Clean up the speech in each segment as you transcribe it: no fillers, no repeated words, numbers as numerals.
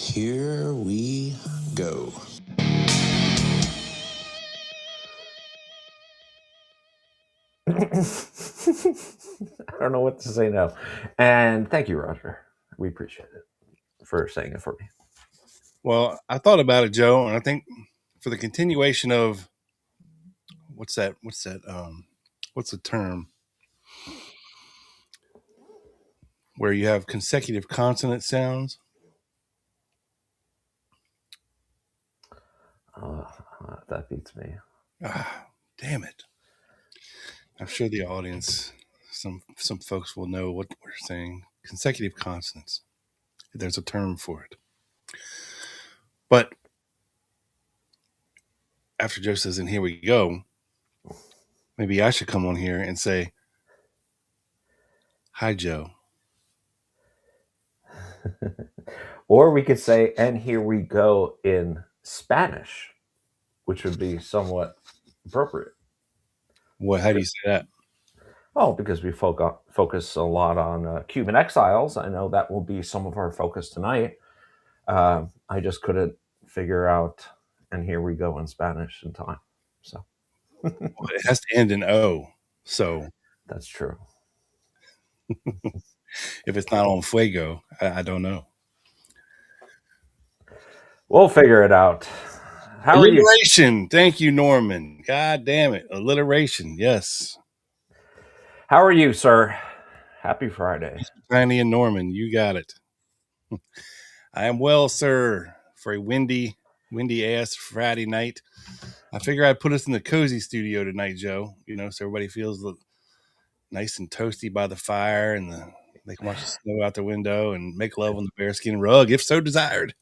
Here we go. I don't know what to say now. And thank you, Roger. We appreciate it for saying it for me. Well, I thought about it, Joe, and I think for the continuation of what's the term where you have consecutive consonant sounds? That beats me. Damn it. I'm sure the audience, some folks will know what we're saying. Consecutive consonants. There's a term for it. But after Joe says, and here we go, maybe I should come on here and say, hi, Joe. Or we could say, and here we go in Spanish, which would be somewhat appropriate. What? How do you say that? Oh, because we focus a lot on Cuban exiles. I know that will be some of our focus tonight. I just couldn't figure out, and here we go in Spanish in time. So well, it has to end in O. So that's true. If it's not on fuego, I don't know. We'll figure it out. How Alliteration. Are you? Thank you, Norman. God damn it. Alliteration. Yes. How are you, sir? Happy Friday. Tiny and Norman, you got it. I am well, sir, for a windy ass Friday night. I figure I'd put us in the cozy studio tonight, Joe, so everybody feels nice and toasty by the fire, and they can watch the snow out the window and make love on the bearskin rug if so desired.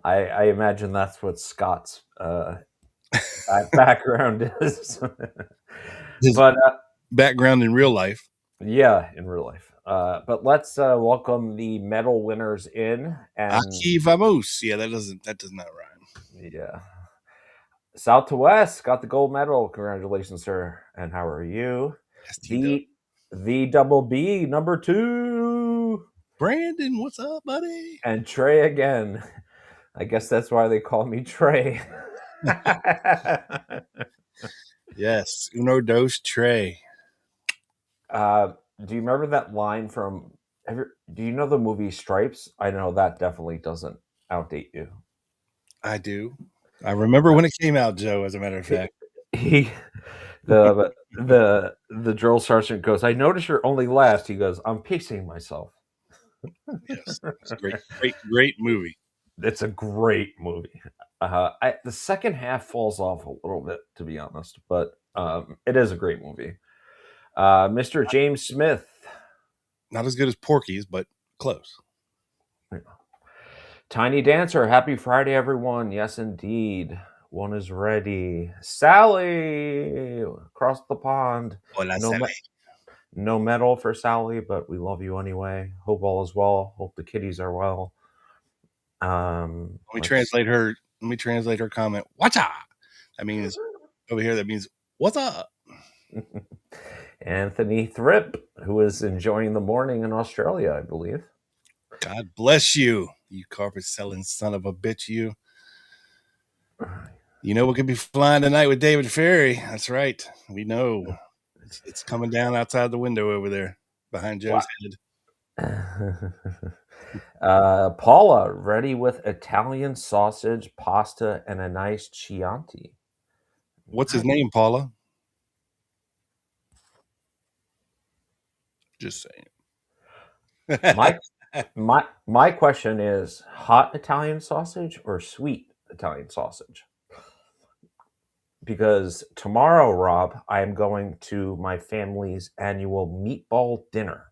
I imagine that's what Scott's background is. But background in real life. Yeah, in real life. But let's welcome the medal winners in. And Aquí vamos. Yeah, that does not rhyme. Yeah. South to West got the gold medal. Congratulations, sir. And how are you? The double B, number 2. Brandon, what's up, buddy? And Trey again. I guess that's why they call me Trey. Yes, uno, dos, Trey. Do you remember that line from? Do you know the movie Stripes? I know that definitely doesn't outdate you. I do. I remember when it came out, Joe. As a matter of fact, the drill sergeant goes, "I notice you're only last." He goes, "I'm pacing myself." Yes, it's a great movie. It's a great movie. The second half falls off a little bit, to be honest, but it is a great movie. Mr. James Smith. Not as good as Porky's, but close. Tiny Dancer, happy Friday, everyone. Yes, indeed. One is ready. Sally, across the pond. Hola, no medal for Sally, but we love you anyway. Hope all is well. Hope the kitties are well. Let me translate her comment. Watcha. That means over here. That means what's up. Anthony Thrip, who is enjoying the morning in Australia, I believe. God bless you, you carpet selling son of a bitch, you. You know what could be flying tonight with David Ferrie? That's right. We know. It's coming down outside the window over there behind Joe's head. Paula, ready with Italian sausage, pasta, and a nice Chianti. What's his name, Paula? Just saying. My question is hot Italian sausage or sweet Italian sausage? Because tomorrow, Rob, I am going to my family's annual meatball dinner.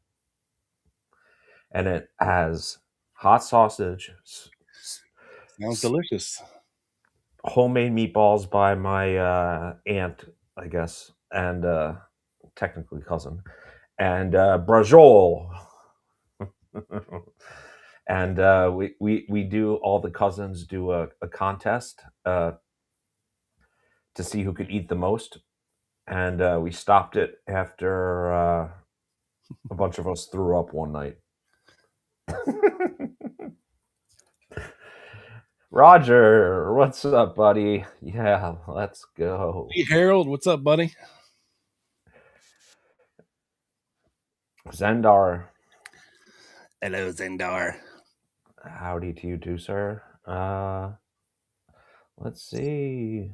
And it has hot sausage. Sounds delicious. Homemade meatballs by my aunt, I guess, and technically cousin, and brajol. And we do, all the cousins do a contest to see who could eat the most. And we stopped it after a bunch of us threw up one night. Roger, what's up, buddy? Yeah, let's go. Hey, Harold, what's up, buddy? Zendar. Hello, Zendar. Howdy to you too, sir. Let's see.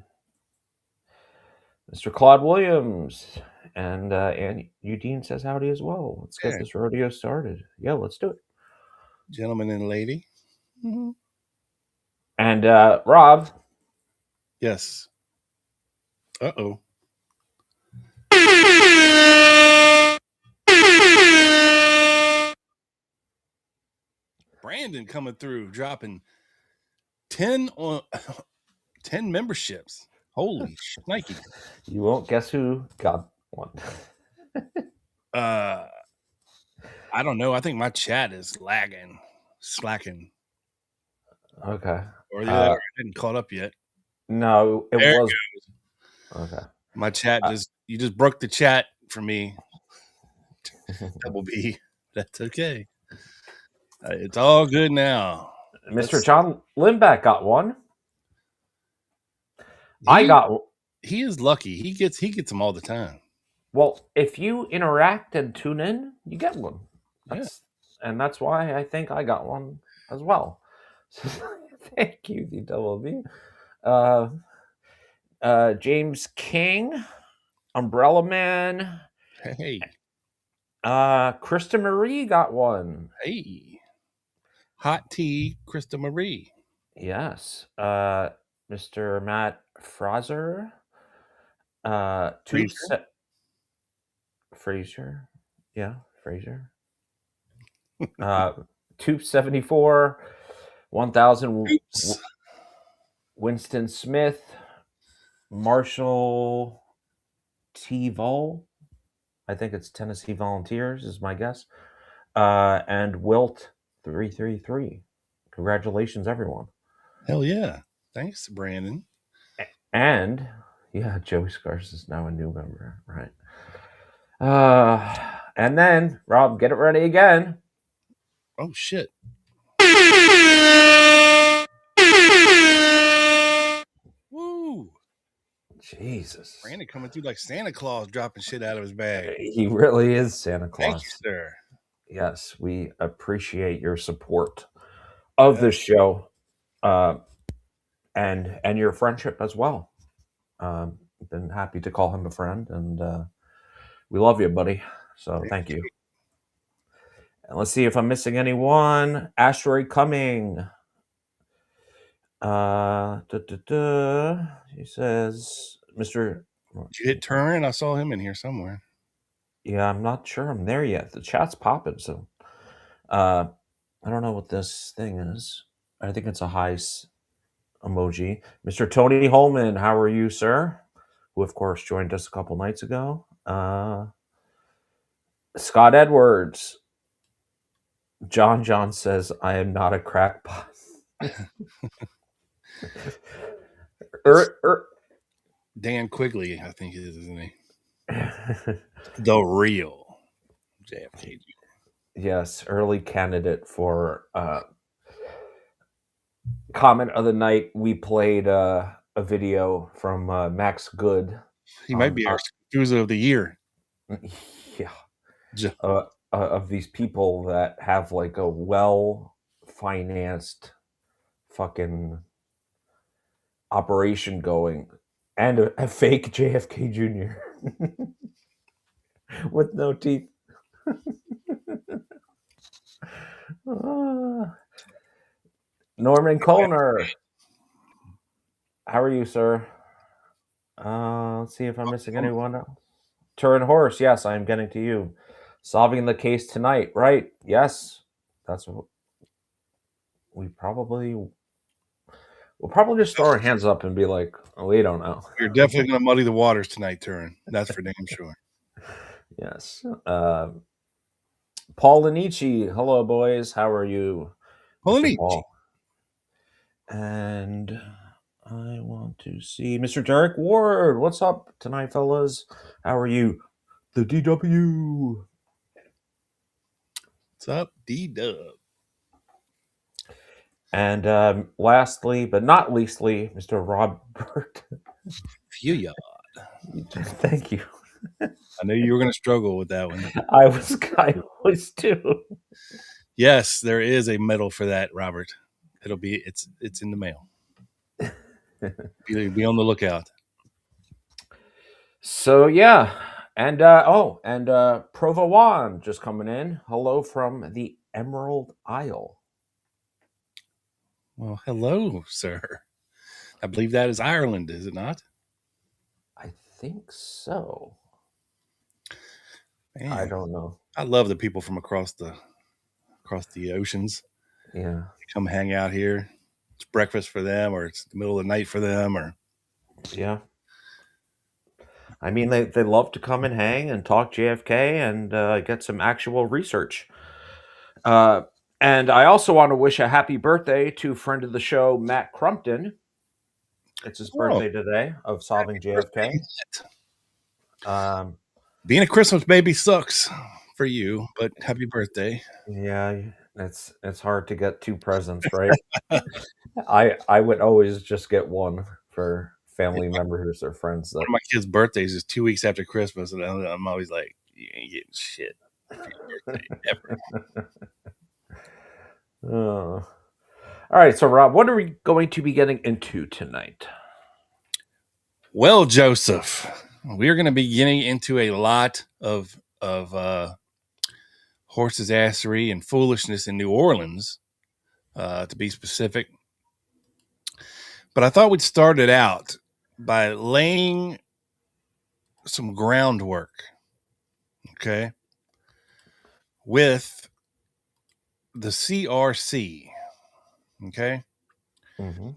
Mr. Claude Williams. And Eugene says howdy as well. Let's get this rodeo started. Yeah, let's do it. Gentleman and lady. Mm-hmm. And Rob. Yes. Uh-oh. Brandon coming through, dropping 10 memberships. Holy shnikey. You won't guess who got one. I don't know. I think my chat is slacking. Okay. Or the other, I hadn't caught up yet. No, it there was. It okay. My chat you just broke the chat for me. Double B. That's okay. It's all good now. Mr. John Lindback got one. I got. He is lucky. He gets them all the time. Well, if you interact and tune in, you get one. And that's why I think I got one as well. Thank you, DWB. James King, Umbrella Man. Hey. Krista Marie got one. Hey. Hot tea, Krista Marie. Yes. Mr. Matt Fraser. Fraser. Yeah, Fraser. 274, 1000. Winston Smith, Marshall T. Vol. I think it's Tennessee Volunteers is my guess. And Wilt 333. Congratulations, everyone. Hell yeah. Thanks, Brandon. And yeah, Joey Scars is now a new member, right? And then Rob, get it ready again. Oh shit. Woo. Jesus. Brandon coming through like Santa Claus, dropping shit out of his bag. He really is Santa Claus. Thank you, sir. Yes, we appreciate your support of this show, and your friendship as well. Been happy to call him a friend, and we love you, buddy. So thank you. And let's see if I'm missing anyone. Asteroid Coming. He says, Mr. Did you hit turn? I saw him in here somewhere. Yeah, I'm not sure I'm there yet. The chat's popping, so I don't know what this thing is. I think it's a high emoji. Mr. Tony Holman, how are you, sir? Who, of course, joined us a couple nights ago. Scott Edwards. John says, I am not a crackpot. Dan Quigley, I think it is, isn't he? The real JFK. Yes, early candidate for comment of the night. We played a video from Max Good. He might be our Scusa of the year. Yeah. Of these people that have like a well-financed fucking operation going and a fake JFK Jr. with no teeth. Norman Kohner. How are you, sir? Let's see if I'm missing anyone else. Turin Horse, yes, I am getting to you. Solving the case tonight, right? Yes. That's what we'll probably just throw our hands up and be like, oh, we don't know. You're definitely going to muddy the waters tonight, Turin. That's for damn sure. Yes. Paul Lanici, hello, boys. How are you? Paul. And I want to see Mr. Derek Ward. What's up tonight, fellas? How are you? The DW. What's up, D-Dub? And lastly, but not leastly, Mr. Robert. Phew, Thank you. I knew you were going to struggle with that one. I was too. Yes, there is a medal for that, Robert. It's in the mail. Be on the lookout. So yeah, and Provo Juan just coming in. Hello from the Emerald Isle. Well, hello, sir. I believe that is Ireland, is it not? I think so. Man, I don't know. I love the people from across the oceans. Yeah, They come hang out here. It's breakfast for them, or it's the middle of the night for them, or yeah. I mean, they love to come and hang and talk JFK and get some actual research. And I also want to wish a happy birthday to friend of the show, Matt Crumpton. It's his birthday today of solving JFK. Being a Christmas baby sucks for you, but happy birthday. Yeah, it's hard to get two presents, right? I would always just get one for family members or friends. That One of my kids' birthdays is 2 weeks after Christmas, and I'm always like, you ain't getting shit for your birthday ever. All right, so Rob, what are we going to be getting into tonight? Well, Joseph, we're going to be getting into a lot of horses assery and foolishness in New Orleans, to be specific. But I thought we'd start it out by laying some groundwork, okay, with the CRC, okay? Mm-hmm.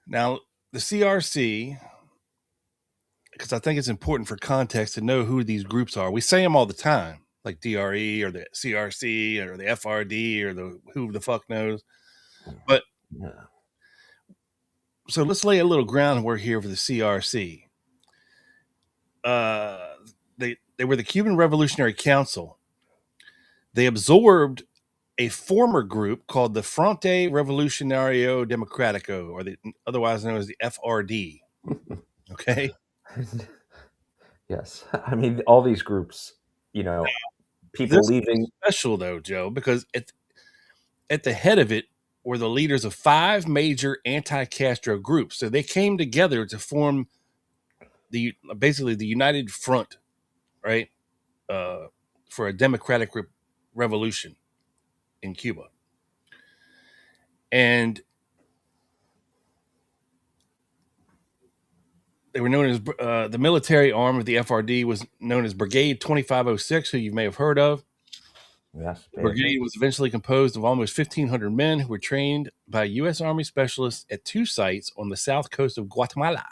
Now, the CRC, because I think it's important for context to know who these groups are. We say them all the time, like DRE or the CRC or the FRD or the who the fuck knows. But Yeah. so let's lay a little groundwork here for the CRC. They were the Cuban Revolutionary Council. They absorbed a former group called the Frente Revolucionario Democrático, or otherwise known as the FRD. Okay. Yes, I mean all these groups, people This leaving. is special though, Joe, because at the head of it were the leaders of 5 major anti-Castro groups. So they came together to form basically the United Front, right, for a democratic revolution in Cuba. And they were known as the military arm of the FRD was known as Brigade 2506, who you may have heard of. Yes, The brigade was eventually composed of almost 1,500 men who were trained by U.S. Army specialists at 2 sites on the south coast of Guatemala.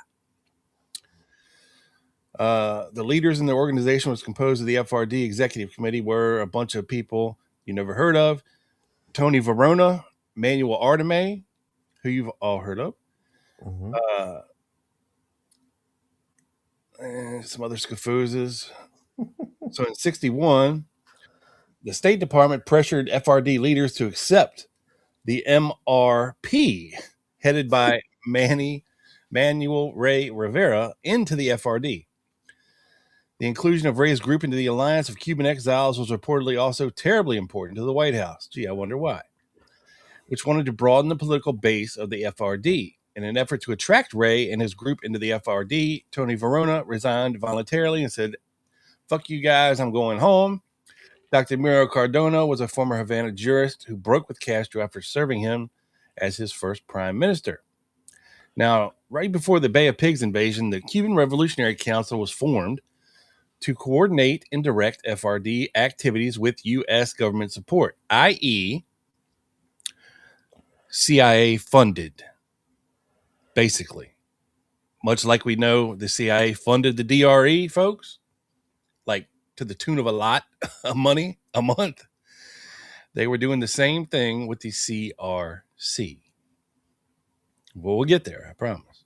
The leaders in the organization was composed of the FRD executive committee were a bunch of people you never heard of. Tony Verona, Manuel Ardeme, who you've all heard of. Mm-hmm. And some other scafoozes. So in 1961, the State Department pressured FRD leaders to accept the MRP, headed by Manuel Ray Rivera, into the FRD. The inclusion of Ray's group into the Alliance of Cuban Exiles was reportedly also terribly important to the White House. Gee, I wonder why. Which wanted to broaden the political base of the FRD. In an effort to attract Ray and his group into the FRD, Tony Verona resigned voluntarily and said, "Fuck you guys, I'm going home." Dr. Miro Cardona was a former Havana jurist who broke with Castro after serving him as his first prime minister. Now, right before the Bay of Pigs invasion, the Cuban Revolutionary Council was formed to coordinate and direct FRD activities with U.S. government support, i.e., CIA funded, basically. Much like we know the CIA funded the DRE, folks, like to the tune of a lot of money a month. They were doing the same thing with the CRC. Well, we'll get there, I promise.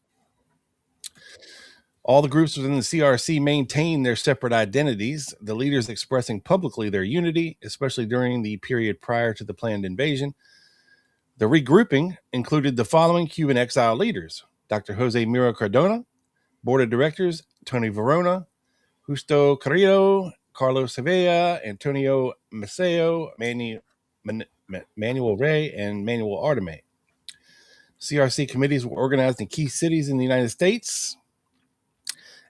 All the groups within the CRC maintained their separate identities, the leaders expressing publicly their unity, especially during the period prior to the planned invasion. The regrouping included the following Cuban exile leaders: Dr. Jose Miro Cardona, Board of Directors Tony Verona, Justo Carrillo, Carlos Sevilla, Antonio Maceo, Manuel Rey, and Manuel Artime. CRC committees were organized in key cities in the United States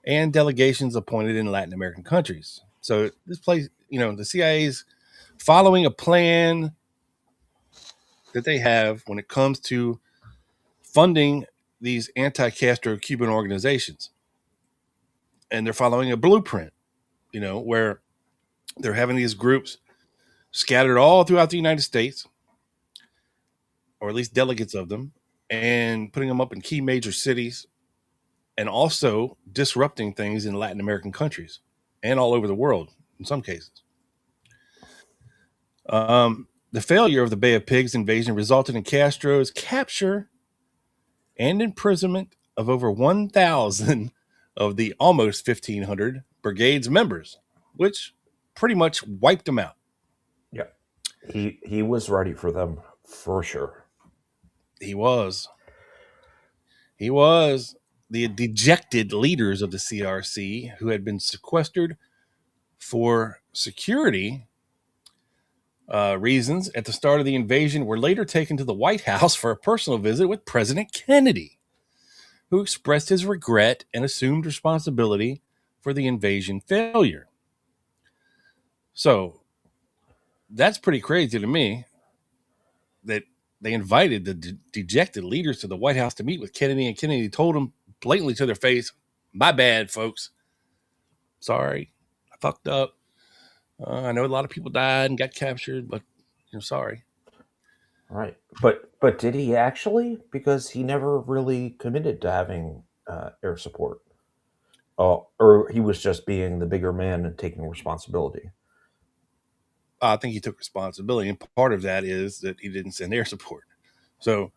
and delegations appointed in Latin American countries. So this place, the CIA's following a plan that they have when it comes to funding these anti-Castro Cuban organizations. And they're following a blueprint, where they're having these groups scattered all throughout the United States, or at least delegates of them, and putting them up in key major cities, and also disrupting things in Latin American countries and all over the world in some cases. The failure of the Bay of Pigs invasion resulted in Castro's capture and imprisonment of over 1,000 of the almost 1,500 brigade's members, which pretty much wiped them out. Yeah. He was ready for them for sure. He was. The dejected leaders of the CRC, who had been sequestered for security reasons at the start of the invasion, were later taken to the White House for a personal visit with President Kennedy, who expressed his regret and assumed responsibility for the invasion failure. So that's pretty crazy to me that they invited the dejected leaders to the White House to meet with Kennedy, and Kennedy told them blatantly to their face, "My bad, folks. Sorry, I fucked up. I know a lot of people died and got captured, but sorry." Right. But did he actually? Because he never really committed to having air support. Or he was just being the bigger man and taking responsibility. I think he took responsibility, and part of that is that he didn't send air support. So,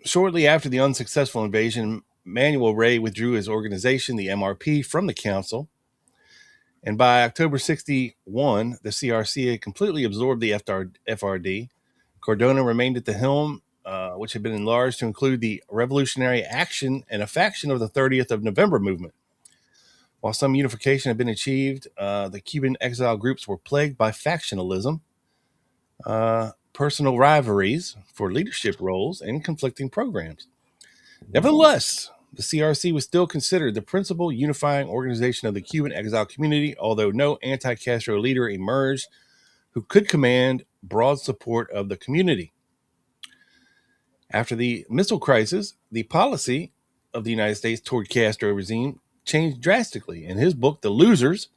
shortly after the unsuccessful invasion, Manuel Rey withdrew his organization, the MRP, from the council. And by October 1961, the CRC had completely absorbed the FRD. Cardona remained at the helm, which had been enlarged to include the Revolutionary Action and a faction of the 30th of November movement. While some unification had been achieved, the Cuban exile groups were plagued by factionalism, personal rivalries for leadership roles, and conflicting programs. Nevertheless, the CRC was still considered the principal unifying organization of the Cuban exile community, although no anti-Castro leader emerged who could command broad support of the community. After the missile crisis, the policy of the United States toward Castro regime changed drastically. In his book, The Losers,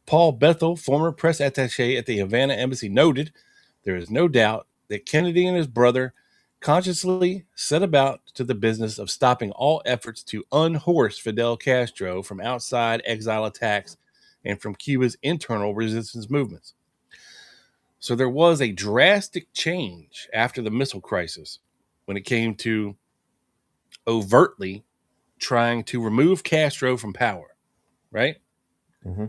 Paul Bethel, former press attaché at the Havana embassy, noted, "There is no doubt that Kennedy and his brother consciously set about to the business of stopping all efforts to unhorse Fidel Castro from outside exile attacks and from Cuba's internal resistance movements." So there was a drastic change after the missile crisis when it came to overtly trying to remove Castro from power, right? Mm-hmm.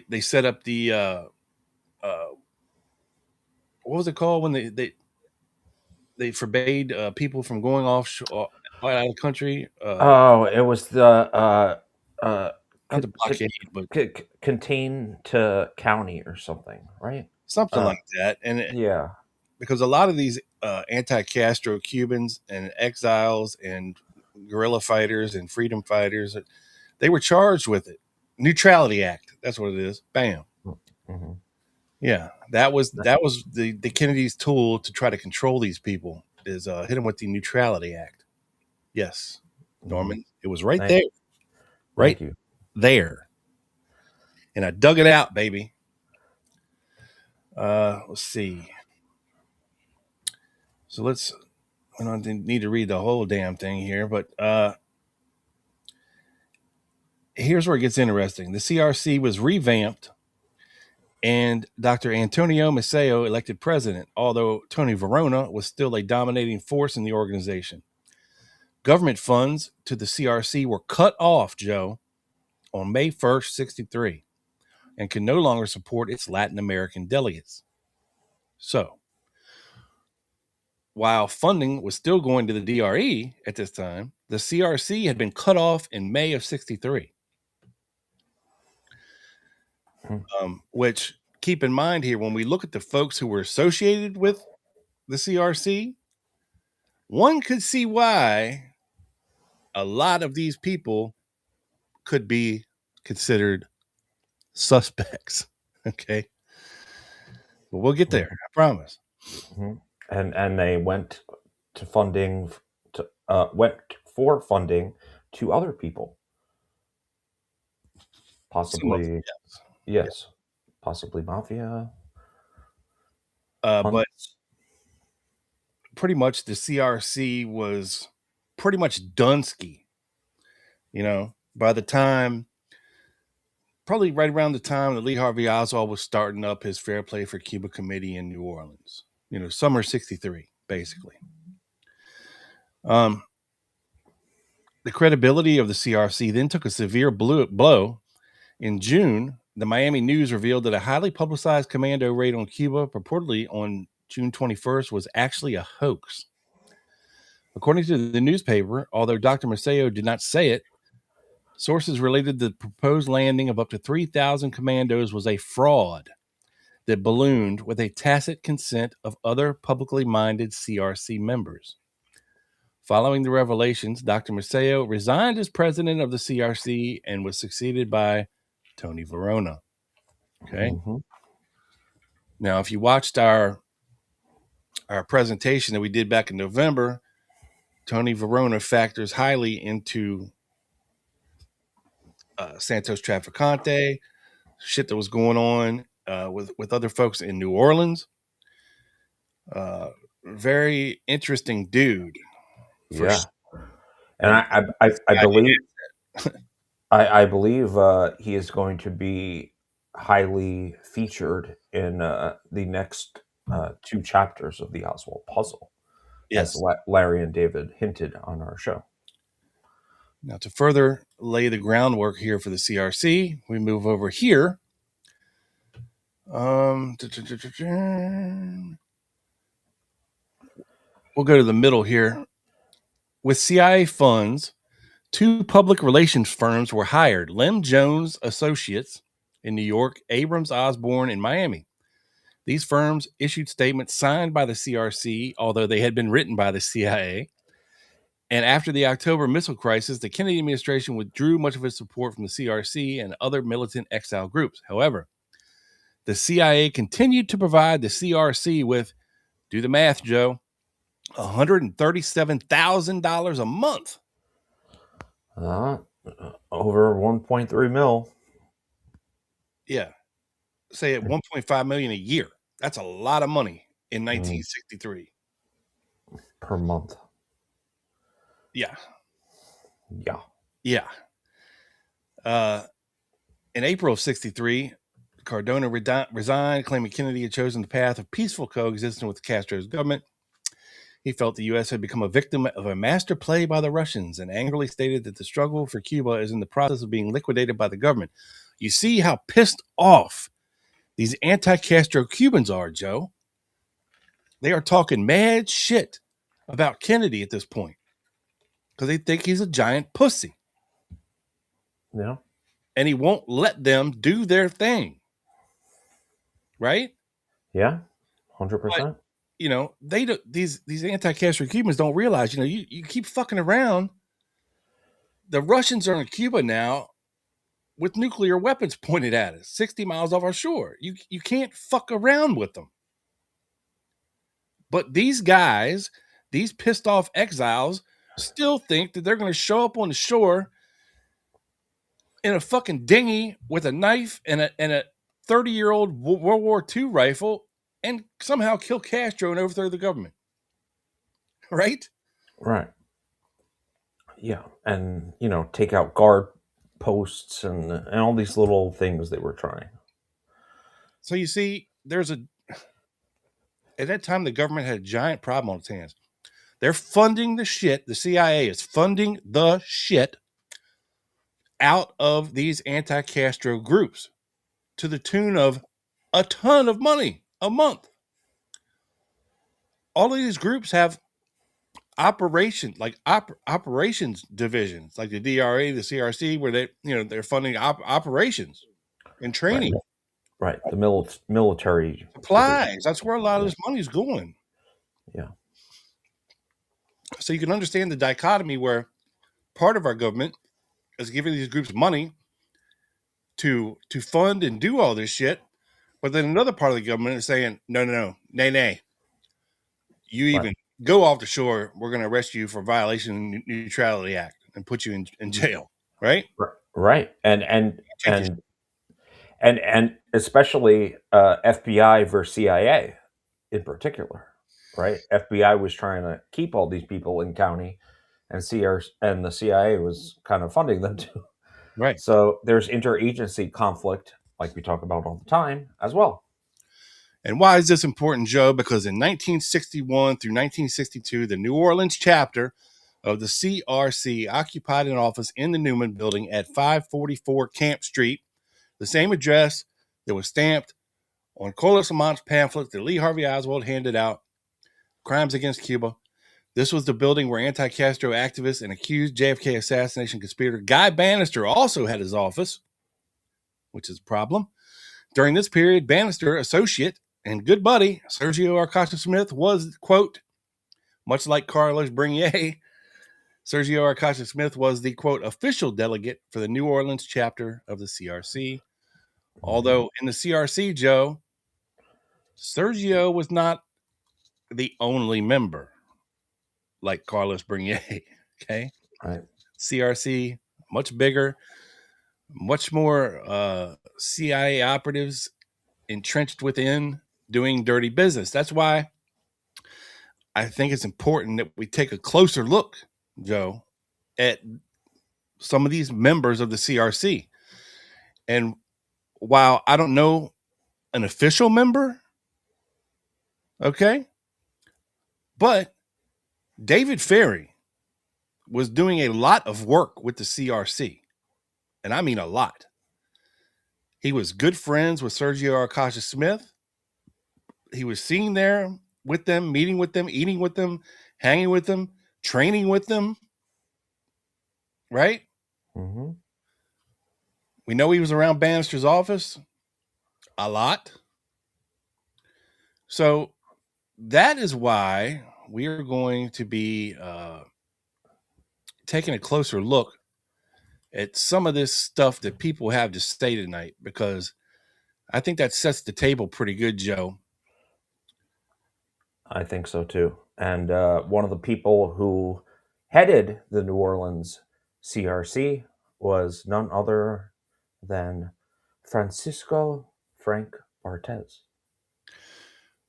They set up the what was it called when they forbade people from going offshore out of the country? It was the Not the blockade, but contain to county or something, right? something like that. And Yeah. because a lot of these anti-Castro Cubans and exiles and guerrilla fighters and freedom fighters, they were charged with it. Neutrality Act. That's what it is. Bam. Mm-hmm. Yeah, that was the Kennedy's tool to try to control these people, is hit them with the Neutrality Act. Yes, Norman, it was right there. Right there. And I dug it out, baby. Let's see. So I don't need to read the whole damn thing here, but here's where it gets interesting. The CRC was revamped and Dr. Antonio Maceo elected president, although Tony Verona was still a dominating force in the organization. Government funds to the CRC were cut off, Joe, on May 1st, 1963, and could no longer support its Latin American delegates. So, while funding was still going to the DRE at this time, the CRC had been cut off in May of 63. Which, keep in mind here, when we look at the folks who were associated with the CRC, one could see why a lot of these people could be considered suspects. Okay. But we'll get there, I promise. And they went to funding went for funding to other people, possibly yes, possibly mafia. But pretty much the CRC was pretty much Dunsky. You know, by the time, probably right around the time that Lee Harvey Oswald was starting up his Fair Play for Cuba committee in New Orleans, you know, summer 63, basically. The credibility of the CRC then took a severe blow. In June, the Miami News revealed that a highly publicized commando raid on Cuba, purportedly on June 21st, was actually a hoax. According to the newspaper, although Dr. Maceo did not say it, sources related the proposed landing of up to 3,000 commandos was a fraud that ballooned with a tacit consent of other publicly minded CRC members. Following the revelations, Dr. Maceo resigned as president of the CRC and was succeeded by Tony Verona. Okay. Now, if you watched our presentation that we did back in November, Tony Verona factors highly into Santos Traficante, shit that was going on with other folks in New Orleans. Very interesting dude. Yeah. And I believe I believe he is going to be highly featured in the next 2 chapters of the Oswald puzzle, as Larry and David hinted on our show. Now, to further lay the groundwork here for the CRC, we move over here. We'll go to the middle here. With CIA funds, 2 public relations firms were hired: Lem Jones Associates in New York, Abrams Osborne in Miami. These firms issued statements signed by the CRC, although they had been written by the CIA. And after the October missile crisis, the Kennedy administration withdrew much of its support from the CRC and other militant exile groups. However, the CIA continued to provide the CRC with, do the math, Joe, $137,000 a month. Over 1.3 mil. Yeah. Say at 1.5 million a year. That's a lot of money in 1963. Per month. Yeah. Yeah. Yeah. In April of 63, Cardona resigned, claiming Kennedy had chosen the path of peaceful coexistence with Castro's government. He felt the U.S. had become a victim of a master play by the Russians and angrily stated that the struggle for Cuba is in the process of being liquidated by the government. You see how pissed off these anti-Castro Cubans are, Joe. They are talking mad shit about Kennedy at this point because they think he's a giant pussy. Yeah. And he won't let them do their thing. Right? Yeah. 100%. You know, they do, these anti-Castro Cubans don't realize, you know, you keep fucking around. The Russians are in Cuba now with nuclear weapons pointed at us 60 miles off our shore. You can't fuck around with them. But these guys, these pissed off exiles, still think that they're going to show up on the shore in a fucking dinghy with a knife and a 30-year-old World War II rifle and somehow kill Castro and overthrow the government. Right? Right. Yeah. And, you know, take out guard posts and all these little things they were trying. So you see, at that time, the government had a giant problem on its hands. They're funding the shit. The CIA is funding the shit out of these anti-Castro groups to the tune of a ton of money a month. all of these groups have operations divisions, like the DRA, the CRC, where they're funding operations and training, right. The military supplies. That's where a lot of this money is going. Yeah. So you can understand the dichotomy where part of our government is giving these groups money to fund and do all this shit, but then another part of the government is saying, no, nay. You even go off the shore, we're going to arrest you for violation of the Neutrality Act and put you in jail, right? Right. And especially FBI versus CIA in particular, right? FBI was trying to keep all these people in county, and the CIA was kind of funding them too. Right. So there's interagency conflict, like we talk about all the time, as well. And why is this important, Joe? Because in 1961 through 1962, the New Orleans chapter of the CRC occupied an office in the Newman Building at 544 Camp Street, the same address that was stamped on Carlos Lamont's pamphlet that Lee Harvey Oswald handed out, Crimes Against Cuba. This was the building where anti-Castro activist and accused JFK assassination conspirator Guy Bannister also had his office, which is a problem. During this period, Bannister, associate and good buddy Sergio Arcacha Smith was, quote, much like Carlos Bernier, Sergio Arcacha Smith was the, quote, official delegate for the New Orleans chapter of the CRC. Although in the CRC, Joe, Sergio was not the only member like Carlos Bernier, okay? Right. CRC, much bigger, much more CIA operatives entrenched within doing dirty business. That's why I think it's important that we take a closer look, Joe, at some of these members of the CRC. And while I don't know an official member, okay, but David Ferrie was doing a lot of work with the CRC, and I mean a lot. He was good friends with Sergio Arcacha Smith. He was seen there with them, meeting with them, eating with them, hanging with them, training with them, right? Mm-hmm. We know he was around Bannister's office a lot. So that is why we are going to be taking a closer look at some of this stuff that people have to say tonight, because I think that sets the table pretty good, Joe. I think so too. And one of the people who headed the New Orleans CRC was none other than Francisco Frank Bartes.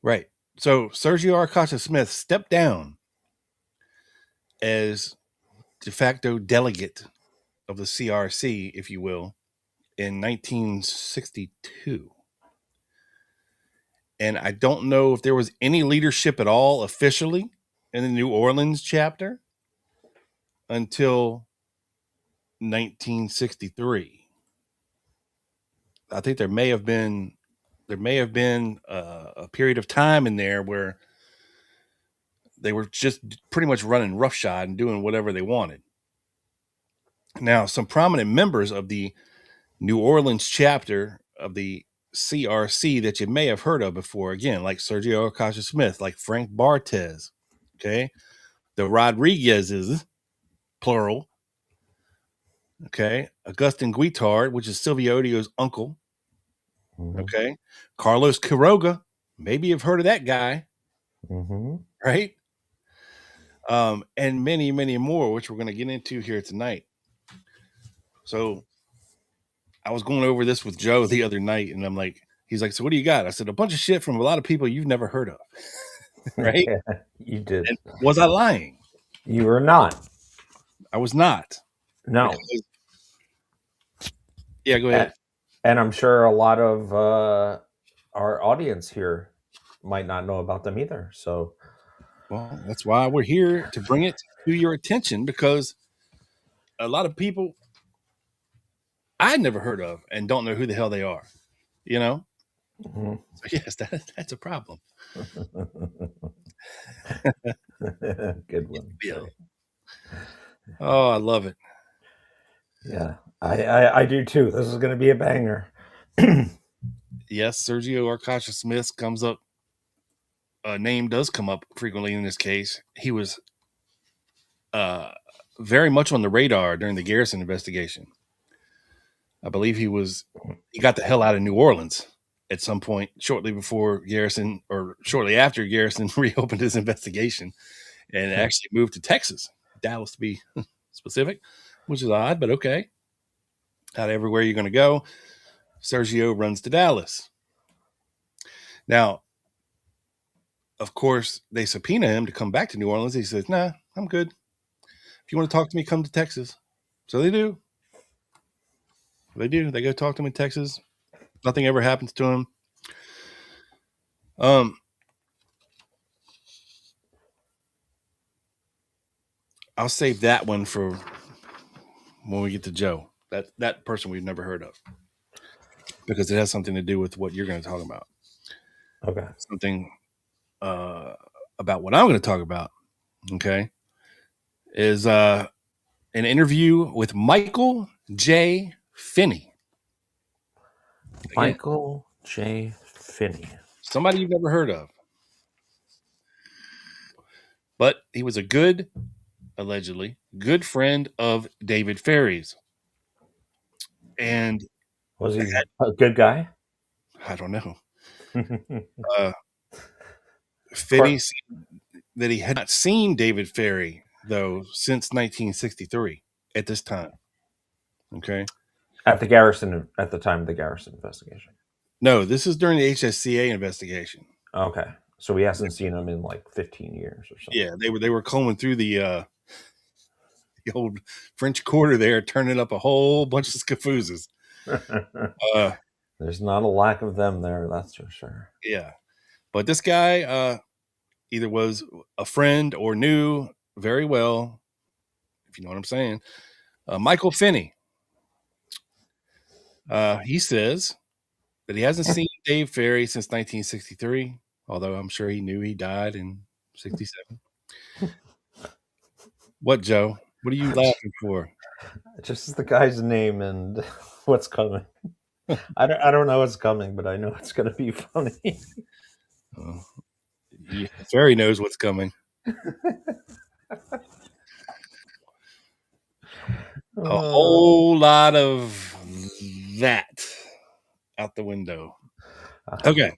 Right. So Sergio Arcacha Smith stepped down as de facto delegate of the CRC, if you will, in 1962. And I don't know if there was any leadership at all officially in the New Orleans chapter until 1963. I think there may have been a period of time in there where they were just pretty much running roughshod and doing whatever they wanted. Now, some prominent members of the New Orleans chapter of the CRC that you may have heard of before, again, like Sergio Arcacha Smith, like Frank Bartes, okay, the Rodriguez's, plural, okay, Augustin Guitard, which is Silvio Odio's uncle, okay, Carlos Quiroga, maybe you've heard of that guy, right? And many, many more, which we're going to get into here tonight. So I was going over this with Joe the other night, and I'm like, he's like, so what do you got? I said, a bunch of shit from a lot of people you've never heard of. Right? Yeah, you did. And was I lying? You were not. I was not. No. Yeah, go ahead. And I'm sure a lot of our audience here might not know about them either. So, well, that's why we're here, to bring it to your attention, because a lot of people I never heard of and don't know who the hell they are, you know? So yes, that's a problem. Good one. Bill. Oh, I love it. Yeah, I do too. This is going to be a banger. Yes, Sergio Arcacha Smith comes up. Name does come up frequently in this case. He was very much on the radar during the Garrison investigation. I believe he got the hell out of New Orleans at some point shortly before Garrison, or shortly after Garrison reopened his investigation, and actually moved to Texas, Dallas to be specific, which is odd, but okay. Not everywhere you're going to go. Sergio runs to Dallas. Now, of course, they subpoena him to come back to New Orleans. He says, nah, I'm good. If you want to talk to me, come to Texas. So they do. They do. They go talk to him in Texas. Nothing ever happens to him. I'll save that one for when we get to Joe. That person we've never heard of, because it has something to do with what you're going to talk about. Okay. Something about what I'm going to talk about. Okay, is an interview with Michael J. Finney. Michael J. Finney. Somebody you've never heard of. But he was allegedly good friend of David Ferrie's. And was he a good guy? I don't know. Finney said that he had not seen David Ferrie, though, since 1963 at this time. Okay. At the time of the Garrison investigation. No, this is during the HSCA investigation. Okay. So he hasn't seen him in like 15 years or something. Yeah, they were combing through the old French Quarter there, turning up a whole bunch of scafoozes. There's not a lack of them there, that's for sure. Yeah. But this guy either was a friend or knew very well, if you know what I'm saying, Michael Finney. He says that he hasn't seen Dave Ferrie since 1963, although I'm sure he knew he died in 67. What, Joe? What are you laughing for? Just the guy's name and what's coming. I don't know what's coming, but I know it's going to be funny. Ferrie knows what's coming. A whole lot of that out the window. Okay.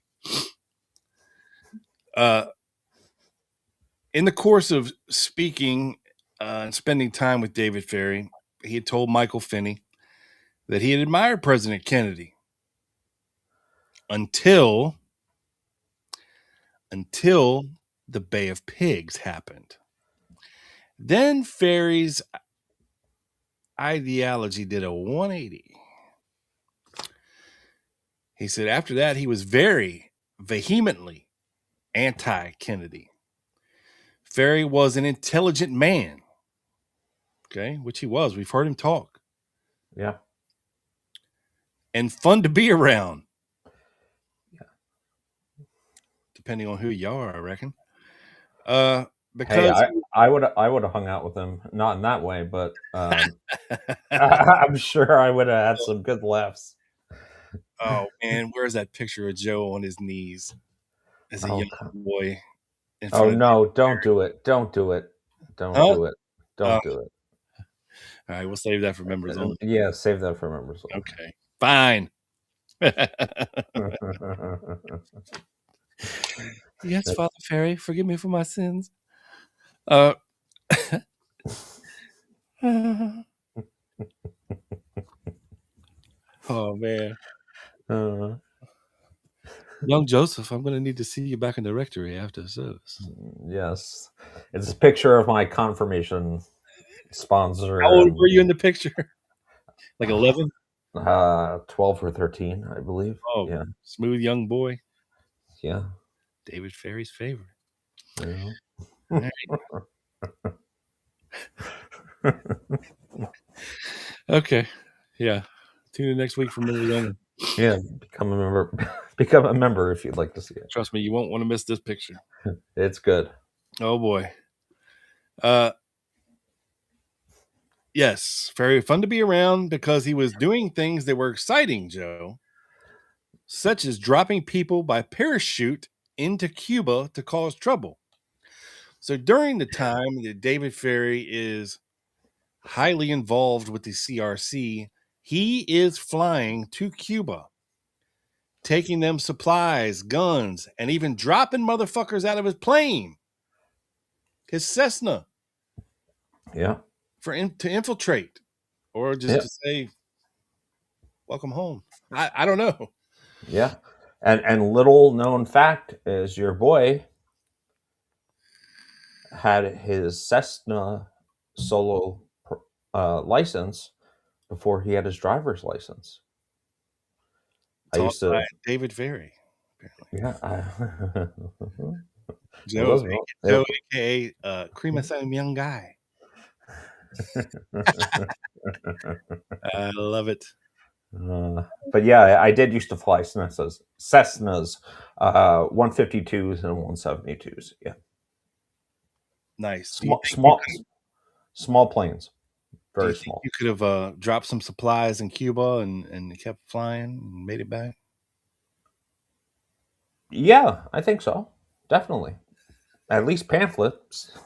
In the course of speaking and spending time with David Ferrie, he had told Michael Finney that he had admired President Kennedy until the Bay of Pigs happened. Then Ferrie's ideology did a 180. He said after that, he was very vehemently anti-Kennedy. Ferrie was an intelligent man. Okay, which he was. We've heard him talk. Yeah. And fun to be around. Yeah. Depending on who you are, I reckon. Because hey, I would have hung out with him, not in that way, but I'm sure I would have had some good laughs. Oh man, where's that picture of Joe on his knees as a young boy? Oh no, don't do it. Don't do it. Don't do it. Don't do it. All right, we'll save that for members only. Yeah, save that for members only. Okay, fine. Yes, Father Ferrie, forgive me for my sins. Oh man. Young Joseph, I'm going to need to see you back in the rectory after the service. Yes. It's a picture of my confirmation sponsor. How old were you in the picture? Like 11? 12 or 13, I believe. Oh, yeah. Smooth young boy. Yeah. David Ferrie's favorite. Yeah. Right. Okay. Yeah. Tune in next week for members only. Yeah, become a member. Become a member if you'd like to see it. Trust me, you won't want to miss this picture. It's good. Oh boy. Yes, very fun to be around because he was doing things that were exciting, Joe, such as dropping people by parachute into Cuba to cause trouble. So during the time that David Ferrie is highly involved with the CRC, he is flying to Cuba, taking them supplies, guns, and even dropping motherfuckers out of his plane, his Cessna, Yeah. to infiltrate or just to say, welcome home. I don't know. Yeah. And little known fact is your boy had his Cessna solo license before he had his driver's license. I Taught used to, by David Ferrie, apparently. yeah. Joe, Joe, aka Cream Asylum Young Guy. I love it. But yeah, I did used to fly Cessnas, 152s and 172s. Yeah, Nice. small planes, Do you very think small. you could have dropped some supplies in Cuba and kept flying and made it back? Yeah, I think so. Definitely, at least pamphlets.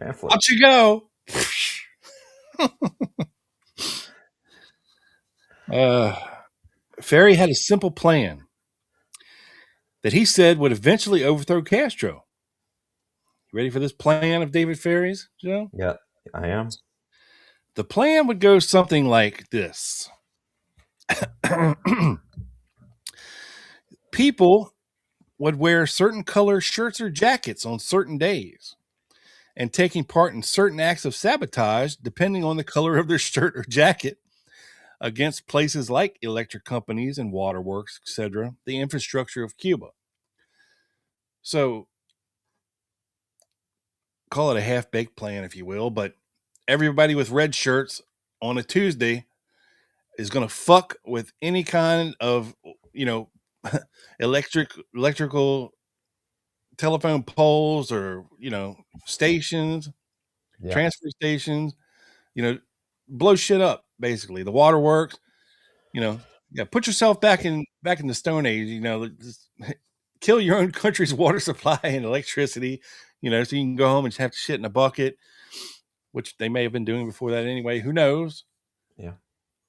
Out you go. Ferrie had a simple plan that he said would eventually overthrow Castro. You ready for this plan of David Ferrie's, Joe? Yeah, I am. The plan would go something like this. People would wear certain color shirts or jackets on certain days and taking part in certain acts of sabotage, depending on the color of their shirt or jacket, against places like electric companies and waterworks, etc., the infrastructure of Cuba. So, call it a half-baked plan, if you will, but everybody with red shirts on a Tuesday is going to fuck with any kind of, electrical telephone poles or, stations, transfer stations, blow shit up, basically. The waterworks, put yourself back in the Stone Age, just kill your own country's water supply and electricity, so you can go home and just have to shit in a bucket, which they may have been doing before that anyway. Who knows? Yeah.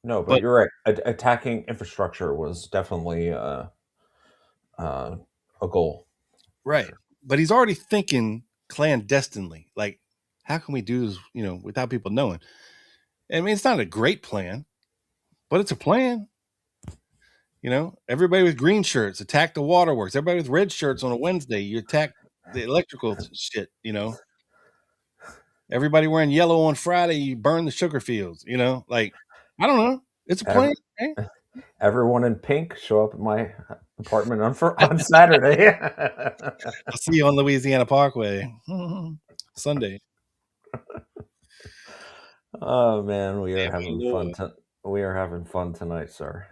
No, but you're right. Attacking infrastructure was definitely a goal. Right. Sure. But he's already thinking clandestinely. Like, how can we do this, without people knowing? I mean, it's not a great plan, but it's a plan. Everybody with green shirts attack the waterworks. Everybody with red shirts on a Wednesday, you attack the electrical shit, Everybody wearing yellow on Friday, you burn the sugar fields, Like, I don't know. It's a plan. Everyone in pink show up at my apartment on Saturday. I'll see you on Louisiana Parkway Sunday. Oh man, we are having fun. We are having fun tonight, sir.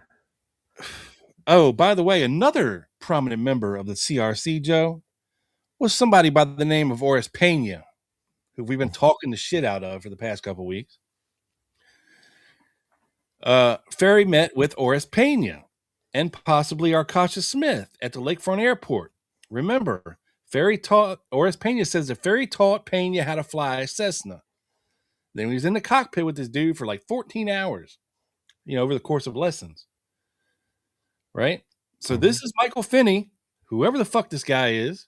Oh, by the way, another prominent member of the CRC, Joe, was somebody by the name of Horace Pena, who we've been talking the shit out of for the past couple of weeks. Ferrie met with Horace Pena and possibly Arcacha Smith at the Lakefront Airport. Remember, Horace Pena says that Ferrie taught Pena how to fly a Cessna. Then he was in the cockpit with this dude for like 14 hours, over the course of lessons. Right? So this is Michael Finney, whoever the fuck this guy is,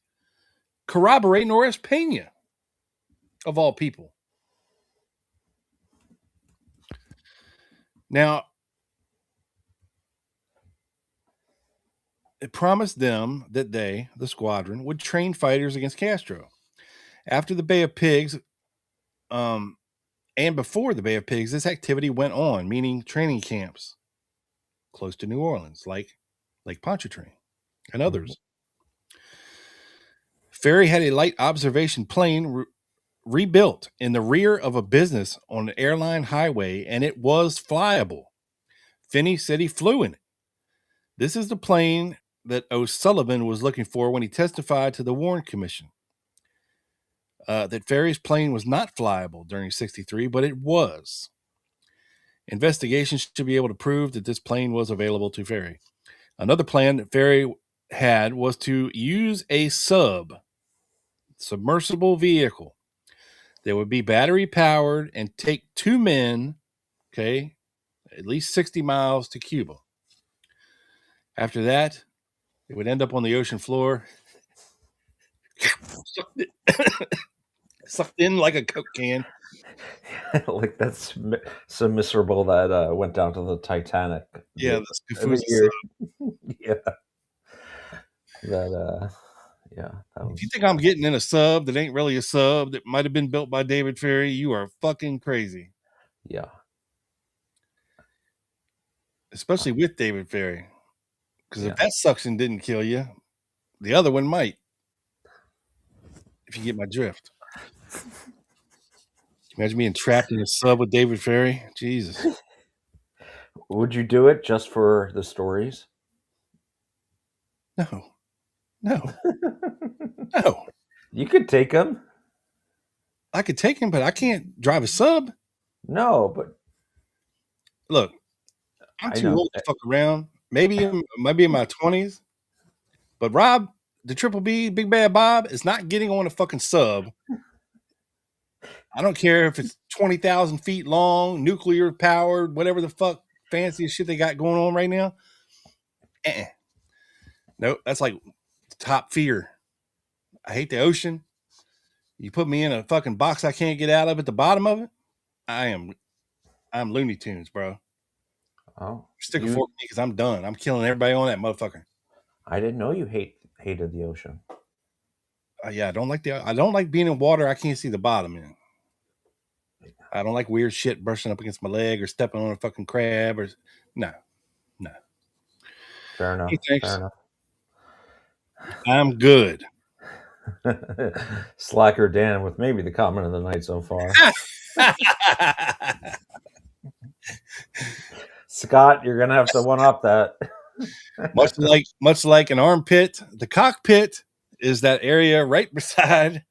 corroborating Horace Pena, of all people. Now, it promised them that they, the squadron, would train fighters against Castro. After the Bay of Pigs, and before the Bay of Pigs, this activity went on, meaning training camps close to New Orleans, like Lake Pontchartrain and others. Ferrie had a light observation plane rebuilt in the rear of a business on an airline highway, and it was flyable. Finney said he flew in it. This is the plane that O'Sullivan was looking for when he testified to the Warren Commission. that Ferrie's plane was not flyable during 63, but it was. Investigations should be able to prove that this plane was available to Ferrie. Another plan that Ferrie had was to use a submersible vehicle that would be battery powered and take 2 men, okay, at least 60 miles to Cuba. After that, it would end up on the ocean floor, sucked in like a Coke can. Like that's so miserable that went down to the Titanic. Yeah, the Scufuza sub. Yeah. That that was... If you think I'm getting in a sub that ain't really a sub that might have been built by David Ferrie, you are fucking crazy. Yeah. Especially with David Ferrie. Because if that suction didn't kill you, the other one might. If you get my drift. Imagine being trapped in a sub with David Ferrie. Jesus. Would you do it just for the stories? No. No. You could take him. I could take him, but I can't drive a sub. No, but look, I'm too old to fuck around. Maybe in my 20s. But Rob, the Triple B, Big Bad Bob, is not getting on a fucking sub. I don't care if it's 20,000 feet long, nuclear powered, whatever the fuck fancy shit they got going on right now. Nope, that's like top fear. I hate the ocean. You put me in a fucking box I can't get out of at the bottom of it. I'm Looney Tunes, bro. Oh, stick a fork in me because I'm done. I'm killing everybody on that motherfucker. I didn't know you hated the ocean. Yeah, I don't like being in water I can't see the bottom in. I don't like weird shit brushing up against my leg or stepping on a fucking crab or no. Fair enough. Hey, fair enough. I'm good. Slacker Dan with maybe the comment of the night so far. Scott, you're gonna have to one up that. much like an armpit, the cockpit is that area right beside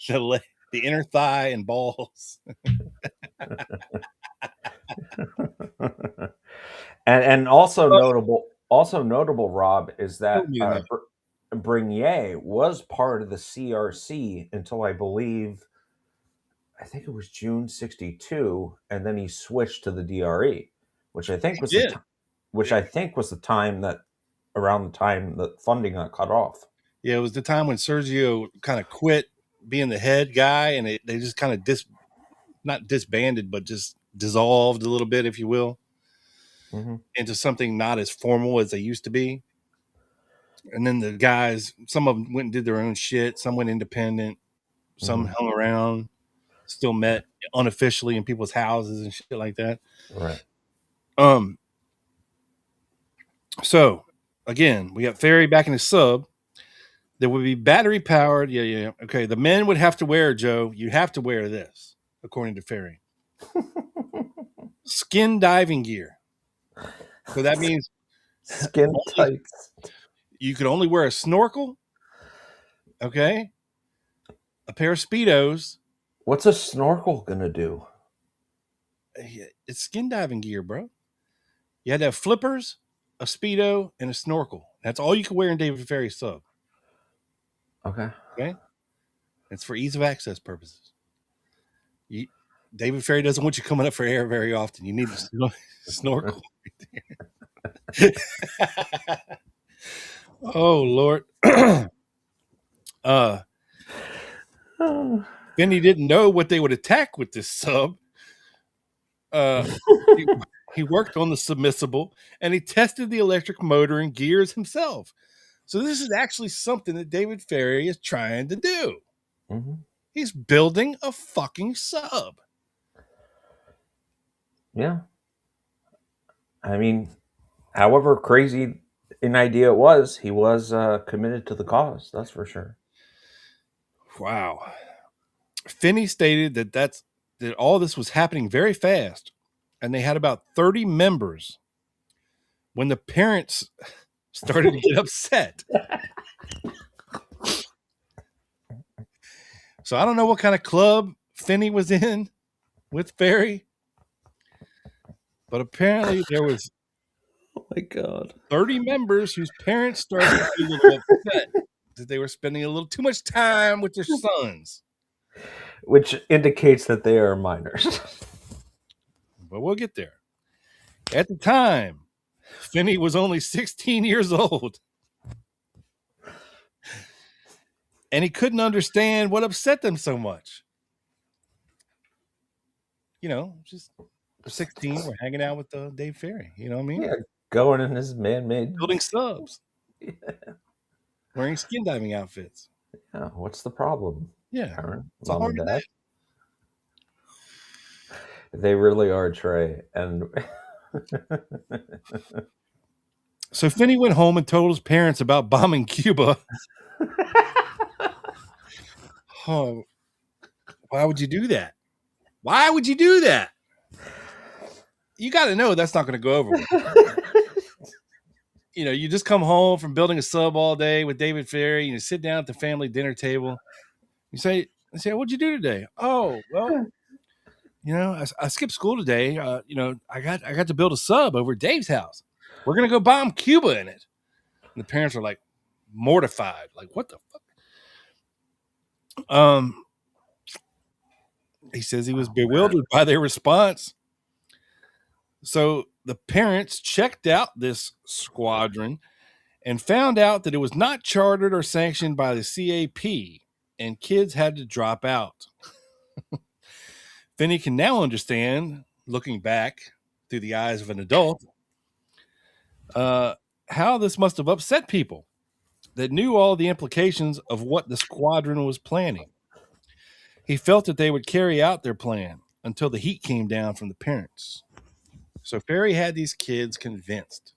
the inner thigh and balls. and also notable, Rob, is that Brignier was part of the CRC until I think it was June 62, and then he switched to the DRE, which I think was the time that around the time that funding got cut off. Yeah, it was the time when Sergio kind of quit being the head guy, and they just kind of not disbanded, but just dissolved a little bit, if you will, into something not as formal as they used to be. And then the guys, some of them went and did their own shit. Some went independent. Some hung around, still met unofficially in people's houses and shit like that. Right. So again, we got Ferrie back in his sub. There would be battery powered. Yeah. Okay. The men would have to wear, Joe. You have to wear this, according to Ferrie. Skin diving gear. So that means skin tights. You could only wear a snorkel. Okay. A pair of Speedos. What's a snorkel gonna do? It's skin diving gear, bro. You had to have flippers, a Speedo, and a snorkel. That's all you could wear in David Ferrie's sub. Okay. It's for ease of access purposes. David Ferrie doesn't want you coming up for air very often. You need a snorkel. Oh, Lord. Benny didn't know what they would attack with this sub. He worked on the submersible, and he tested the electric motor and gears himself. So this is actually something that David Ferrie is trying to do. He's building a fucking sub. Yeah. I mean, however crazy an idea it was, he was committed to the cause. That's for sure. Wow. Finney stated that all this was happening very fast, and they had about 30 members when the parents started to get upset. So I don't know what kind of club Finney was in with Ferrie, but apparently there was Oh my God. 30 members whose parents started to be a little upset that they were spending a little too much time with their sons. Which indicates that they are minors. But we'll get there. At the time, Finney was only 16 years old. And he couldn't understand what upset them so much. You know, just 16, we're hanging out with Dave Ferrie. You know what I mean? Yeah, going in his man-made. Building subs. Yeah. Wearing skin diving outfits. Yeah, what's the problem? Yeah. Karen, It's a Mom and hard Dad. day. They really are, Trey. And so Finney went home and told his parents about bombing Cuba. Oh, why would you do that? Why would you do that? You got to know that's not going to go over well. You know, you just come home from building a sub all day with David Ferrie, and you sit down at the family dinner table. You say, what'd you do today? Oh, well, you know, I skipped school today. You know, I got to build a sub over at Dave's house. We're going to go bomb Cuba in it. And the parents are like mortified. Like, what the fuck? He says he was bewildered by their response. So the parents checked out this squadron and found out that it was not chartered or sanctioned by the CAP, and kids had to drop out. Finney can now understand, looking back through the eyes of an adult, how this must have upset people that knew all the implications of what the squadron was planning. He felt that they would carry out their plan until the heat came down from the parents. So Ferrie had these kids convinced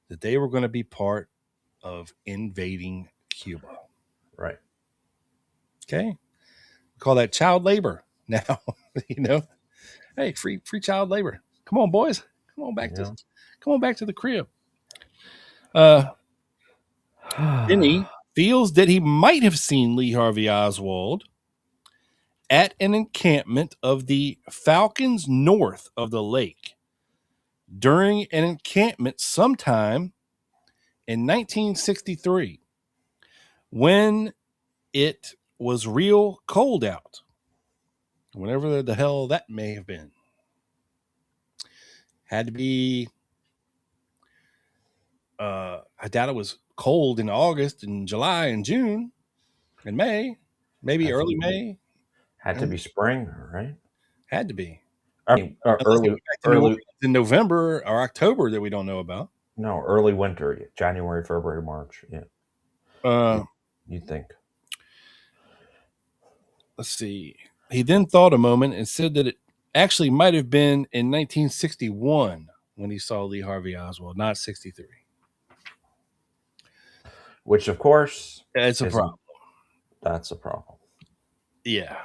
that they were going to be part of invading Cuba. right. Okay. We call that child labor now. You know, hey, free child labor. Come on, boys. Come on back to the crib. Finney feels that he might have seen Lee Harvey Oswald at an encampment of the Falcons north of the lake during an encampment sometime in 1963 when it was real cold out, whenever the hell that may have been. Had to be, I doubt it was cold in August and July and June and May, maybe early May. Had to be spring, right? Had to be. I mean, early in November or October that we don't know about. No, early winter, January, February, March. Yeah. You think? Let's see. He then thought a moment and said that it actually might have been in 1961 when he saw Lee Harvey Oswald, not 63. Which, of course, it's a problem. That's a problem. Yeah.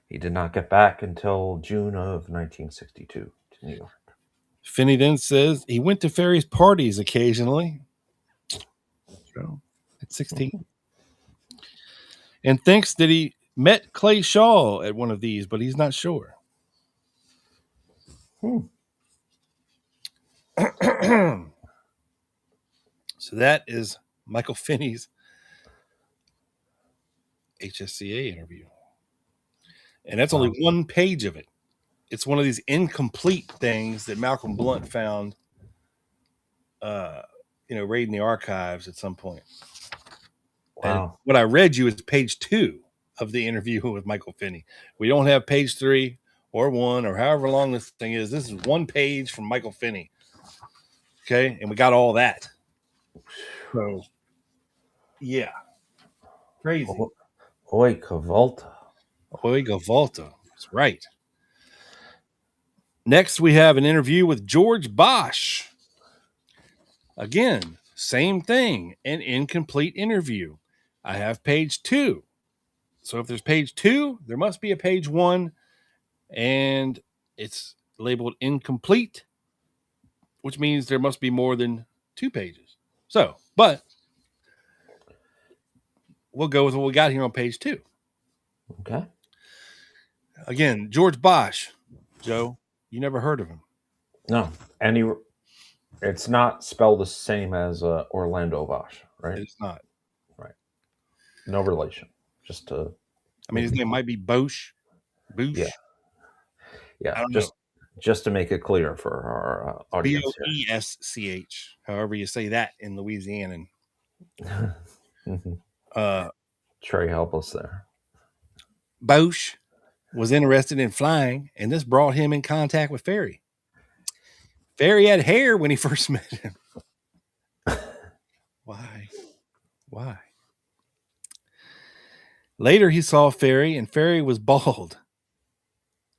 He did not get back until June of 1962 to New York. Finney then says he went to Ferrie's parties occasionally. So, at 16. And thinks that he met Clay Shaw at one of these, but he's not sure. So that is Michael Finney's HSCA interview. And that's only one page of it. It's one of these incomplete things that Malcolm Blunt found, raiding the archives at some point. Wow. And what I read you is page 2 of the interview with Michael Finney. We don't have page 3 or 1 or however long this thing is. This is one page from Michael Finney. Okay. And we got all that. So, yeah. Crazy. Oika Volta. Oika Volta. That's right. Next, we have an interview with George Bosch. Again, same thing, an incomplete interview. I have page 2. So if there's page 2, there must be a page 1, and it's labeled incomplete, which means there must be more than 2 pages. So, but we'll go with what we got here on page 2. Okay. Again, George Bosch. Joe, you never heard of him. No. And it's not spelled the same as Orlando Bosch, right? It's not. Right. No relation. Just to... I mean, his name might be Bosch. Boosh. Yeah. Yeah. I don't know. Just to make it clear for our audience here. Boesch, however you say that in Louisiana. Trey, help us there. Bosch was interested in flying, and this brought him in contact with Ferrie. Ferrie had hair when he first met him. Why? Later, he saw Ferrie, and Ferrie was bald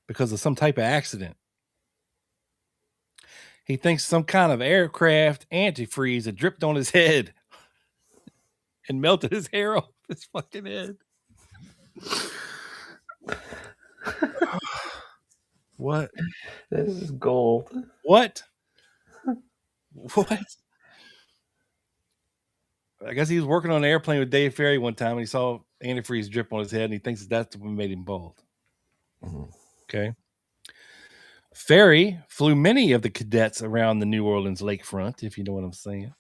because of some type of accident. He thinks some kind of aircraft antifreeze had dripped on his head and melted his hair off his fucking head. What? This is gold. What? I guess he was working on an airplane with David Ferrie one time and he saw antifreeze drip on his head and he thinks that's what made him bald. Mm-hmm. Okay. Ferrie flew many of the cadets around the New Orleans lakefront, if you know what I'm saying.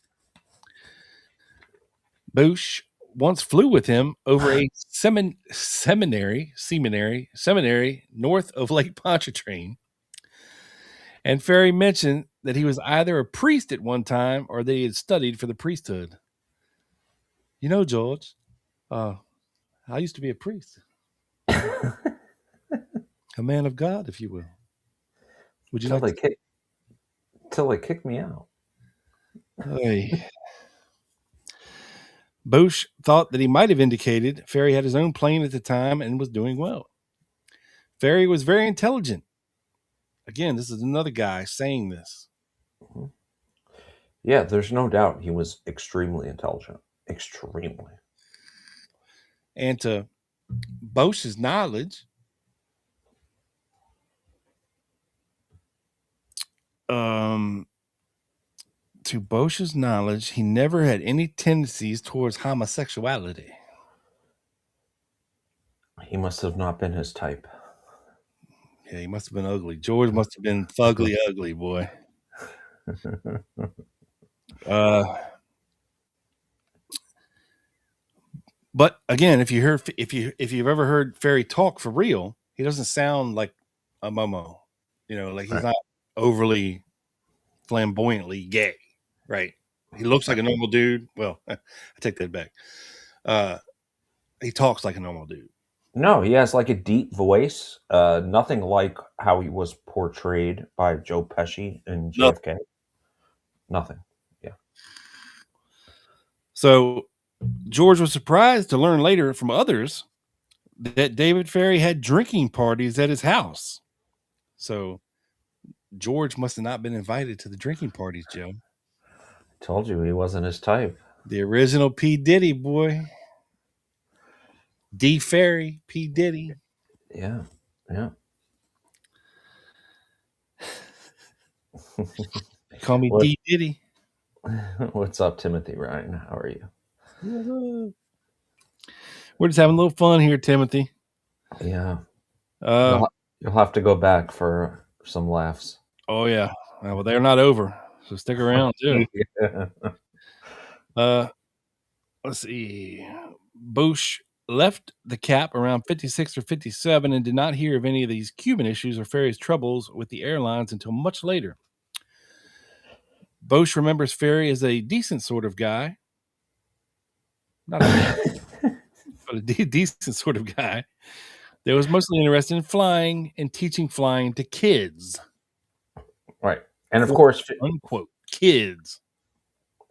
Bosch once flew with him over a seminary north of Lake Pontchartrain. And Ferrie mentioned that he was either a priest at one time or that he had studied for the priesthood. You know, George, I used to be a priest. A man of God, if you will. Would you till they kick me out? Hey. Bosch thought that he might have indicated Ferrie had his own plane at the time and was doing well. Ferrie was very intelligent. Again, this is another guy saying this. Mm-hmm. Yeah, there's no doubt he was extremely intelligent. Extremely. And to Bosch's knowledge, he never had any tendencies towards homosexuality. He must have not been his type. Yeah, he must have been ugly. George must have been fugly ugly, boy. But again, if you've ever heard Ferrie talk for real, he doesn't sound like a Momo. You know, like he's not overly flamboyantly gay, right? He looks like a normal dude. Well, I take that back. He talks like a normal dude. No, he has like a deep voice. Nothing like how he was portrayed by Joe Pesci in JFK. Nothing. Yeah. So George was surprised to learn later from others that David Ferrie had drinking parties at his house. So George must have not been invited to the drinking parties, Joe. I told you he wasn't his type. The original P. Diddy, boy. D. Ferrie, P. Diddy. Yeah. Call me D. Diddy. What's up, Timothy Ryan? How are you? We're just having a little fun here, Timothy. Yeah. You'll have to go back for some laughs. Oh, yeah. Well, they're not over, so stick around, too. Yeah. Let's see. Bosch left the Cap around 56 or 57 and did not hear of any of these Cuban issues or Ferrie's troubles with the airlines until much later. Bosch remembers Ferrie as a decent sort of guy. Not a but a decent sort of guy that was mostly interested in flying and teaching flying to kids. Right. And of course, unquote, kids.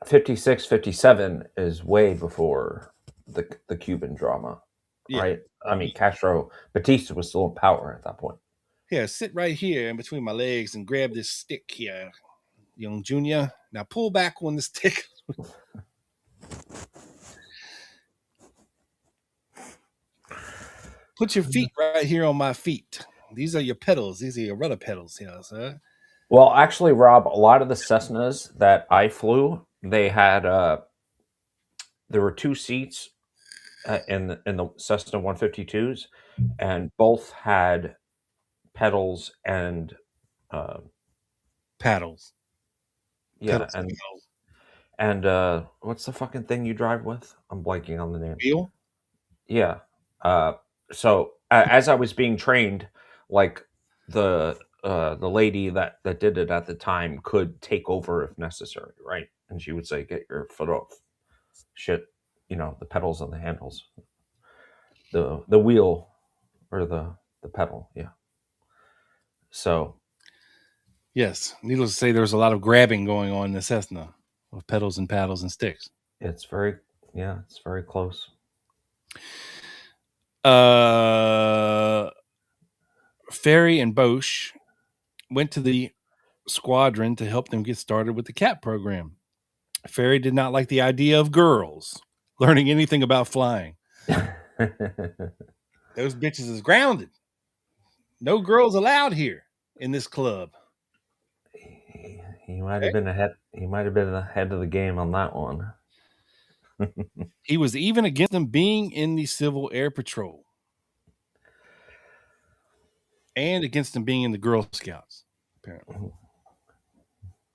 56, 57 is way before the Cuban drama, right? I mean, Batista was still in power at that point. Yeah, sit right here in between my legs and grab this stick here, young Junior. Now pull back on the stick. Put your feet right here on my feet. These are your pedals. These are your rudder pedals here, sir. Well, actually, Rob, a lot of the Cessnas that I flew, they had there were two seats in the Cessna 152s, and both had pedals and Paddles. yeah, Pedals. and what's the fucking thing you drive with? I'm blanking on the name. Wheel? Yeah. So as I was being trained, like the lady that did it at the time could take over if necessary, right? And she would say, "Get your foot off shit, the pedals and the handles, the wheel or the pedal." Yeah. So Yes. Needless to say, there was a lot of grabbing going on in the Cessna with pedals and paddles and sticks. it's very close. Ferrie and Bosch went to the squadron to help them get started with the CAT program. Ferrie did not like the idea of girls learning anything about flying. Those bitches is grounded. No girls allowed here in this club. He might have been ahead. He might have been ahead of the game on that one. He was even against them being in the Civil Air Patrol and against them being in the Girl Scouts, apparently.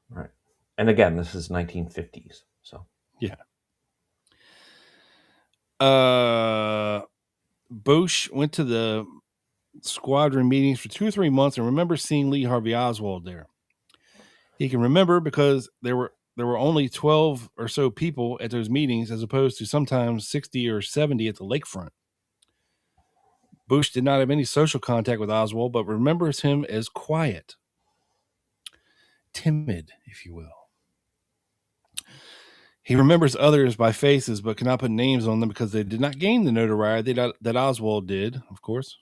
Right. And again, this is 1950s. So yeah. Bosch went to the squadron meetings for 2 or 3 months and remembers seeing Lee Harvey Oswald there. He can remember because there were only 12 or so people at those meetings as opposed to sometimes 60 or 70 at the lakefront. Bosch did not have any social contact with Oswald, but remembers him as quiet, timid, if you will. He remembers others by faces, but cannot put names on them because they did not gain the notoriety that Oswald did, of course.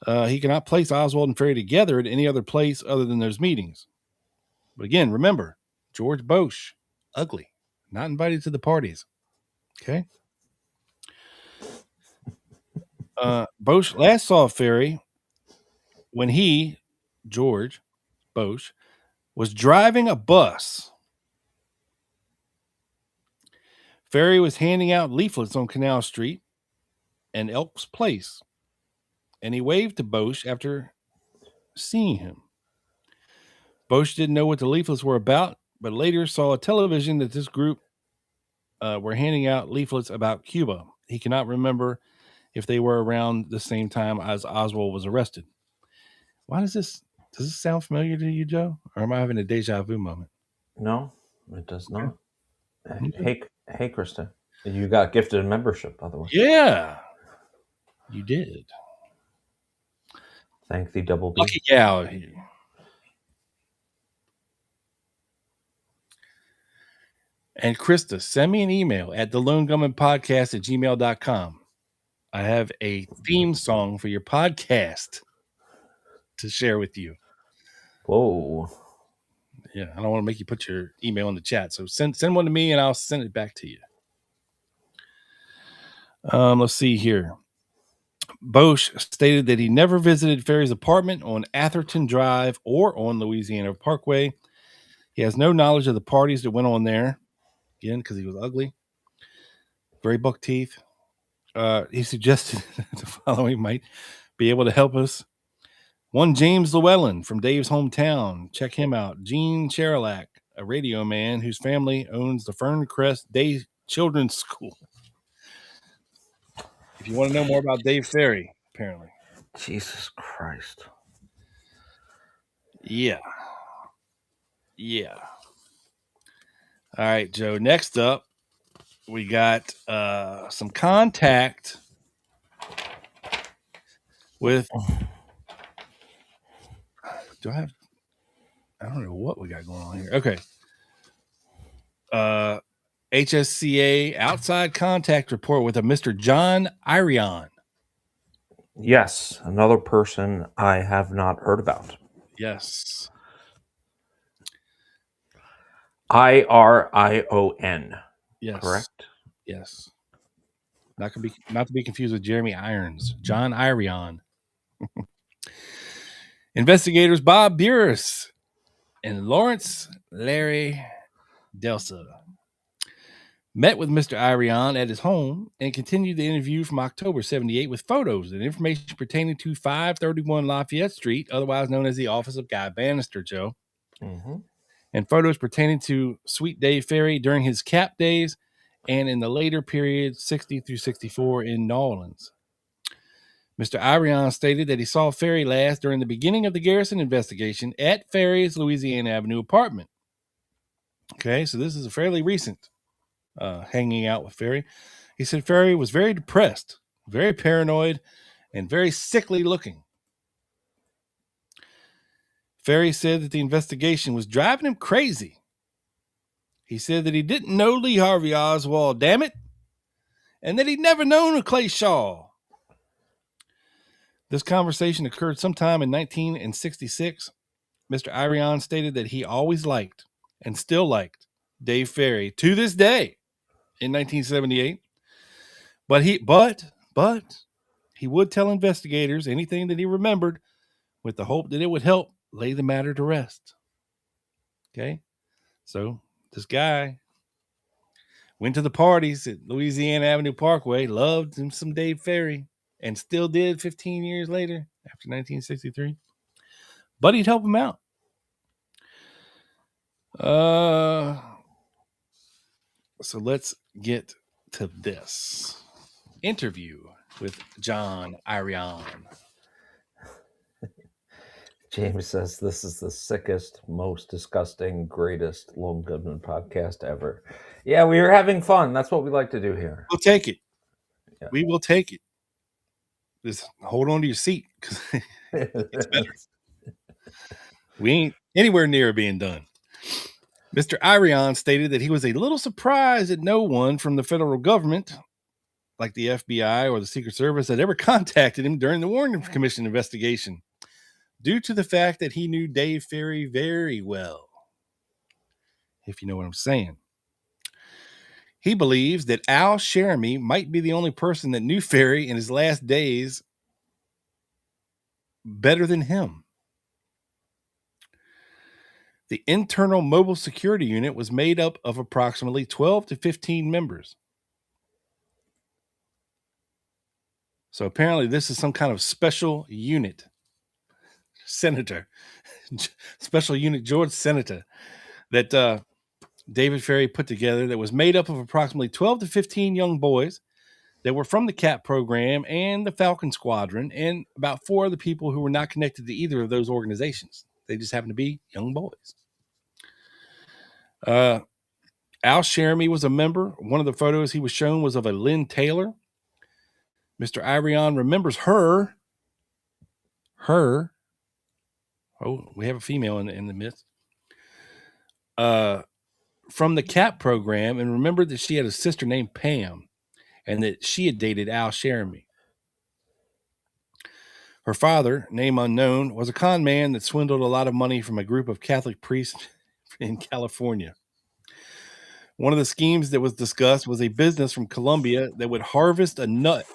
He cannot place Oswald and Ferrie together at any other place other than those meetings. But again, remember, George Bosch, ugly, not invited to the parties. Okay. Bosch last saw Ferrie when he, George Bosch, was driving a bus. Ferrie was handing out leaflets on Canal Street and Elks Place, and he waved to Bosch after seeing him. Bosch didn't know what the leaflets were about, but later saw a television that this group were handing out leaflets about Cuba. He cannot remember if they were around the same time as Oswald was arrested. Why does this sound familiar to you, Joe? Or am I having a deja vu moment? no, it does not. Okay. Hey, Krista, you got gifted a membership, by the way. Yeah, you did. Thank the double B. Lucky gal here. And Krista, send me an email at thelonegunmanpodcast@gmail.com. I have a theme song for your podcast to share with you. Whoa. Yeah, I don't want to make you put your email in the chat. So send one to me and I'll send it back to you. Let's see here. Bosch stated that he never visited Ferrie's apartment on Atherton Drive or on Louisiana Parkway. He has no knowledge of the parties that went on there. Again, because he was ugly. Very buck teeth. He suggested the following might be able to help us. One James Llewellyn from Dave's hometown. Check him out. Gene Cherilak, a radio man whose family owns the Ferncrest Day Children's School. If you want to know more about Dave Ferrie, apparently. Jesus Christ. Yeah. All right, Joe. Next up, we got some contact with. I don't know what we got going on here. Okay. HSCA outside contact report with a Mr. John Irion. Yes, another person I have not heard about. Yes. Irion. Yes. Correct? Yes. Not to be confused with Jeremy Irons. John Irion. Investigators Bob Burris and Lawrence Larry Delsa met with Mr. Irion at his home and continued the interview from October 78 with photos and information pertaining to 531 Lafayette Street, otherwise known as the office of Guy Bannister, Joe, and photos pertaining to Sweet Dave Ferrie during his cap days and in the later period 60 through 64 in New Orleans. Mr. Irion stated that he saw Ferrie last during the beginning of the Garrison investigation at Ferrie's Louisiana Avenue apartment. Okay, so this is a fairly recent hanging out with Ferrie. He said Ferrie was very depressed, very paranoid, and very sickly looking. Ferrie said that the investigation was driving him crazy. He said that he didn't know Lee Harvey Oswald, damn it, and that he'd never known a Clay Shaw. This conversation occurred sometime in 1966. Mr. Irion stated that he always liked and still liked Dave Ferrie to this day in 1978. But he would tell investigators anything that he remembered with the hope that it would help lay the matter to rest. Okay? So this guy went to the parties at Louisiana Avenue Parkway, loved him some Dave Ferrie, and still did 15 years later after 1963. But he'd help him out. So let's get to this interview with John Irion. James says this is the sickest, most disgusting, greatest Lone Goodman podcast ever. Yeah, we are having fun. That's what we like to do here. We'll take it. Yeah. We will take it. Just hold on to your seat because it's better. We ain't anywhere near being done. Mr. Irion stated that he was a little surprised that no one from the federal government, like the FBI or the Secret Service, had ever contacted him during the Warren Commission investigation, due to the fact that he knew Dave Ferrie very well, if you know what I'm saying. He believes that Al Sheremy might be the only person that knew Ferrie in his last days better than him. The internal mobile security unit was made up of approximately 12 to 15 members. So apparently this is some kind of special unit. Special unit George Senator that David Ferrie put together that was made up of approximately 12 to 15 young boys that were from the CAP program and the Falcon Squadron, and about 4 other people who were not connected to either of those organizations. They just happened to be young boys. Al Sheremy was a member. One of the photos he was shown was of a Lynn Taylor. Mr. Irion remembers her. Oh, we have a female in the midst. From the CAP program, and remembered that she had a sister named Pam and that she had dated Al Sheremy. Her father, name unknown, was a con man that swindled a lot of money from a group of Catholic priests in California. One of the schemes that was discussed was a business from Colombia that would harvest a nut.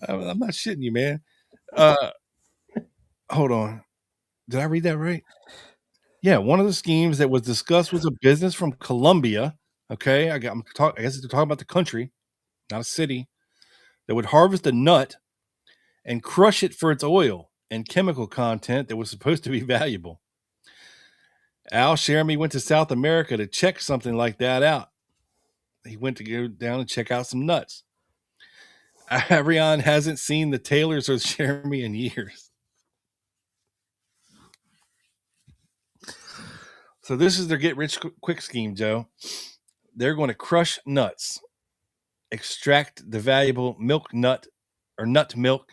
I'm not shitting you, man. Hold on. Did I read that right? Yeah, one of the schemes that was discussed was a business from Colombia. Okay, I guess they're talking about the country, not a city, that would harvest a nut and crush it for its oil and chemical content that was supposed to be valuable. Al Sheremy went to South America to check something like that out. He went to go down and check out some nuts. Irion hasn't seen the Taylors or Sheremy in years. So this is their get rich quick scheme, Joe. They're going to crush nuts, extract the valuable nut milk,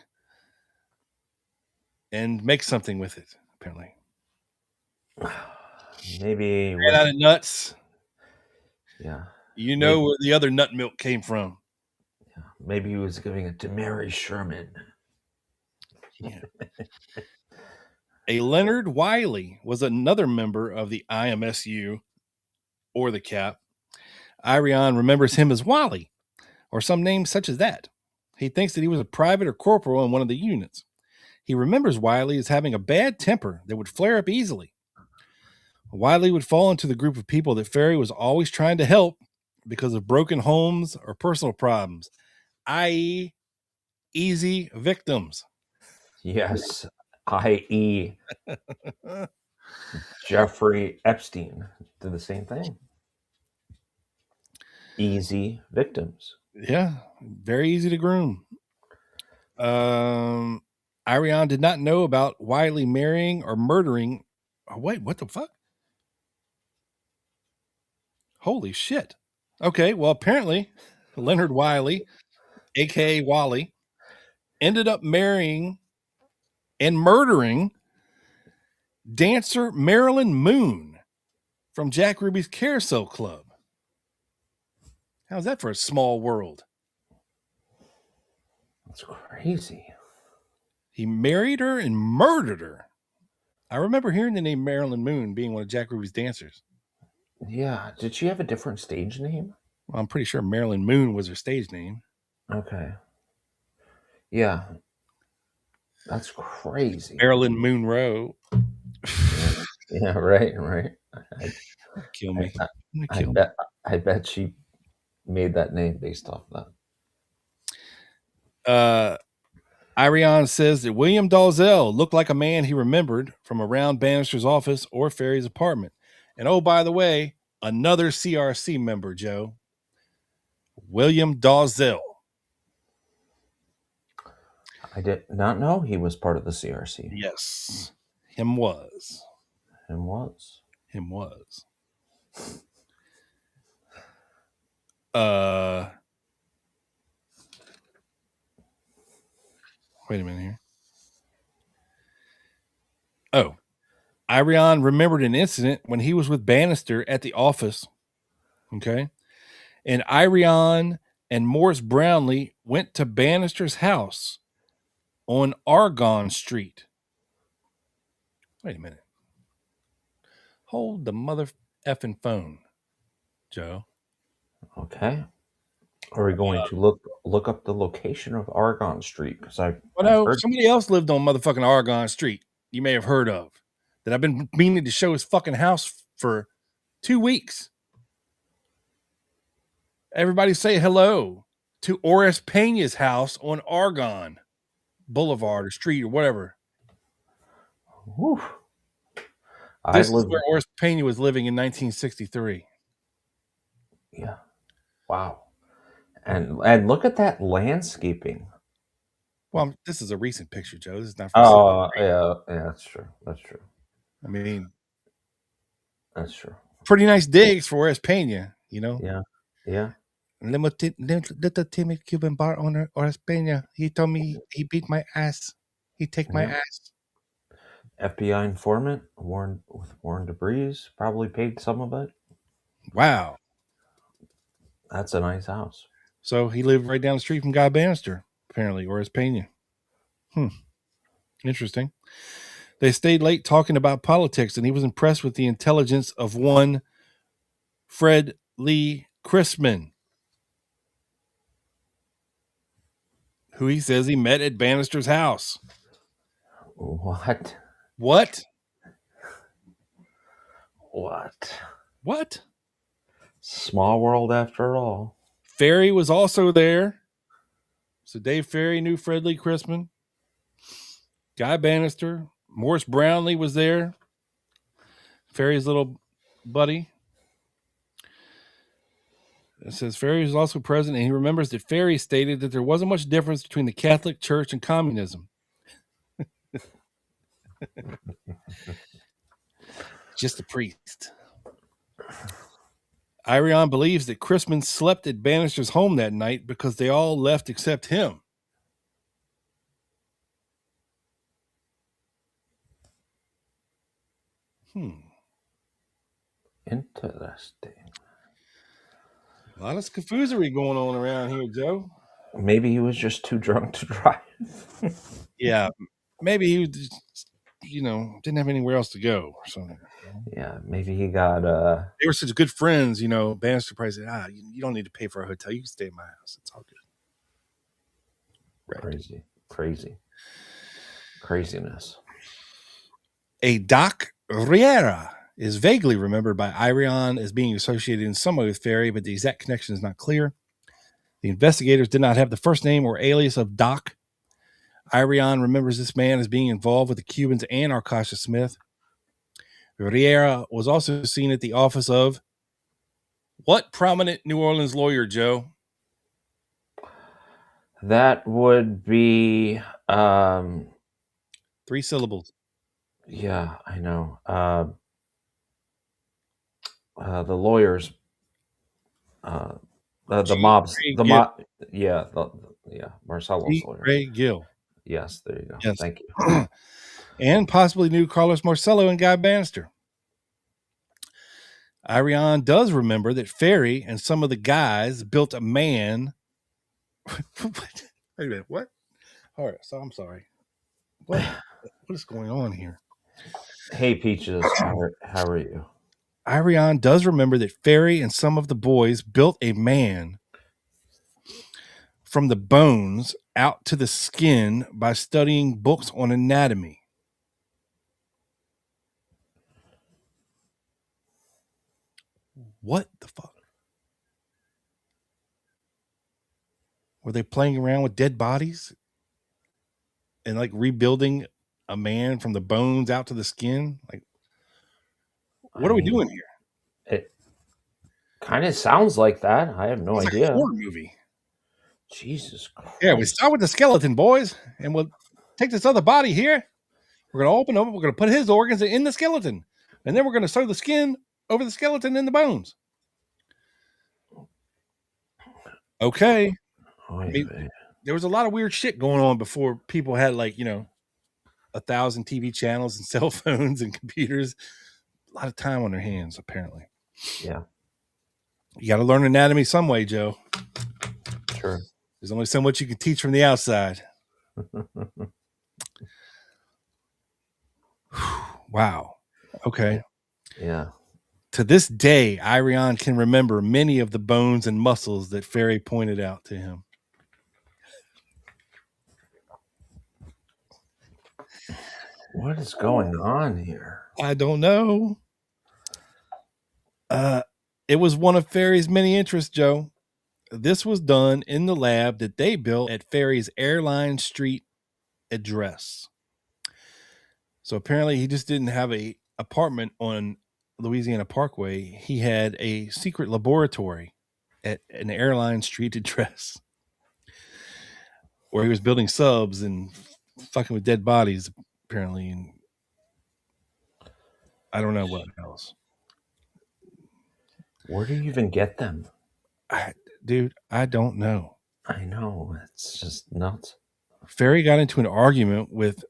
and make something with it, apparently. Maybe ran out of nuts. Yeah. You know where the other nut milk came from. Yeah. Maybe he was giving it to Mary Sherman. Yeah. A Leonard Wiley was another member of the IMSU or the CAP. Irion remembers him as Wally or some name such as that. He thinks that he was a private or corporal in one of the units. He remembers Wiley as having a bad temper that would flare up easily. Wiley would fall into the group of people that Ferrie was always trying to help because of broken homes or personal problems, i.e., easy victims. Yes, i.e. Jeffrey Epstein did the same thing. Easy victims. Yeah, very easy to groom. Ariane did not know about Wiley marrying or murdering. Oh, wait, what the fuck? Holy shit. Okay, well, apparently Leonard Wiley, aka Wally, ended up marrying and murdering dancer Marilyn Moon from Jack Ruby's Carousel Club. How's that for a small world? That's crazy. He married her and murdered her. I remember hearing the name Marilyn Moon being one of Jack Ruby's dancers. Yeah. Did she have a different stage name? Well, I'm pretty sure Marilyn Moon was her stage name. Okay. Yeah. That's crazy. Marilyn Monroe. Yeah, right. Kill me. I bet she made that name based off that. Ariane says that William Dalzell looked like a man he remembered from around Bannister's office or Ferrie's apartment. And oh, by the way, another CRC member, Joe. William Dalzell. I did not know he was part of the CRC. Yes. Him was. Wait a minute here. Oh, Ariane remembered an incident when he was with Bannister at the office. Okay. And Ariane and Morris Brownlee went to Bannister's house on Argonne Street. Wait a minute. Hold the mother effing phone, Joe. Okay. Are we going to look up the location of Argonne Street? Because somebody else lived on motherfucking Argonne Street you may have heard of that I've been meaning to show his fucking house for 2 weeks. Everybody say hello to Oris Pena's house on Argonne Boulevard or street or whatever. Whew. This is where Oris Pena was living in 1963. Yeah. Wow. And look at that landscaping. Well, this is a recent picture, Joe. This is not. Yeah, that's true. I mean, that's true. Pretty nice digs for Oris Pena, you know. Yeah. Little timid Cuban bar owner Oris Pena. He told me he beat my ass. He take my ass. FBI informant Warren DeBreeze probably paid some of it. Wow. That's a nice house. So he lived right down the street from Guy Bannister, apparently, Oris Pena. Interesting. They stayed late talking about politics, and he was impressed with the intelligence of one Fred Lee Chrisman, who he says he met at Bannister's house. What? Small world after all. Ferrie was also there. So Dave Ferrie knew Fred Lee Chrisman. Guy Bannister. Morris Brownlee was there. Ferrie's little buddy. It says Ferrie was also present, and he remembers that Ferrie stated that there wasn't much difference between the Catholic Church and communism. Just a priest. Ariane believes that Chrisman slept at Bannister's home that night because they all left except him. Interesting. A lot of scaffoozery going on around here, Joe. Maybe he was just too drunk to drive. Yeah. Maybe he just, didn't have anywhere else to go or something. Yeah, maybe he got They were such good friends, Bannister probably said, you don't need to pay for a hotel. You can stay at my house. It's all good. Right. Craziness. A Doc Riera is vaguely remembered by Irion as being associated in some way with Ferrie, but the exact connection is not clear. The investigators did not have the first name or alias of Doc. Irion remembers this man as being involved with the Cubans and Arcasha Smith. Riera was also seen at the office of what prominent New Orleans lawyer, Joe? That would be 3 syllables. Yeah, I know. The lawyers, the mobs, the mob. Yeah, Marcelo's lawyer. Ray Gill. Yes, there you go. Yes. Thank you. And possibly knew Carlos Marcello and Guy Bannister. Irion does remember that Ferrie and some of the guys built a man. Wait a minute, what? All right, so I'm sorry. What is going on here? Hey, Peaches, how are you? Irion does remember that Ferrie and some of the boys built a man from the bones out to the skin by studying books on anatomy. What the fuck? Were they playing around with dead bodies and like rebuilding a man from the bones out to the skin? Like, what are we doing here? It kind of sounds like that. I have no idea. Like a horror movie. Jesus Christ. Yeah, we start with the skeleton, boys, and we'll take this other body here. We're going to open him. We're going to put his organs in the skeleton, and then we're going to sew the skin over the skeleton and the bones. Okay. I mean, there was a lot of weird shit going on before people had 1,000 TV channels and cell phones and computers. A lot of time on their hands, apparently. Yeah. You got to learn anatomy some way, Joe. Sure. There's only so much you can teach from the outside. Wow. Okay. Yeah. To this day, Irion can remember many of the bones and muscles that Ferrie pointed out to him. What is going on here? I don't know. It was one of Ferrie's many interests, Joe. This was done in the lab that they built at Ferrie's Airline Street address. So apparently he just didn't have an apartment on Louisiana Parkway. He had a secret laboratory at an Airline Street address where he was building subs and fucking with dead bodies, apparently. And I don't know what else. Where do you even get them? Dude, I don't know. I know. It's just nuts. Ferrie got into an argument with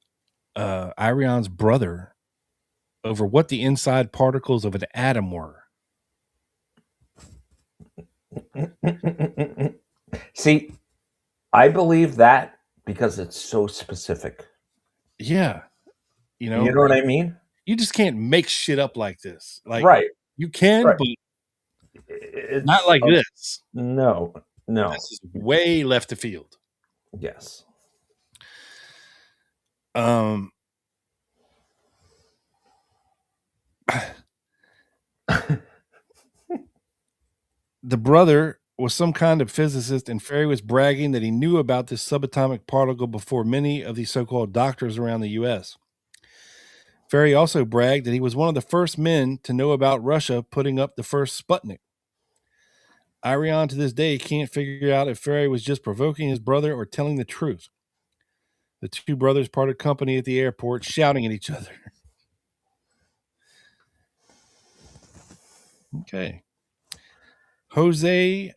Irion's brother over what the inside particles of an atom were. See, I believe that because it's so specific. Yeah. You know what I mean? You just can't make shit up like this. Like, right. You can, right. But it's not like this. No. This is way left of field. Yes. The brother was some kind of physicist, and Ferrie was bragging that he knew about this subatomic particle before many of these so-called doctors around the U.S. Ferrie also bragged that he was one of the first men to know about Russia putting up the first Sputnik. Irion to this day can't figure out if Ferrie was just provoking his brother or telling the truth. The two brothers parted company at the airport, shouting at each other. Okay. Jose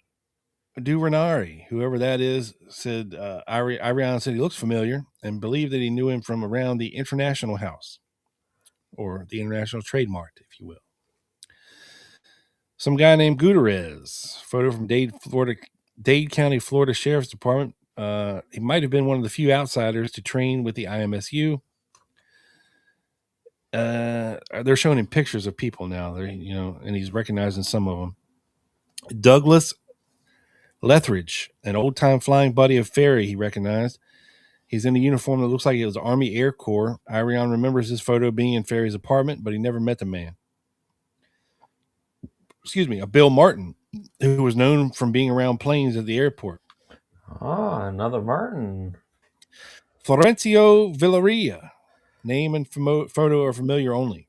Durenari, whoever that is, said Irion said he looks familiar and believed that he knew him from around the International House, or the International Trade Mart, if you will. Some guy named Gutierrez, photo from Dade County, Florida Sheriff's Department. He might have been one of the few outsiders to train with the IMSU. They're showing him pictures of people now. And he's recognizing some of them. Douglas Lethridge, an old-time flying buddy of Ferrie, he recognized. He's in a uniform that looks like it was Army Air Corps. Irion remembers his photo being in Ferrie's apartment, but he never met the man. Bill Martin, who was known from being around planes at the airport. Ah, another Martin. Florencio Villarreal, name and photo are familiar only.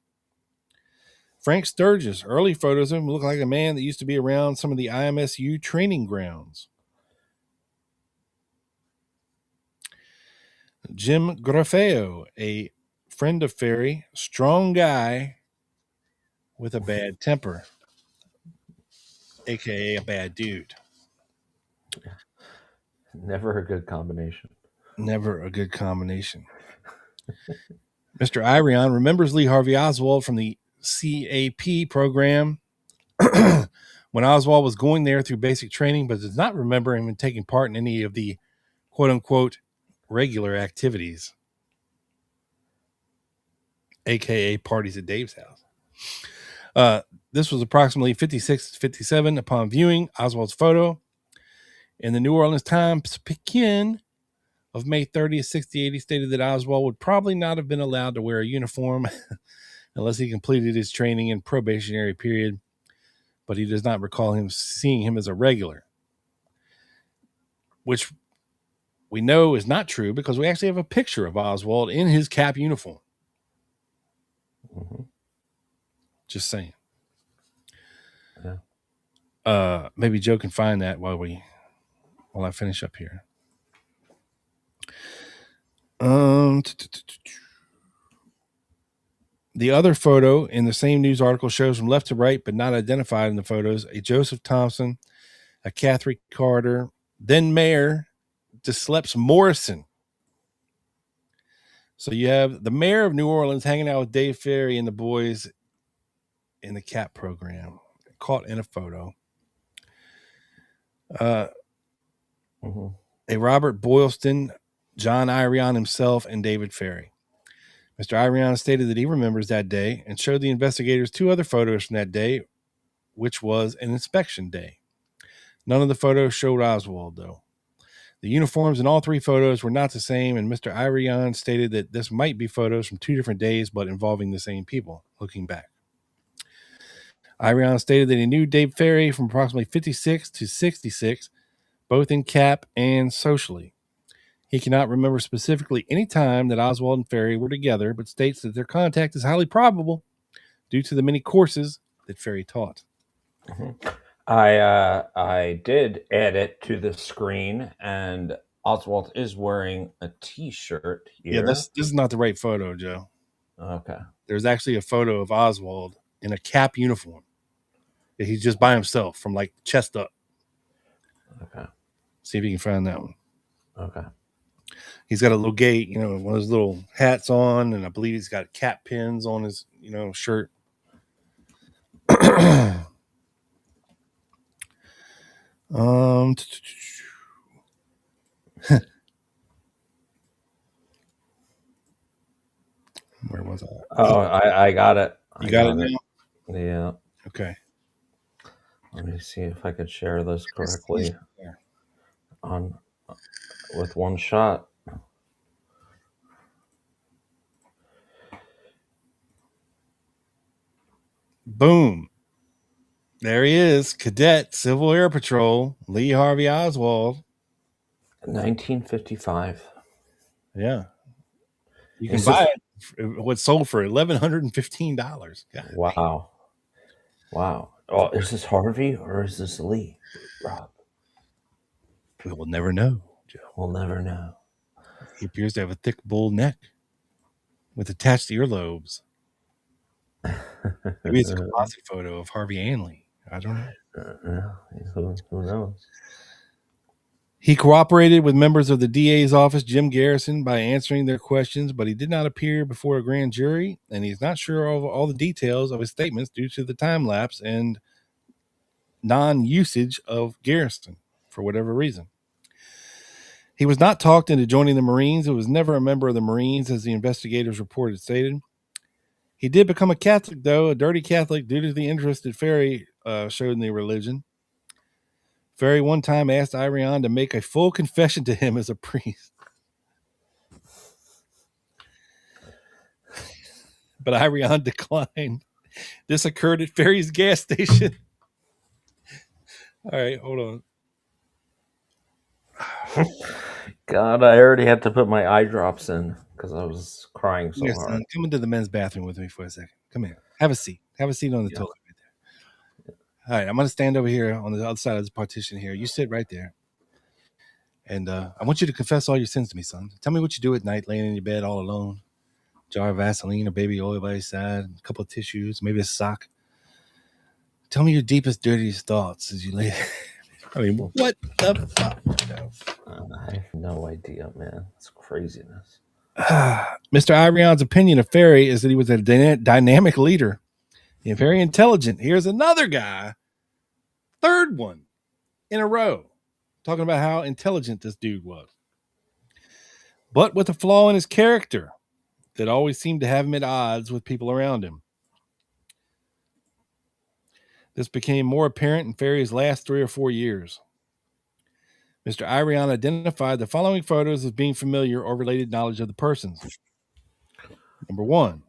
Frank Sturgis, early photos of him look like a man that used to be around some of the IMSU training grounds. Jim Grafeo, a friend of Ferrie, strong guy with a bad temper, aka a bad dude. Never a good combination. Never a good combination. Mr. Irion remembers Lee Harvey Oswald from the CAP program when Oswald was going there through basic training, but does not remember him taking part in any of the quote-unquote regular activities, aka parties at Dave's house. This was approximately 56 to 57 upon viewing Oswald's photo in the New Orleans Times-Picayune of May 30th, 6080 he stated that Oswald would probably not have been allowed to wear a uniform unless he completed his training and probationary period, but he does not recall seeing him as a regular, which we know is not true because we actually have a picture of Oswald in his cap uniform. Mm-hmm. Just saying. Yeah. Maybe Joe can find that while I finish up here. The other photo in the same news article shows from left to right, but not identified in the photos, a Joseph Thompson, a Catherine Carter, then Mayor Desleps Morrison. So you have the mayor of New Orleans hanging out with Dave Ferrie and the boys in the CAP program, caught in a photo. Mm-hmm. A Robert Boylston, John Irion himself, and David Ferrie. Mr. Irion stated that he remembers that day and showed the investigators two other photos from that day, which was an inspection day. None of the photos showed Oswald, though. The uniforms in all three photos were not the same, and Mr. Irion stated that this might be photos from two different days, but involving the same people, looking back. Irion stated that he knew Dave Ferrie from approximately 56 to 66, both in CAP and socially. He cannot remember specifically any time that Oswald and Ferrie were together, but states that their contact is highly probable due to the many courses that Ferrie taught. Mm-hmm. I did add it to the screen, and Oswald is wearing a T-shirt here. Yeah, this is not the right photo, Joe. Okay. There's actually a photo of Oswald in a CAP uniform. He's just by himself from like chest up. Okay. See if you can find that one. Okay. He's got a little gate, one of his little hats on, and I believe he's got cap pins on his, shirt. Where was I? Oh, I got it. You got it now? Yeah. Okay. Let me see if I could share this correctly with one shot. Boom. There he is, Cadet Civil Air Patrol, Lee Harvey Oswald. 1955. Yeah. You can buy it. What's sold for $1,115. Wow. Wow. Oh, is this Harvey or is this Lee, Rob? We will never know, Joe. We'll never know. He appears to have a thick bull neck with attached earlobes. Maybe it's a composite photo of Harvey and Lee. I don't know. Who knows? He cooperated with members of the DA's office, Jim Garrison, by answering their questions, but he did not appear before a grand jury, and he's not sure of all the details of his statements due to the time lapse and non-usage of Garrison for whatever reason. He was not talked into joining the Marines. He was never a member of the Marines, as the investigators reported stated. He did become a Catholic, though, a dirty Catholic, due to the interest that Ferrie showed in the religion. Ferrie one time asked Irion to make a full confession to him as a priest. But Irion declined. This occurred at Ferrie's gas station. All right, hold on. God, I already had to put my eye drops in because I was crying so Here, hard. son, come into the men's bathroom with me for a second. Come here. Have a seat. Have a seat on the Yeah. toilet right there. All right, I'm going to stand over here on the other side of this partition here. You sit right there. And I want you to confess all your sins to me, son. Tell me what you do at night laying in your bed all alone. Jar of Vaseline or baby oil by your side, a couple of tissues, maybe a sock. Tell me your deepest, dirtiest thoughts as you lay. I mean, what the fuck? I have no idea, man. It's craziness. Mr. Irion's opinion of Ferrie is that he was a dynamic leader and very intelligent. Here's another guy, third one in a row, talking about how intelligent this dude was, but with a flaw in his character that always seemed to have him at odds with people around him. This became more apparent in Ferrie's last 3 or 4 years. Mr. Irion identified the following photos as being familiar or related knowledge of the persons. Number 1,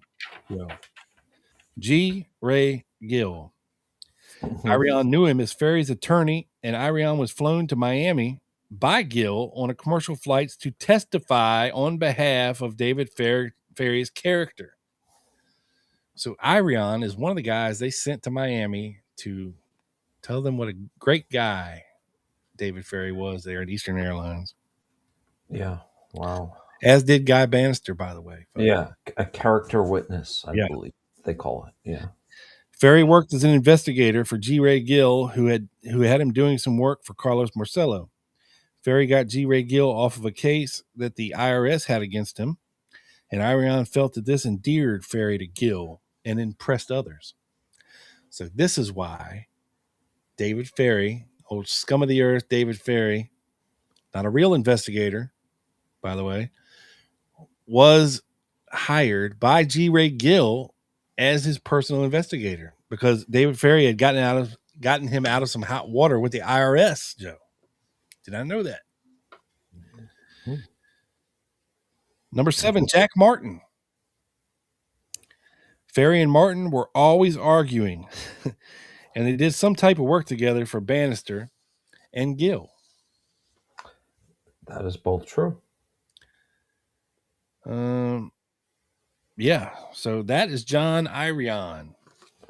G. Ray Gill. Irion knew him as Ferrie's attorney, and Irion was flown to Miami by Gill on a commercial flights to testify on behalf of David Ferrie's character. So Irion is one of the guys they sent to Miami to tell them what a great guy David Ferrie was there at Eastern Airlines. Yeah. Wow. As did Guy Bannister, by the way. Yeah. A character witness, I believe they call it. Yeah. Ferrie worked as an investigator for G. Ray Gill, who had him doing some work for Carlos Marcello. Ferrie got G. Ray Gill off of a case that the IRS had against him, and Irion felt that this endeared Ferrie to Gill and impressed others. So this is why David Ferrie, old scum of the earth David Ferrie, not a real investigator, by the way, was hired by G. Ray Gill as his personal investigator because David Ferrie had gotten him out of some hot water with the IRS, Joe. Did I know that? Number 7, Jack Martin. Ferrie and Martin were always arguing, and they did some type of work together for Bannister and Gill. That is both true. Yeah, so that is John Irion,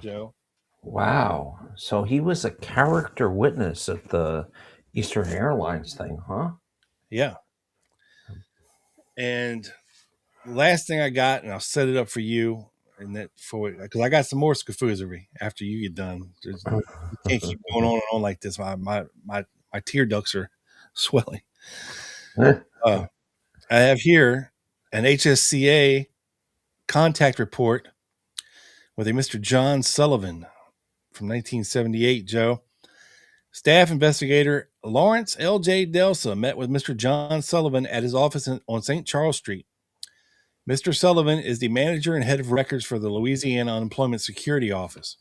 Joe. Wow. So he was a character witness at the Eastern Airlines thing, huh? Yeah. And last thing I got, and I'll set it up for you, and that for because I got some more skafoozery after you get done. You can't keep going on and on like this. My tear ducts are swelling. I have here an HSCA contact report with a Mr. John Sullivan from 1978, Joe. Staff investigator Lawrence L.J. Delsa met with Mr. John Sullivan at his office on St. Charles Street. Mr. Sullivan is the manager and head of records for the Louisiana Unemployment Security Office.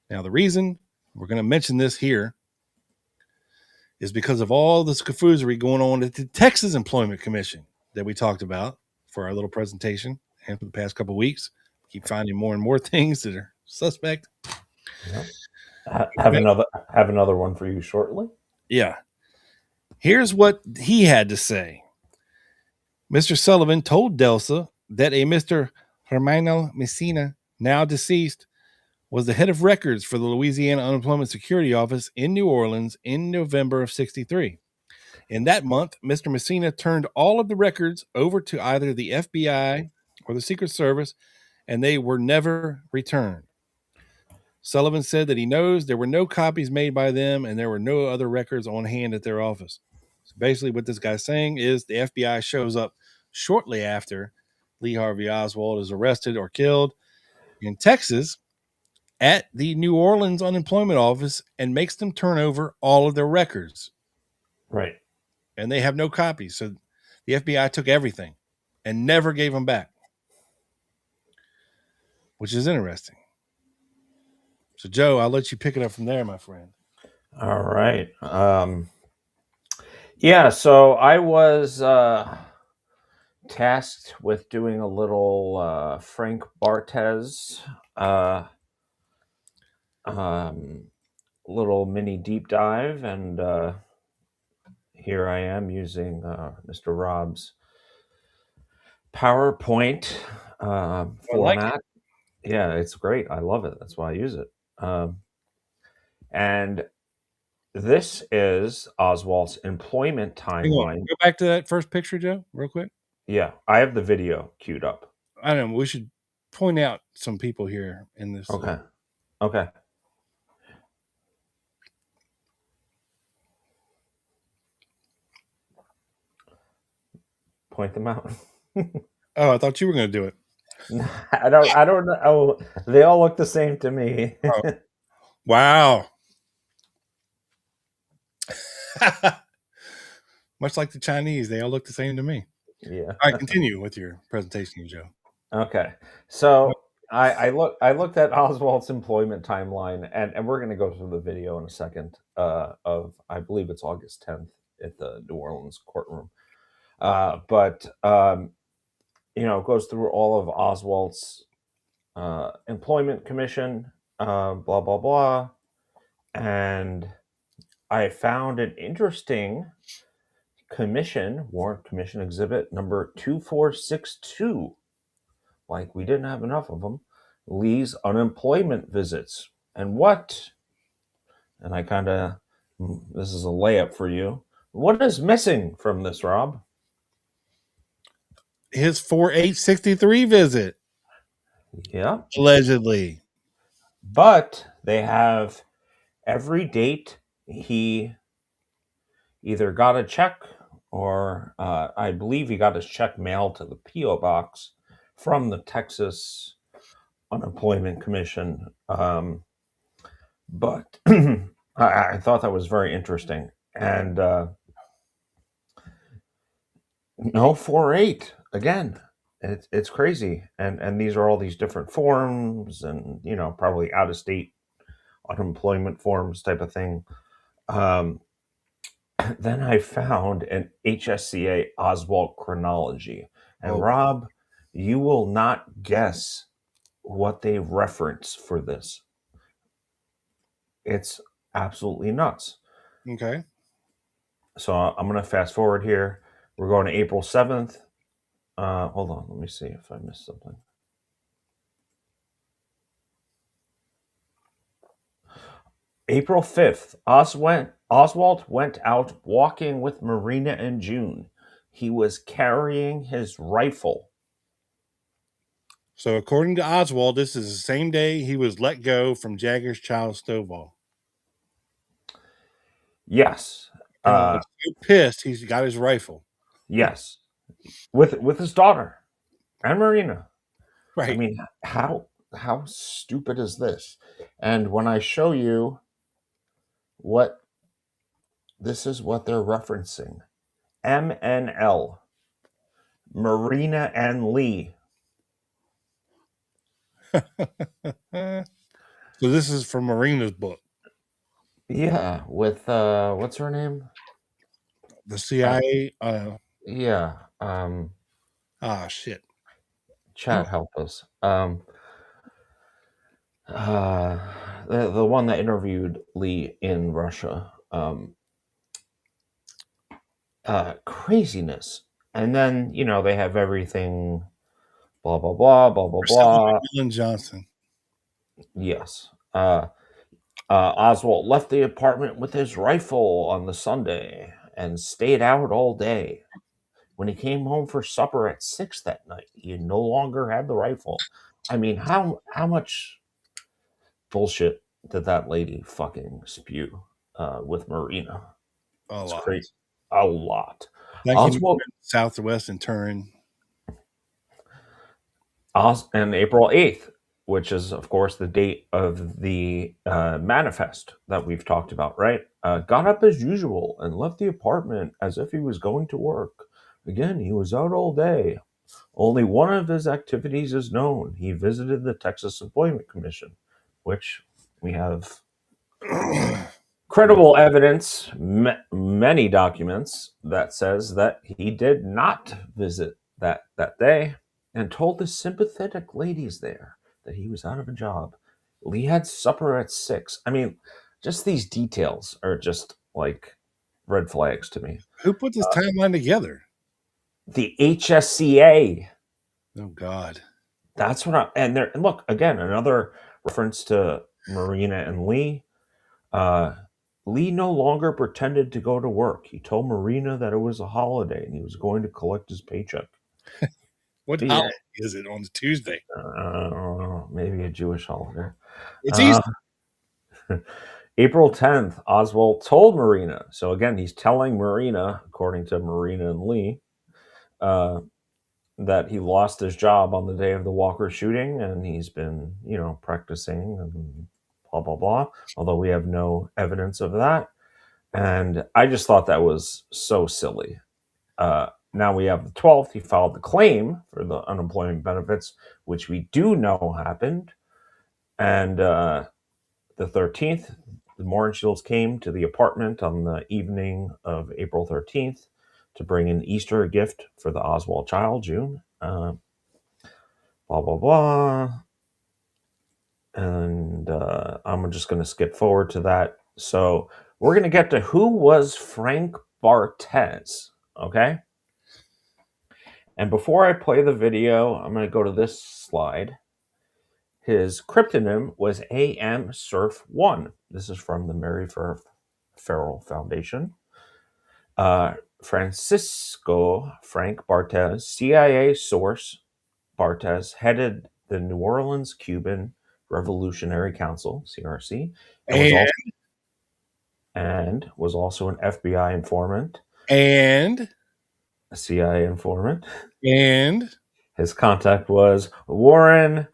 Now, the reason we're going to mention this here is because of all the skafoozery going on at the Texas Employment Commission that we talked about for our little presentation and for the past couple of weeks. Keep finding more and more things that are suspect. Yep. Have another one for you shortly. Yeah. Here's what he had to say. Mr. Sullivan told Delsa that a Mr. Hermano Messina, now deceased, was the head of records for the Louisiana Unemployment Security Office in New Orleans in November of 1963. In that month, Mr. Messina turned all of the records over to either the FBI or the Secret Service, and they were never returned. Sullivan said that he knows there were no copies made by them and there were no other records on hand at their office. So basically what this guy's saying is the FBI shows up shortly after Lee Harvey Oswald is arrested or killed in Texas at the New Orleans Unemployment Office and makes them turn over all of their records. Right. And they have no copies. So the FBI took everything and never gave them back, which is interesting. So, Joe, I'll let you pick it up from there, my friend. All right. Yeah, so I was tasked with doing a little Frank Bartes little mini deep dive, and here I am using Mr. Rob's PowerPoint I like it. format. Yeah, it's great. I love it. That's why I use it. And this is Oswald's employment Hang on. timeline. Go back to that first picture, Joe, real quick. Yeah, I have the video queued up. I don't know. We should point out some people here in this. Okay. Okay. Point them out. Oh, I thought you were going to do it. I don't know. Oh, they all look the same to me. Oh. Wow. Much like the Chinese, they all look the same to me. Yeah. All right, continue with your presentation, Joe. Okay. So I looked at Oswald's employment timeline, and we're going to go through the video in a second. Of I believe it's August 10th at the New Orleans courtroom. But it goes through all of Oswald's employment commission, blah blah blah, and I found an interesting warrant commission exhibit number 2462. Like we didn't have enough of them. Lee's unemployment visits. And what? And I kind of, this is a layup for you. What is missing from this, Rob? His 4863 visit. Yeah. Allegedly. But they have every date he either got a check or I believe he got his check mailed to the P.O. box from the Texas Unemployment Commission. But I thought that was very interesting. And no 4.8 again. It's crazy. And these are all these different forms and, probably out of state unemployment forms type of thing. Then I found an HSCA Oswald chronology. And Rob, you will not guess what they reference for this. It's absolutely nuts. Okay. So I'm going to fast forward here. We're going to April 7th. Hold on. Let me see if I missed something. April 5th, Oswald went out walking with Marina in June. He was carrying his rifle. So according to Oswald, this is the same day he was let go from Jagger's Child Stovall. Yes. So pissed he's got his rifle. Yes. With his daughter and Marina. Right. I mean, how stupid is this? And when I show you this is what they're referencing. MNL. Marina and Lee. So this is from Marina's book. Yeah, with what's her name? The CIA. Yeah. Shit. Chat, help us. The one that interviewed Lee in Russia. Craziness. And then, they have everything, blah, blah, blah, blah, blah, blah. Lyndon Johnson. Yes. Oswald left the apartment with his rifle on the Sunday and stayed out all day. When he came home for supper at 6 that night, he no longer had the rifle. I mean, how much bullshit did that lady fucking spew with Marina? A lot. Crazy. A lot. Oswald southwest and turn. And April 8th, which is, of course, the date of the manifest that we've talked about, right? Got up as usual and left the apartment as if he was going to work. Again, he was out all day. Only one of his activities is known. He visited the Texas Employment Commission, which we have credible evidence, many documents that says that he did not visit that day, and told the sympathetic ladies there that he was out of a job. Lee had supper at 6. I mean, just these details are just like red flags to me. Who put this timeline together? The HSCA. Oh God. That's what and look, again, another reference to Marina and Lee. Lee no longer pretended to go to work. He told Marina that it was a holiday and he was going to collect his paycheck. What holiday is it on Tuesday? I don't know, maybe a Jewish holiday. It's Easter. April 10th, Oswald told Marina. So again, he's telling Marina, according to Marina and Lee, that he lost his job on the day of the Walker shooting, and he's been, practicing and blah, blah, blah, although we have no evidence of that. And I just thought that was so silly. Now we have the 12th. He filed the claim for the unemployment benefits, which we do know happened. And the 13th, the Morenshields came to the apartment on the evening of April 13th to bring an Easter gift for the Oswald child, June. Blah, blah, blah. And I'm just going to skip forward to that. So we're going to get to who was Frank Bartes, okay? And before I play the video, I'm going to go to this slide. His cryptonym was AM Surf 1. This is from the Mary Farrell Foundation. Francisco Frank Bartes, CIA source. Bartes headed the New Orleans Cuban Revolutionary Council, CRC, and was also an FBI informant. And a CIA informant. And his contact was Warren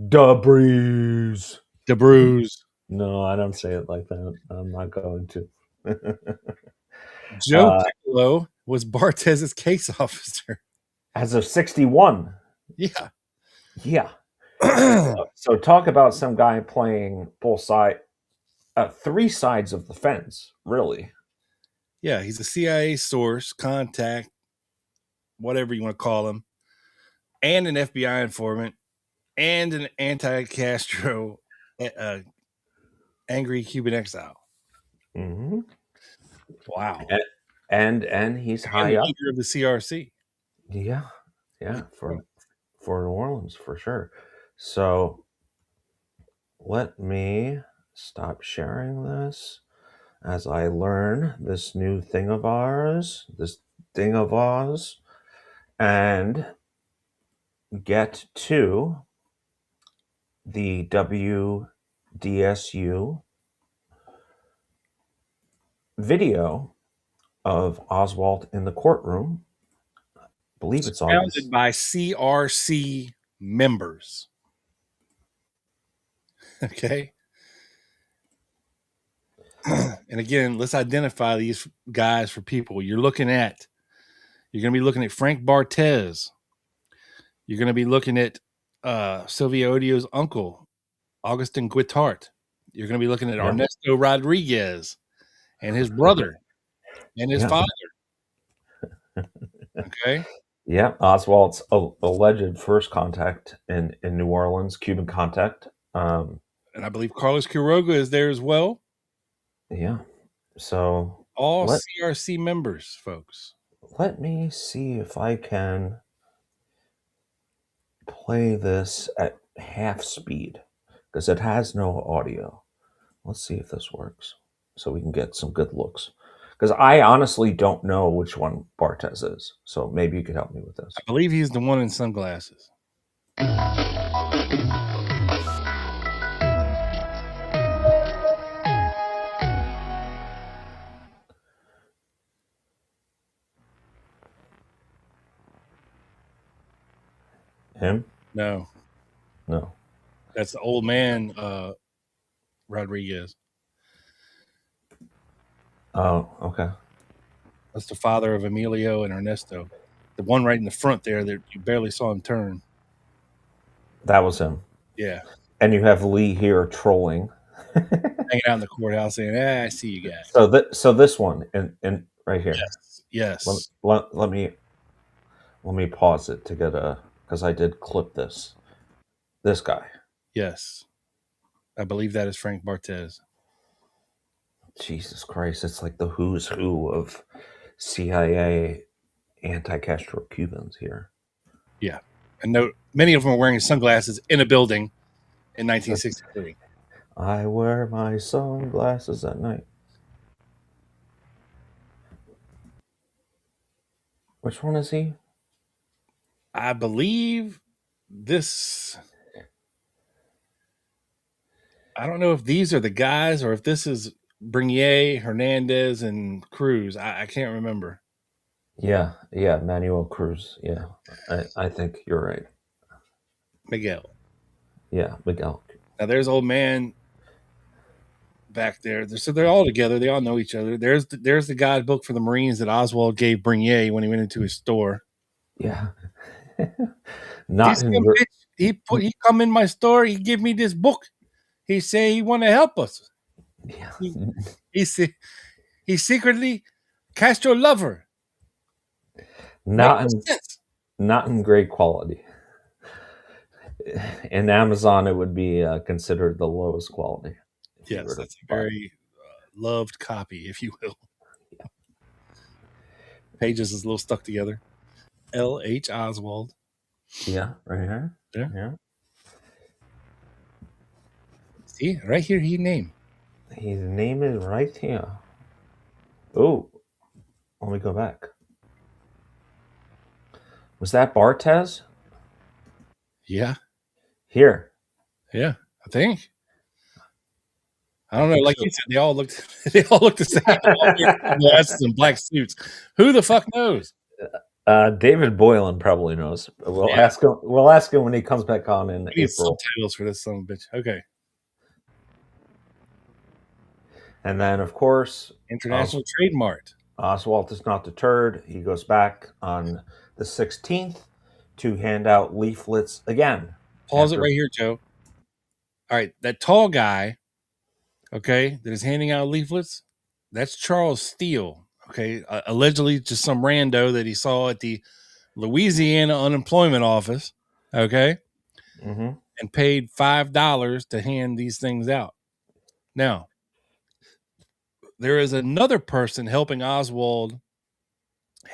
DeBruze. No, I don't say it like that. I'm not going to. Joe Piccolo was Bartes's case officer. As of 61. Yeah. Yeah. So talk about some guy playing both sides, three sides of the fence, really. Yeah, he's a CIA source, contact, whatever you want to call him, and an FBI informant, and an anti-Castro, angry Cuban exile. Mm-hmm. Wow. And he's high up. Leader of the CRC. Yeah, for New Orleans, for sure. So let me stop sharing this as I learn this new thing of ours, and get to the WDSU video of Oswald in the courtroom. I believe it's founded by CRC members. Okay. And again, let's identify these guys for people. You're going to be looking at Frank Bartes. You're going to be looking at Sylvia Odio's uncle, Augustin Guitart. You're going to be looking at Ernesto Rodriguez and his brother and his father. Okay. Yeah, Oswald's alleged first contact in New Orleans, Cuban contact. And I believe Carlos Quiroga is there as well. Yeah. So all CRC members, folks. Let me see if I can play this at half speed because it has no audio. Let's see if this works so we can get some good looks. Because I honestly don't know which one Bartes is. So maybe you could help me with this. I believe he's the one in sunglasses. Him? No. That's the old man, Rodriguez. Oh, okay. That's the father of Emilio and Ernesto. The one right in the front there that you barely saw him turn. That was him. Yeah. And you have Lee here trolling. Hanging out in the courthouse saying, I see you guys. So this one in right here. Yes. Let me pause it to get because I did clip this. This guy. Yes. I believe that is Frank Bartes. Jesus Christ, it's like the who's who of CIA anti-Castro Cubans here. Yeah. And many of them are wearing sunglasses in a building in 1963. I wear my sunglasses at night. Which one is he? I believe this. I don't know if these are the guys or if this is Bernier, Hernandez, and Cruz. I can't remember. Yeah, Manuel Cruz. Yeah, I think you're right. Miguel. Yeah, Miguel. Now there's old man back there. So they're all together. They all know each other. There's the guidebook for the Marines that Oswald gave Bernier when he went into his store. Yeah. Not in bitch, he come in my store. He give me this book. He say he want to help us. Yeah. He secretly Castro lover. Not in great quality. In Amazon, it would be considered the lowest quality. Yes, that's a very loved copy, if you will. Yeah. Pages is a little stuck together. L.H. Oswald. Yeah, right here. Yeah. See, right here, his name. His name is right here. Oh, let me go back. Was that Bartes? Yeah. Here. Yeah, I think. I don't know. Like you said, they all looked the same. Glasses and black suits. Who the fuck knows? David Boylan probably knows. We'll ask him. We'll ask him when he comes back on in April. Subtitles for this son of a bitch. Okay. And then, of course, International Trade Mart. Oswald is not deterred. He goes back on the 16th to hand out leaflets again. Pause it right here, Joe. All right, that tall guy, okay, that is handing out leaflets, that's Charles Steele, okay, allegedly just some rando that he saw at the Louisiana unemployment office, okay, and paid $5 to hand these things out. Now, there is another person helping Oswald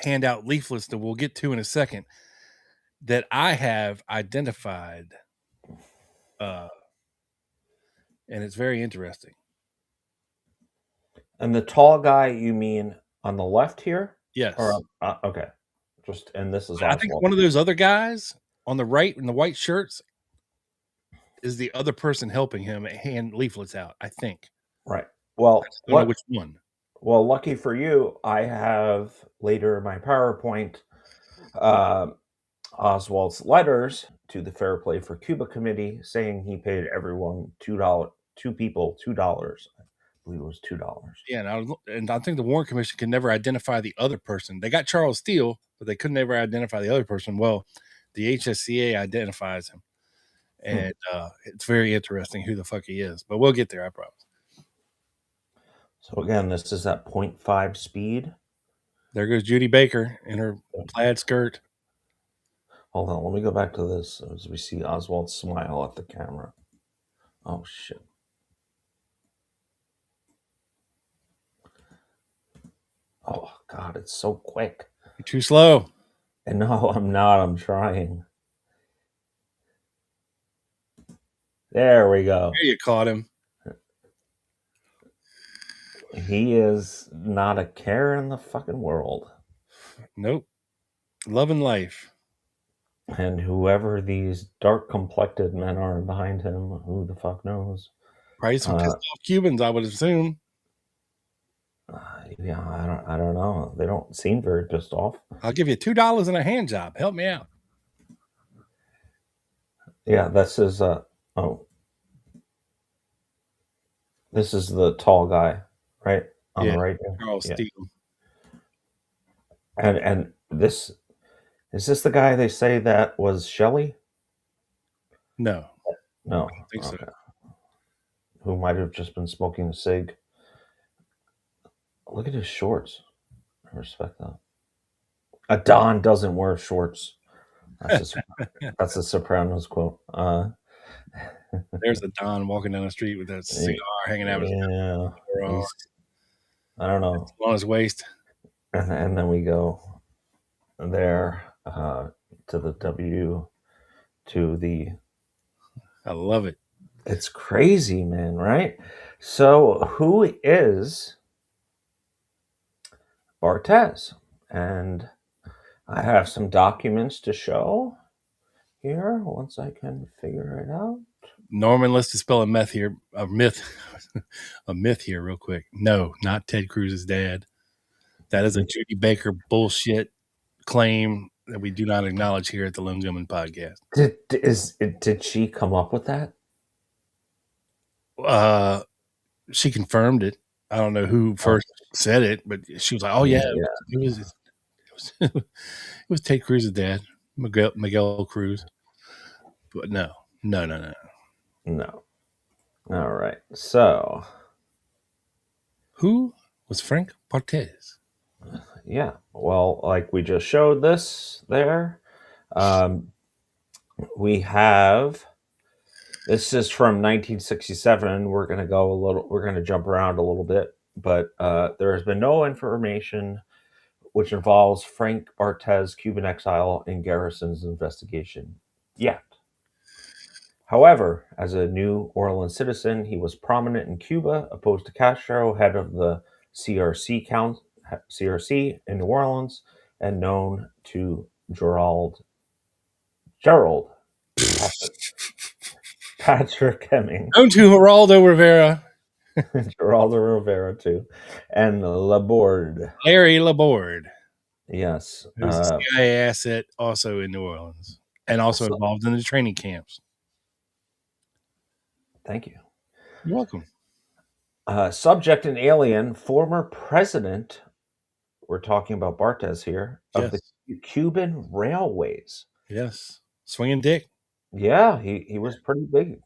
hand out leaflets that we'll get to in a second that I have identified, and it's very interesting. And the tall guy, you mean on the left here? Yes. Or, okay. And this is Oswald. I think one of those other guys on the right in the white shirts is the other person helping him hand leaflets out, I think. Right. Well, I don't know which one. Well, lucky for you, I have later in my PowerPoint Oswald's letters to the Fair Play for Cuba Committee saying he paid everyone $2. Two people $2. I believe it was $2. Yeah, and I think the Warren Commission could never identify the other person. They got Charles Steele, but they could never identify the other person. Well, the HSCA identifies him, and it's very interesting who the fuck he is. But we'll get there, I promise. So again, this is at 0.5 speed. There goes Judy Baker in her plaid skirt. Hold on, let me go back to this as we see Oswald smile at the camera. Oh, shit. Oh, God, it's so quick. You're too slow. And no, I'm not. I'm trying. There we go. There you caught him. He is not a care in the fucking world. Nope. Loving life. And whoever these dark-complected men are behind him, who the fuck knows? Probably some pissed off Cubans, I would assume. Yeah, I don't know. They don't seem very pissed off. I'll give you $2 and a hand job. Help me out. Yeah, this is this is the tall guy, right? On the right there. Charles Steele. And this is this the guy they say that was Shelley? No. No. I don't think so. Who might have just been smoking a cig. Look at his shorts. I respect that. A Don doesn't wear shorts. That's a Sopranos quote. There's a Don walking down the street with that cigar hanging out. Yeah. I don't know. On his waist. And then we go there to the W, to the... I love it. It's crazy, man, right? So who is Bartes? And I have some documents to show here once I can figure it out. Norman, let's dispel a myth here. A myth here real quick. No, not Ted Cruz's dad. That is a Judy Baker bullshit claim that we do not acknowledge here at the Lone Gentleman Podcast. Did she come up with that? She confirmed it. I don't know who first said it, but she was like, "Oh yeah, it was Ted Cruz's dad, Miguel Cruz." But no. All right. So, who was Frank Bartes? Yeah. Well, like we just showed this there. We have, this is from 1967. We're going to jump around a little bit, but there has been no information which involves Frank Bartes, Cuban exile, in Garrison's investigation yet. However, as a New Orleans citizen, he was prominent in Cuba, opposed to Castro, head of the CRC in New Orleans, and known to Gerald Patrick Hemming. Known to Geraldo Rivera. Geraldo Rivera, too. And Larry Laborde. Yes. Who's a CIA asset also in New Orleans and also involved in the training camps. Thank you. You're welcome. Subject and alien, former president, we're talking about Bartes here, of the Cuban Railways. Yes. Swinging dick. Yeah, he was pretty big.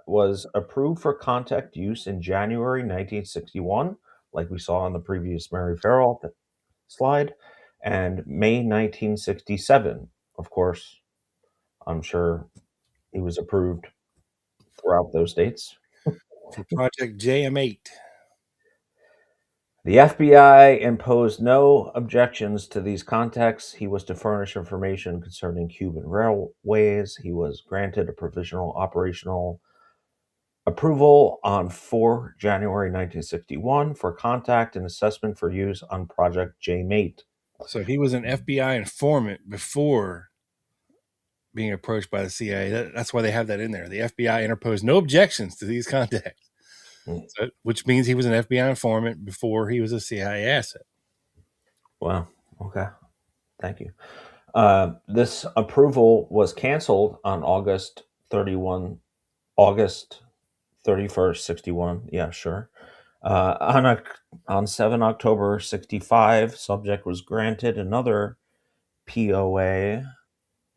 Was approved for contact use in January 1961, like we saw on the previous Mary Farrell slide, and May 1967. Of course, I'm sure he was approved throughout those dates. For Project JM8. The FBI imposed no objections to these contacts. He was to furnish information concerning Cuban railways. He was granted a provisional operational approval on 4 January 1961 for contact and assessment for use on Project JMate. So he was an FBI informant before being approached by the CIA. That's why they have that in there. The FBI interposed no objections to these contacts, which means he was an FBI informant before he was a CIA asset. Wow. Okay. Thank you. This approval was canceled on August 31st, 61. Yeah, sure. On 7 October 65, subject was granted another POA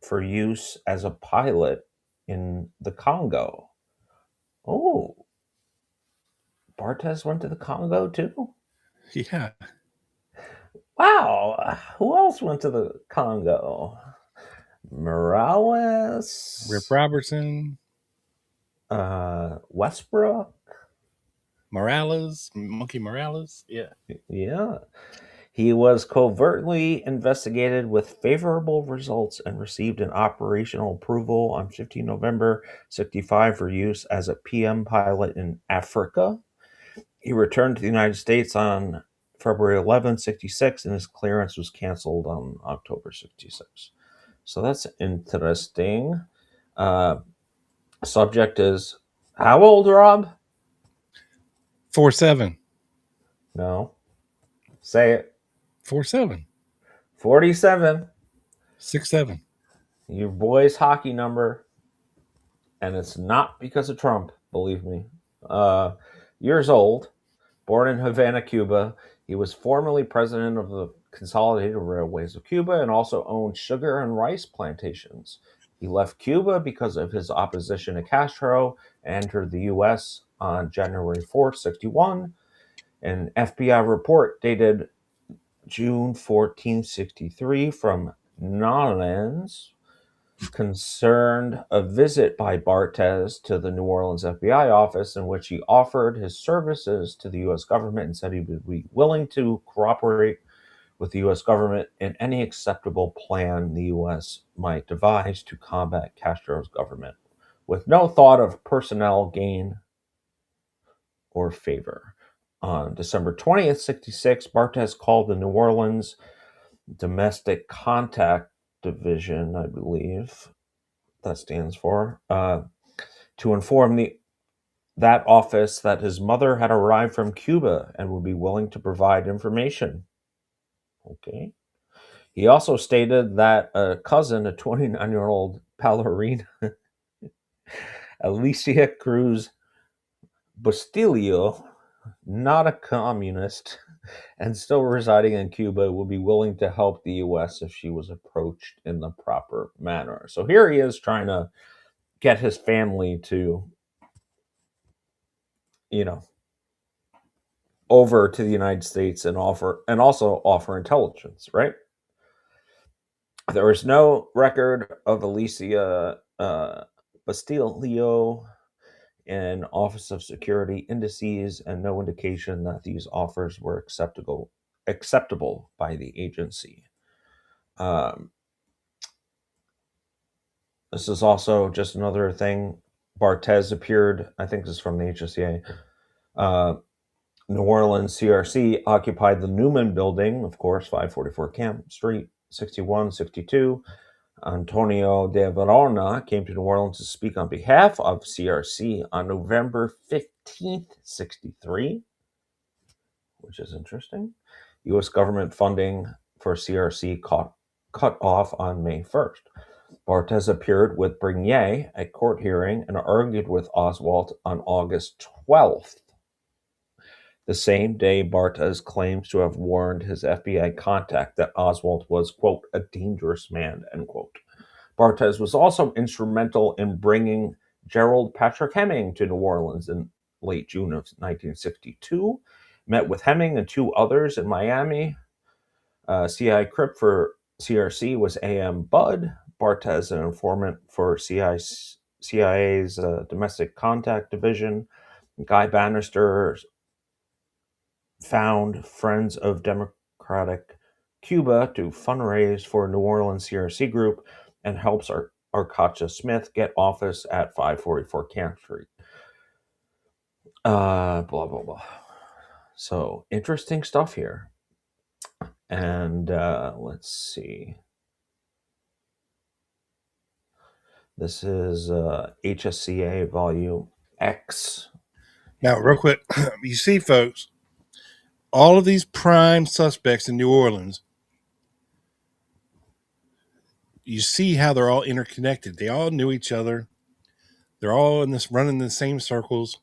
for use as a pilot in the Congo. Oh, Bartes went to the Congo too? Yeah. Wow. Who else went to the Congo? Morales? Rip Robertson? Westbrook? Morales? Monkey Morales? Yeah. Yeah. He was covertly investigated with favorable results and received an operational approval on 15 November 65 for use as a PM pilot in Africa. He returned to the United States on February 11, 66, and his clearance was canceled on October 66. So that's interesting. Subject is how old, Rob? 47. No. Say it. 47. 47. 67. Your boy's hockey number. And it's not because of Trump, believe me. Years old. Born in Havana, Cuba. He was formerly president of the Consolidated Railways of Cuba and also owned sugar and rice plantations. He left Cuba because of his opposition to Castro and entered the U.S. on January 4th, 61. An FBI report dated June 14, 63 from Netherlands concerned a visit by Bartes to the New Orleans FBI office in which he offered his services to the U.S. government and said he would be willing to cooperate with the U.S. government in any acceptable plan the U.S. might devise to combat Castro's government, with no thought of personnel gain or favor. On December 20th, 1966, Bartes called the New Orleans Domestic Contact Division, I believe that stands for, to inform that office that his mother had arrived from Cuba and would be willing to provide information. Okay. He also stated that a cousin, a 29-year-old ballerina, Alicia Cruz Bustillo, not a communist and still residing in Cuba, would be willing to help the U.S. if she was approached in the proper manner. So here he is trying to get his family to, over to the United States and also offer intelligence, right? There is no record of Alicia Bustillo in Office of Security indices and no indication that these offers were acceptable by the agency. This is also just another thing. Bartes appeared, I think this is from the HSCA. New Orleans CRC occupied the Newman Building, of course, 544 Camp Street, 61, 62. Antonio de Verona came to New Orleans to speak on behalf of CRC on November 15th, 63, which is interesting. U.S. government funding for CRC cut off on May 1st. Bartes appeared with Bernier at court hearing and argued with Oswald on August 12th. The same day, Bartes claims to have warned his FBI contact that Oswald was, quote, a dangerous man, end quote. Bartes was also instrumental in bringing Gerald Patrick Hemming to New Orleans in late June of 1962, met with Hemming and two others in Miami. CI Crip for CRC was A.M. Budd, Bartes an informant for CIA's Domestic Contact Division. Guy Bannister found Friends of Democratic Cuba to fundraise for New Orleans CRC group and helps Arcacha Smith get office at 544 Camp Street. Blah, blah, blah. So, interesting stuff here. And let's see. This is HSCA Volume X. Now, real quick, you see, folks, all of these prime suspects in New Orleans, you see how they're all interconnected. They all knew each other. They're all running in the same circles.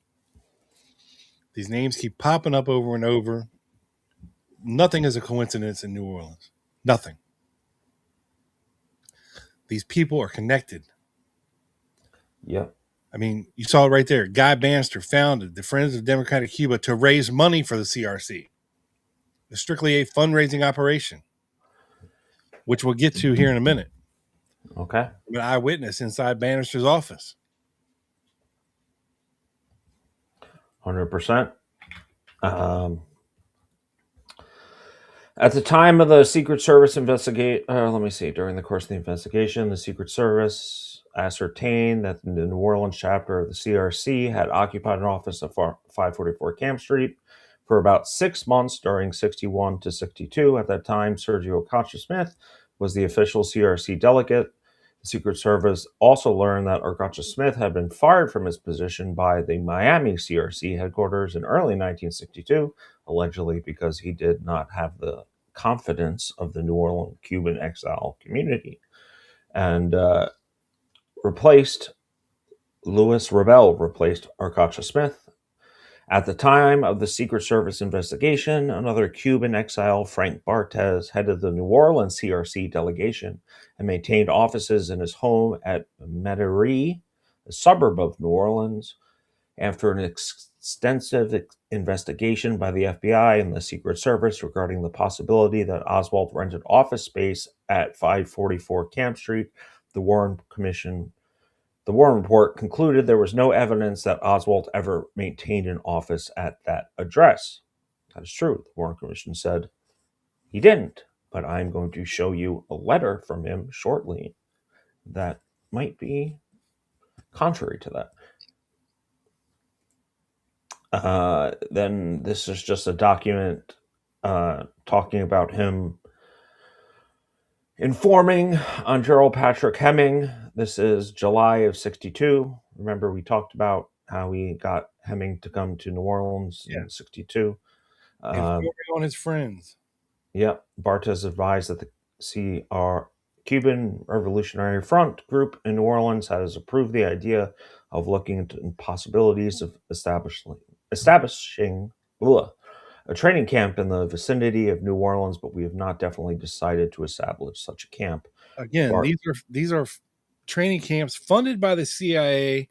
These names keep popping up over and over. Nothing is a coincidence in New Orleans. Nothing. These people are connected. Yep. I mean, you saw it right there. Guy Bannister founded the Friends of Democratic Cuba to raise money for the CRC. It's strictly a fundraising operation, which we'll get to here in a minute. Okay. I'm an eyewitness inside Bannister's office. 100%. At the time of the Secret Service during the course of the investigation, the Secret Service ascertained that the New Orleans chapter of the CRC had occupied an office at 544 Camp Street for about 6 months during 61 to 62. At that time, Sergio Arcacha Smith was the official CRC delegate. The Secret Service also learned that Arcacha Smith had been fired from his position by the Miami CRC headquarters in early 1962, allegedly because he did not have the confidence of the New Orleans Cuban exile community. And Louis Rebel replaced Arcacha Smith. At the time of the Secret Service investigation, another Cuban exile, Frank Bartes, headed the New Orleans CRC delegation and maintained offices in his home at Metairie, a suburb of New Orleans. After an extensive investigation by the FBI and the Secret Service regarding the possibility that Oswald rented office space at 544 Camp Street, The Warren Report concluded there was no evidence that Oswald ever maintained an office at that address. That is true. The Warren Commission said he didn't, but I'm going to show you a letter from him shortly that might be contrary to that. Then this is just a document talking about him informing on Gerald Patrick Hemming. This is July of 1962. Remember, we talked about how he got Hemming to come to New Orleans in 1962. Informing on his friends. Yep. Bartes advised that the Cuban Revolutionary Front group in New Orleans has approved the idea of looking into possibilities of establishing a training camp in the vicinity of New Orleans, but we have not definitely decided to establish such a camp. Again, these are training camps funded by the CIA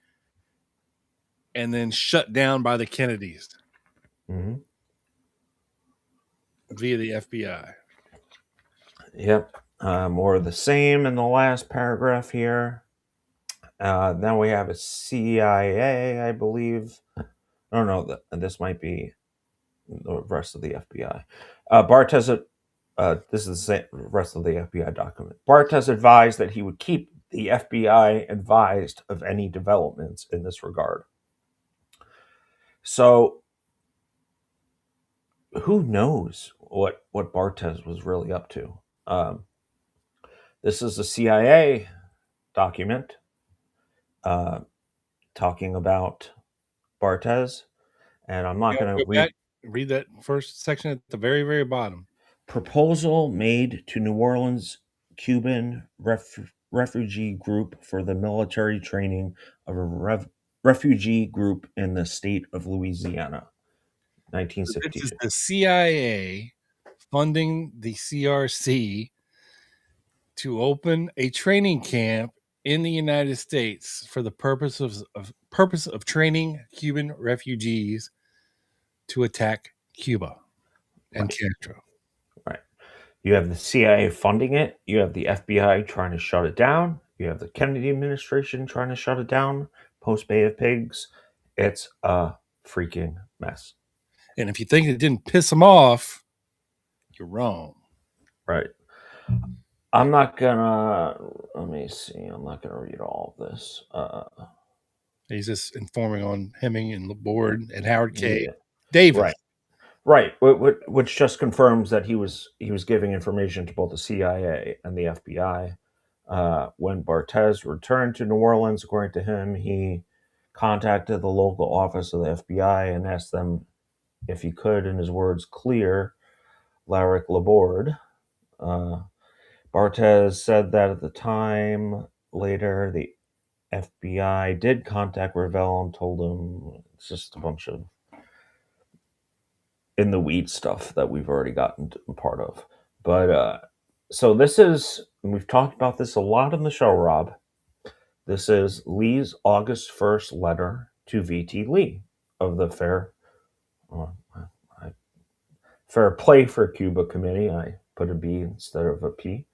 and then shut down by the Kennedys via the FBI. Yep. More of the same in the last paragraph here. Then we have a CIA, I believe. No, this might be the rest of the FBI. Bartes, this is the same, rest of the FBI document. Bartes advised that he would keep the FBI advised of any developments in this regard. So, who knows what Bartes was really up to? This is a CIA document talking about Bartes, and I'm not going to read that first section at the very, very bottom. Proposal made to New Orleans Cuban refugee group for the military training of a refugee group in the state of Louisiana, 1962. This is the CIA funding the CRC to open a training camp in the United States for the purpose of training Cuban refugees to attack Cuba and Castro. Right. You have the CIA funding it. You have the FBI trying to shut it down. You have the Kennedy administration trying to shut it down. Post Bay of Pigs. It's a freaking mess. And if you think it didn't piss them off, you're wrong. Right. I'm not gonna, let me see. I'm not gonna read all of this. He's just informing on Hemming and Laborde and Howard K. Yeah. Davis. Right. Which just confirms that he was giving information to both the CIA and the FBI. When Bartes returned to New Orleans, according to him, he contacted the local office of the FBI and asked them if he could, in his words, clear Larrick Laborde. Bartes said that at the time, later, the FBI did contact Revelle and told him it's just a bunch of in the weed stuff that we've already gotten part of. But so this is, and we've talked about this a lot in the show, Rob. This is Lee's August 1st letter to VT Lee of the Fair Play for Cuba Committee. I put a B instead of a P.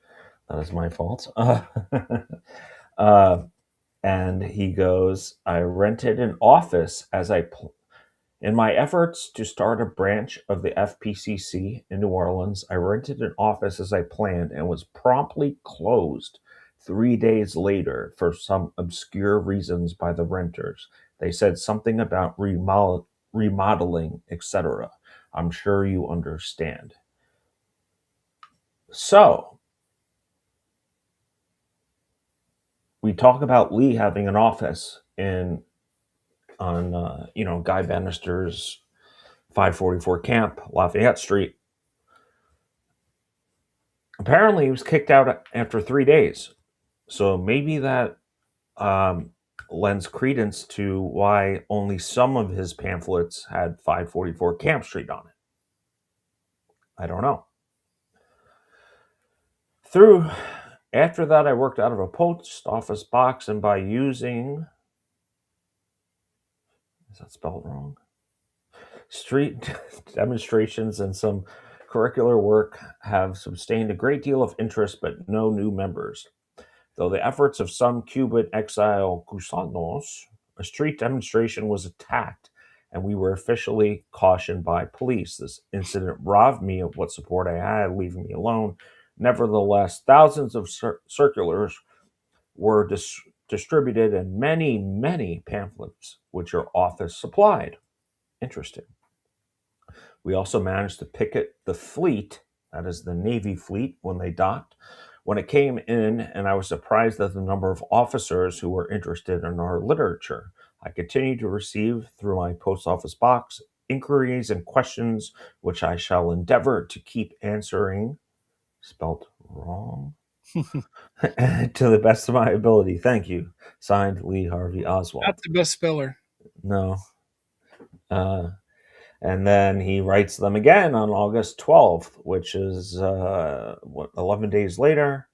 That is my fault. And he goes, I rented an office in my efforts to start a branch of the FPCC in New Orleans. I rented an office as I planned and was promptly closed 3 days later for some obscure reasons by the renters. They said something about remodeling, etc. I'm sure you understand. So, we talk about Lee having an office on Guy Bannister's 544 camp, Lafayette Street. Apparently, he was kicked out after 3 days. So maybe that lends credence to why only some of his pamphlets had 544 Camp Street on it. I don't know. After that, I worked out of a post office box, and by using, is that spelled wrong? Street demonstrations and some curricular work have sustained a great deal of interest, but no new members. Though the efforts of some Cuban exile gusanos, a street demonstration was attacked and we were officially cautioned by police. This incident robbed me of what support I had, leaving me alone. Nevertheless, thousands of circulars were distributed and many, many pamphlets which your office supplied. Interesting. We also managed to picket the fleet, that is the Navy fleet, when they docked. When it came in, and I was surprised at the number of officers who were interested in our literature. I continued to receive through my post office box inquiries and questions, which I shall endeavor to keep answering, spelt wrong, to the best of my ability. Thank you. Signed, Lee Harvey Oswald. Not the best speller. No. And then he writes them again on August 12th, which is 11 days later.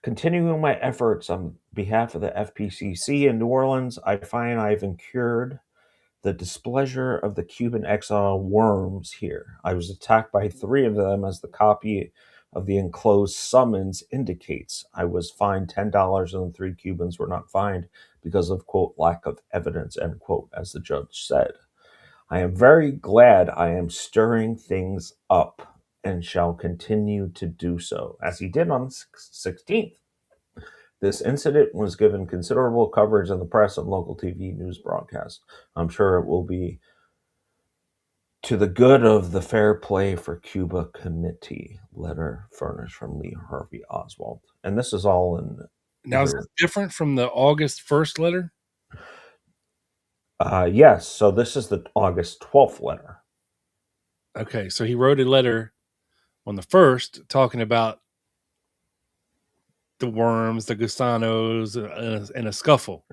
Continuing my efforts on behalf of the FPCC in New Orleans, I find I've incurred the displeasure of the Cuban exile worms here. I was attacked by 3 of them, as the copy of the enclosed summons indicates. I was fined $10 and the 3 Cubans were not fined because of, quote, lack of evidence, end quote, as the judge said. I am very glad I am stirring things up and shall continue to do so, as he did on the 16th. This incident was given considerable coverage in the press and local TV news broadcasts. I'm sure it will be to the good of the Fair Play for Cuba Committee. Letter furnished from Lee Harvey Oswald. And this is all in... Now, is it different from the August 1st letter? Yes, so this is the August 12th letter. Okay, so he wrote a letter on the 1st talking about the worms, the gusanos, and a scuffle.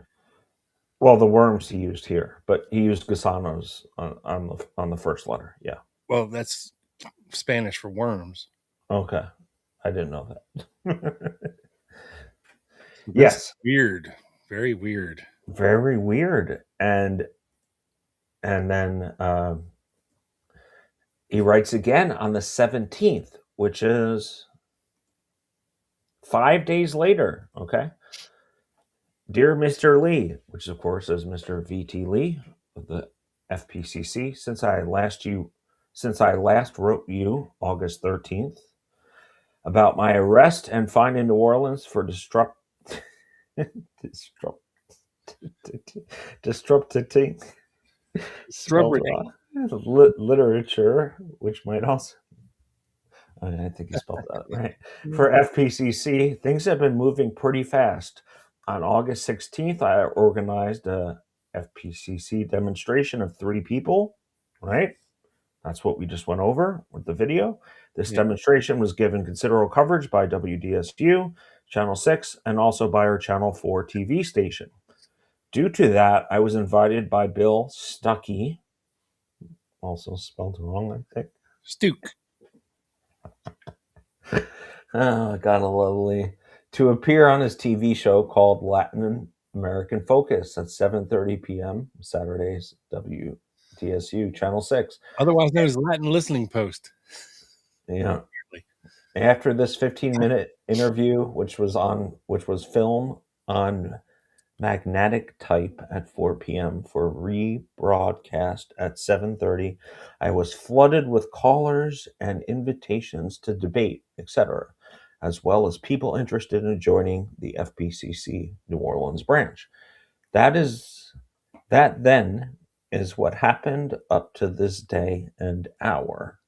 Well, the worms he used here, but he used gusanos on the first letter, yeah. Well, that's Spanish for worms. Okay, I didn't know that. Yes. Weird. Very weird. Very weird. And then he writes again on the 17th, which is 5 days later, okay? Dear Mr. Lee, which of course is Mr. V.T. Lee of the FPCC, since I last wrote you August 13th about my arrest and fine in New Orleans for disrupting literature, which might also... I think you spelled that right. For FPCC, things have been moving pretty fast. On August 16th, I organized a FPCC demonstration of 3 people, right? That's what we just went over with the video. This demonstration was given considerable coverage by WDSU, Channel 6, and also by our Channel 4 TV station. Due to that, I was invited by Bill Stuckey, also spelled wrong, I think. Stuke. Oh, gotta lovely. To appear on his TV show called Latin American Focus at 7:30 p.m. Saturdays, WTSU Channel 6. Otherwise known as Latin Listening Post. Yeah. After this 15-minute interview, which was filmed on magnetic type at 4 p.m. for rebroadcast at 7:30, I was flooded with callers and invitations to debate, etc., as well as people interested in joining the FPCC New Orleans branch. That then is what happened up to this day and hour.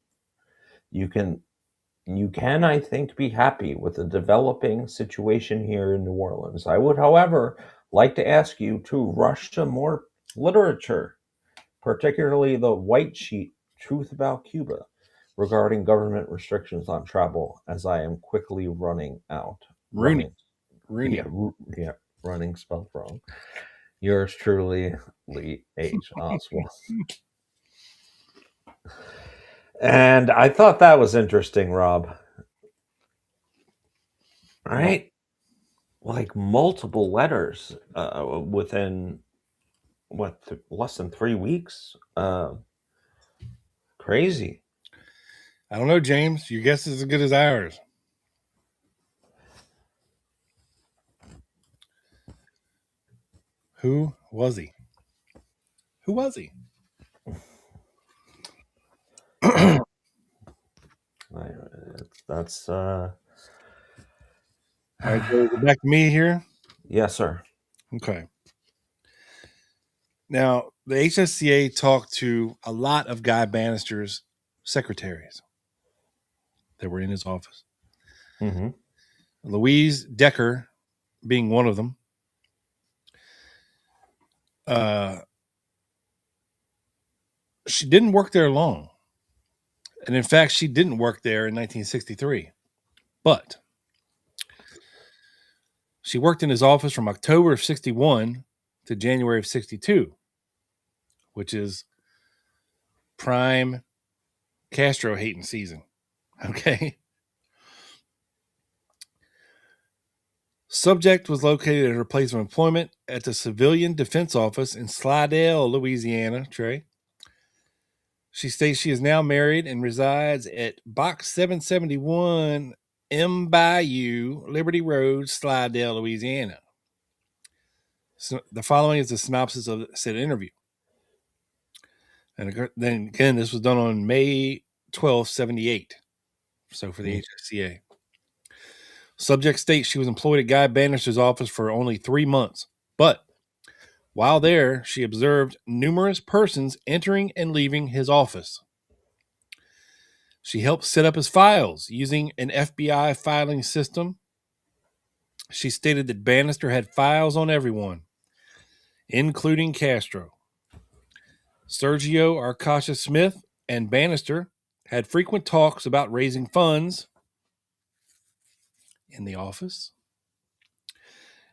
You can, I think, be happy with the developing situation here in New Orleans. I would, however, like to ask you to rush to more literature, particularly the white sheet Truth About Cuba, regarding government restrictions on travel, as I am quickly running out. Rooney. Yeah, running spelled wrong. Yours truly, Lee H. Oswald. And I thought that was interesting, Rob. Right? Like multiple letters within less than 3 weeks. Crazy. I don't know, James. Your guess is as good as ours. Who was he? Who was he? That's All right, so back to me here. yes, sir. Okay. Now, the HSCA talked to a lot of Guy Bannister's secretaries that were in his office. Mm-hmm. Louise Decker being one of them. She didn't work there long. And in fact, she didn't work there in 1963. But she worked in his office from October of 61 to January of 62, which is prime Castro hating season. Okay. Subject was located at her place of employment at the Civilian Defense Office in Slidell, Louisiana. Trey. She states she is now married and resides at Box 771 M Bayou, Liberty Road, Slidell, Louisiana. So the following is the synopsis of said interview. And then again, this was done on May 12th, 78. So for the HSCA. Subject states she was employed at Guy Bannister's office for only 3 months, but while there, she observed numerous persons entering and leaving his office. She helped set up his files using an FBI filing system. She stated that Bannister had files on everyone, including Castro. Sergio Arcacha Smith and Bannister had frequent talks about raising funds in the office.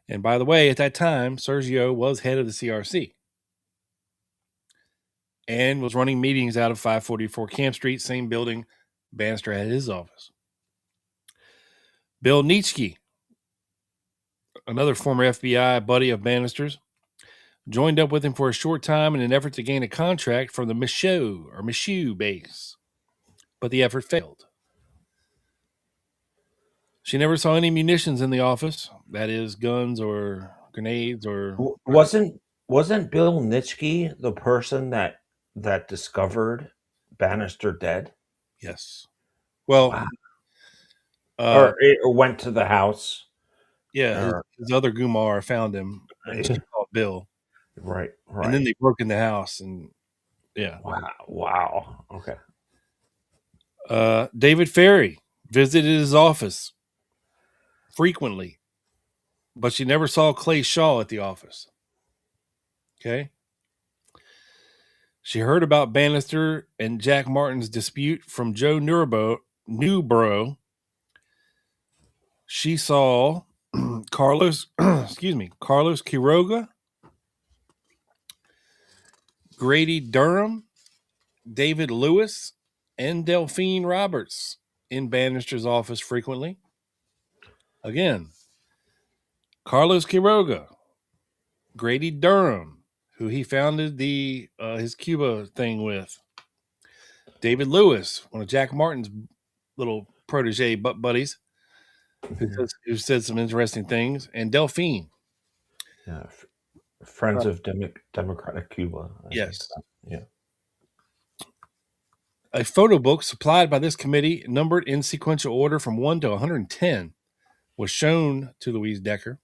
And by the way, at that time, Sergio was head of the CRC and was running meetings out of 544 Camp Street, same building Bannister had his office. Bill Nietzsche, another former FBI buddy of Bannister's, joined up with him for a short time in an effort to gain a contract from the Michoud base, but the effort failed. She never saw any munitions in the office, that is, guns or grenades or. Wasn't Bill Nietzsche the person that discovered Bannister dead? Yes. Well, wow. Or went to the house. Yeah, his other Gumar found him and she called Bill. Right. And then they broke in the house and yeah. Wow. Okay. David Ferrie visited his office frequently, but she never saw Clay Shaw at the office. Okay. She heard about Bannister and Jack Martin's dispute from Joe Newborough. She saw Carlos Quiroga, Grady Durham, David Lewis, and Delphine Roberts in Bannister's office frequently. Again, Carlos Quiroga, Grady Durham, who he founded his Cuba thing with, David Lewis, one of Jack Martin's little protege buddies, who said some interesting things, and Delphine. Yeah, Friends of Democratic Cuba. Yes. Yeah. A photo book supplied by this committee, numbered in sequential order from 1 to 110, was shown to Louise Decker.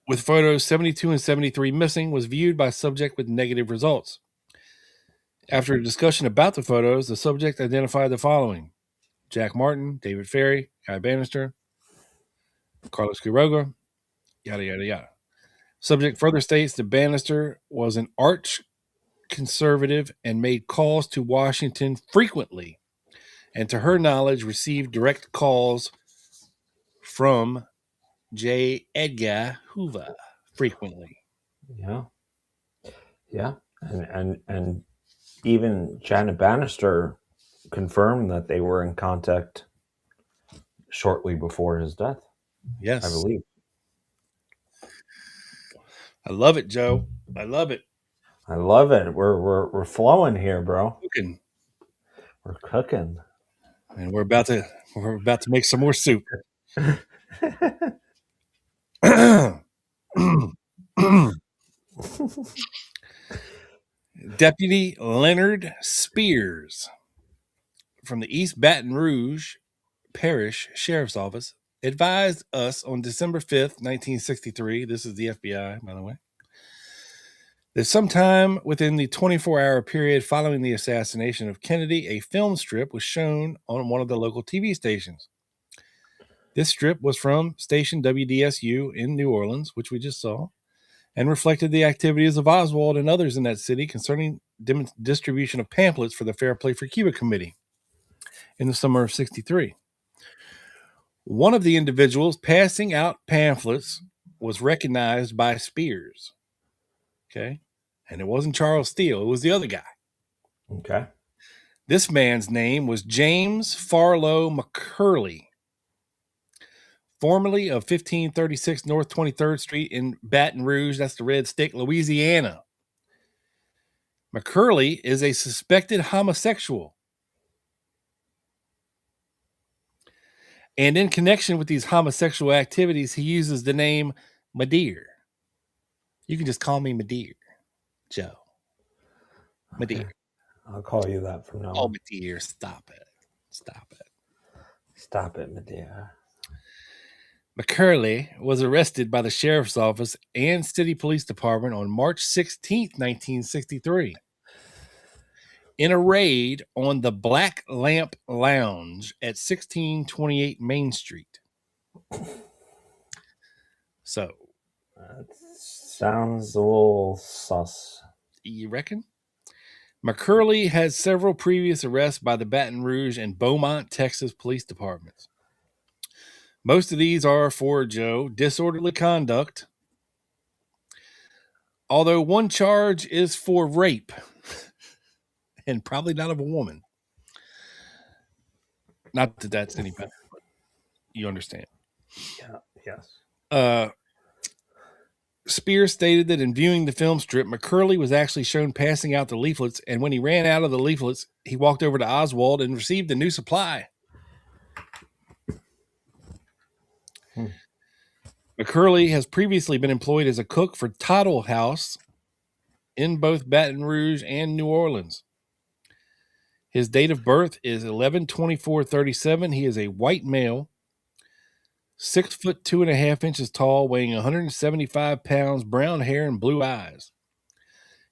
With photos 72 and 73 missing, was viewed by subject with negative results. After a discussion about the photos, the subject identified the following: Jack Martin, David Ferrie, Guy Bannister, Carlos Quiroga, yada, yada, yada. Subject further states that Bannister was an arch conservative and made calls to Washington frequently, and to her knowledge received direct calls from J. Edgar Hoover frequently. Yeah. And even Janet Bannister confirmed that they were in contact shortly before his death. Yes, I believe. I love it, Joe. I love it. We're flowing here, bro. We're cooking. And we're about to make some more soup. Deputy Leonard Spears from the East Baton Rouge Parish Sheriff's Office advised us on December 5th, 1963. This is the FBI, by the way. That sometime within the 24-hour period following the assassination of Kennedy, a film strip was shown on one of the local TV stations. This strip was from station WDSU in New Orleans, which we just saw, and reflected the activities of Oswald and others in that city concerning distribution of pamphlets for the Fair Play for Cuba Committee in the summer of 63. One of the individuals passing out pamphlets was recognized by Spears. Okay. And it wasn't Charles Steele. It was the other guy. Okay. This man's name was James Farlow McCurley, formerly of 1536 North 23rd Street in Baton Rouge. That's the Red Stick, Louisiana. McCurley is a suspected homosexual. And in connection with these homosexual activities, he uses the name Madeir. You can just call me Madeir, Joe. Madeir. Okay. I'll call you that from now Oh, on. Madeir, stop it. Stop it. Stop it, Medea. McCurley was arrested by the Sheriff's Office and City Police Department on March 16th, 1963. In a raid on the Black Lamp Lounge at 1628 Main Street. So, That sounds a little sus. you reckon? McCurley has several previous arrests by the Baton Rouge and Beaumont, Texas police departments. Most of these are for Joe disorderly conduct, although one charge is for rape. And probably not of a woman. Not that that's any better, but you understand. Yeah, yes. Spears stated that in viewing the film strip, McCurley was actually shown passing out the leaflets, and when he ran out of the leaflets, he walked over to Oswald and received a new supply. McCurley has previously been employed as a cook for Tottle House in both Baton Rouge and New Orleans. His date of birth is 11/24/37. He is a white male, 6 foot 2.5 inches tall, weighing 175 pounds, brown hair, and blue eyes.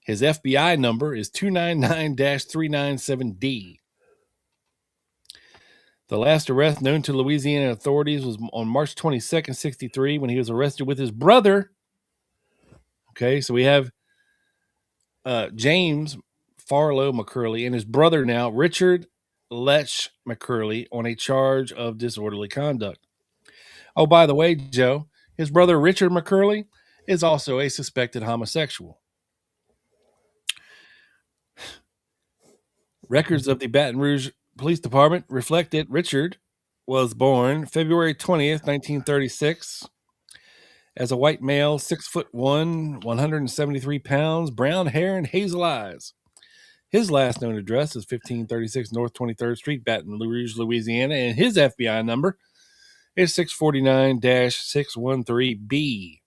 His FBI number is 299-397D. The last arrest known to Louisiana authorities was on March 22nd, 63, when he was arrested with his brother. Okay, so we have James Farlow McCurley and his brother now, Richard Lech McCurley, on a charge of disorderly conduct. Oh, by the way, Joe, his brother Richard McCurley is also a suspected homosexual. Records of the Baton Rouge Police Department reflect that Richard was born February 20th, 1936, as a white male, 6'1", 173 pounds, brown hair, and hazel eyes. His last known address is 1536 North 23rd Street, Baton Rouge, Louisiana, and his FBI number is 649-613B.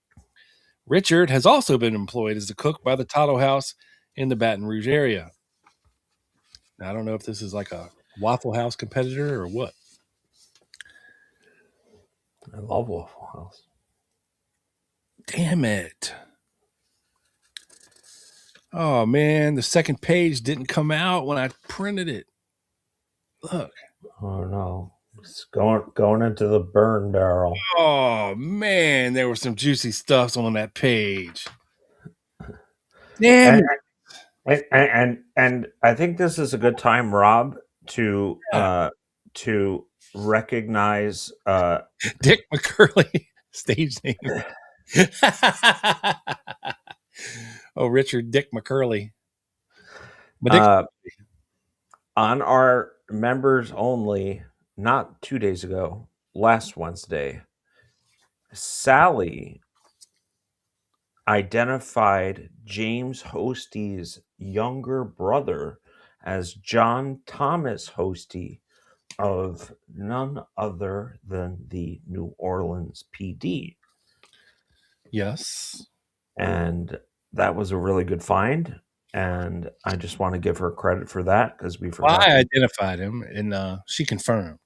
Richard has also been employed as a cook by the Tottle House in the Baton Rouge area. Now, I don't know if this is like a Waffle House competitor or what. I love Waffle House. Damn it. Oh, man, the second page didn't come out when I printed it. Look. Oh, no. It's going into the burn barrel. Oh, man, there was some juicy stuff on that page. Damn it. And I think this is a good time, Rob, to recognize Dick McCurley, stage name. Oh, Richard Dick McCurley. On our members only, not 2 days ago, last Wednesday, Sally identified James Hostie's younger brother as John Thomas Hostie of none other than the New Orleans PD. Yes. And that was a really good find, and I just want to give her credit for that because we Well, forgot. I identified him, and she confirmed.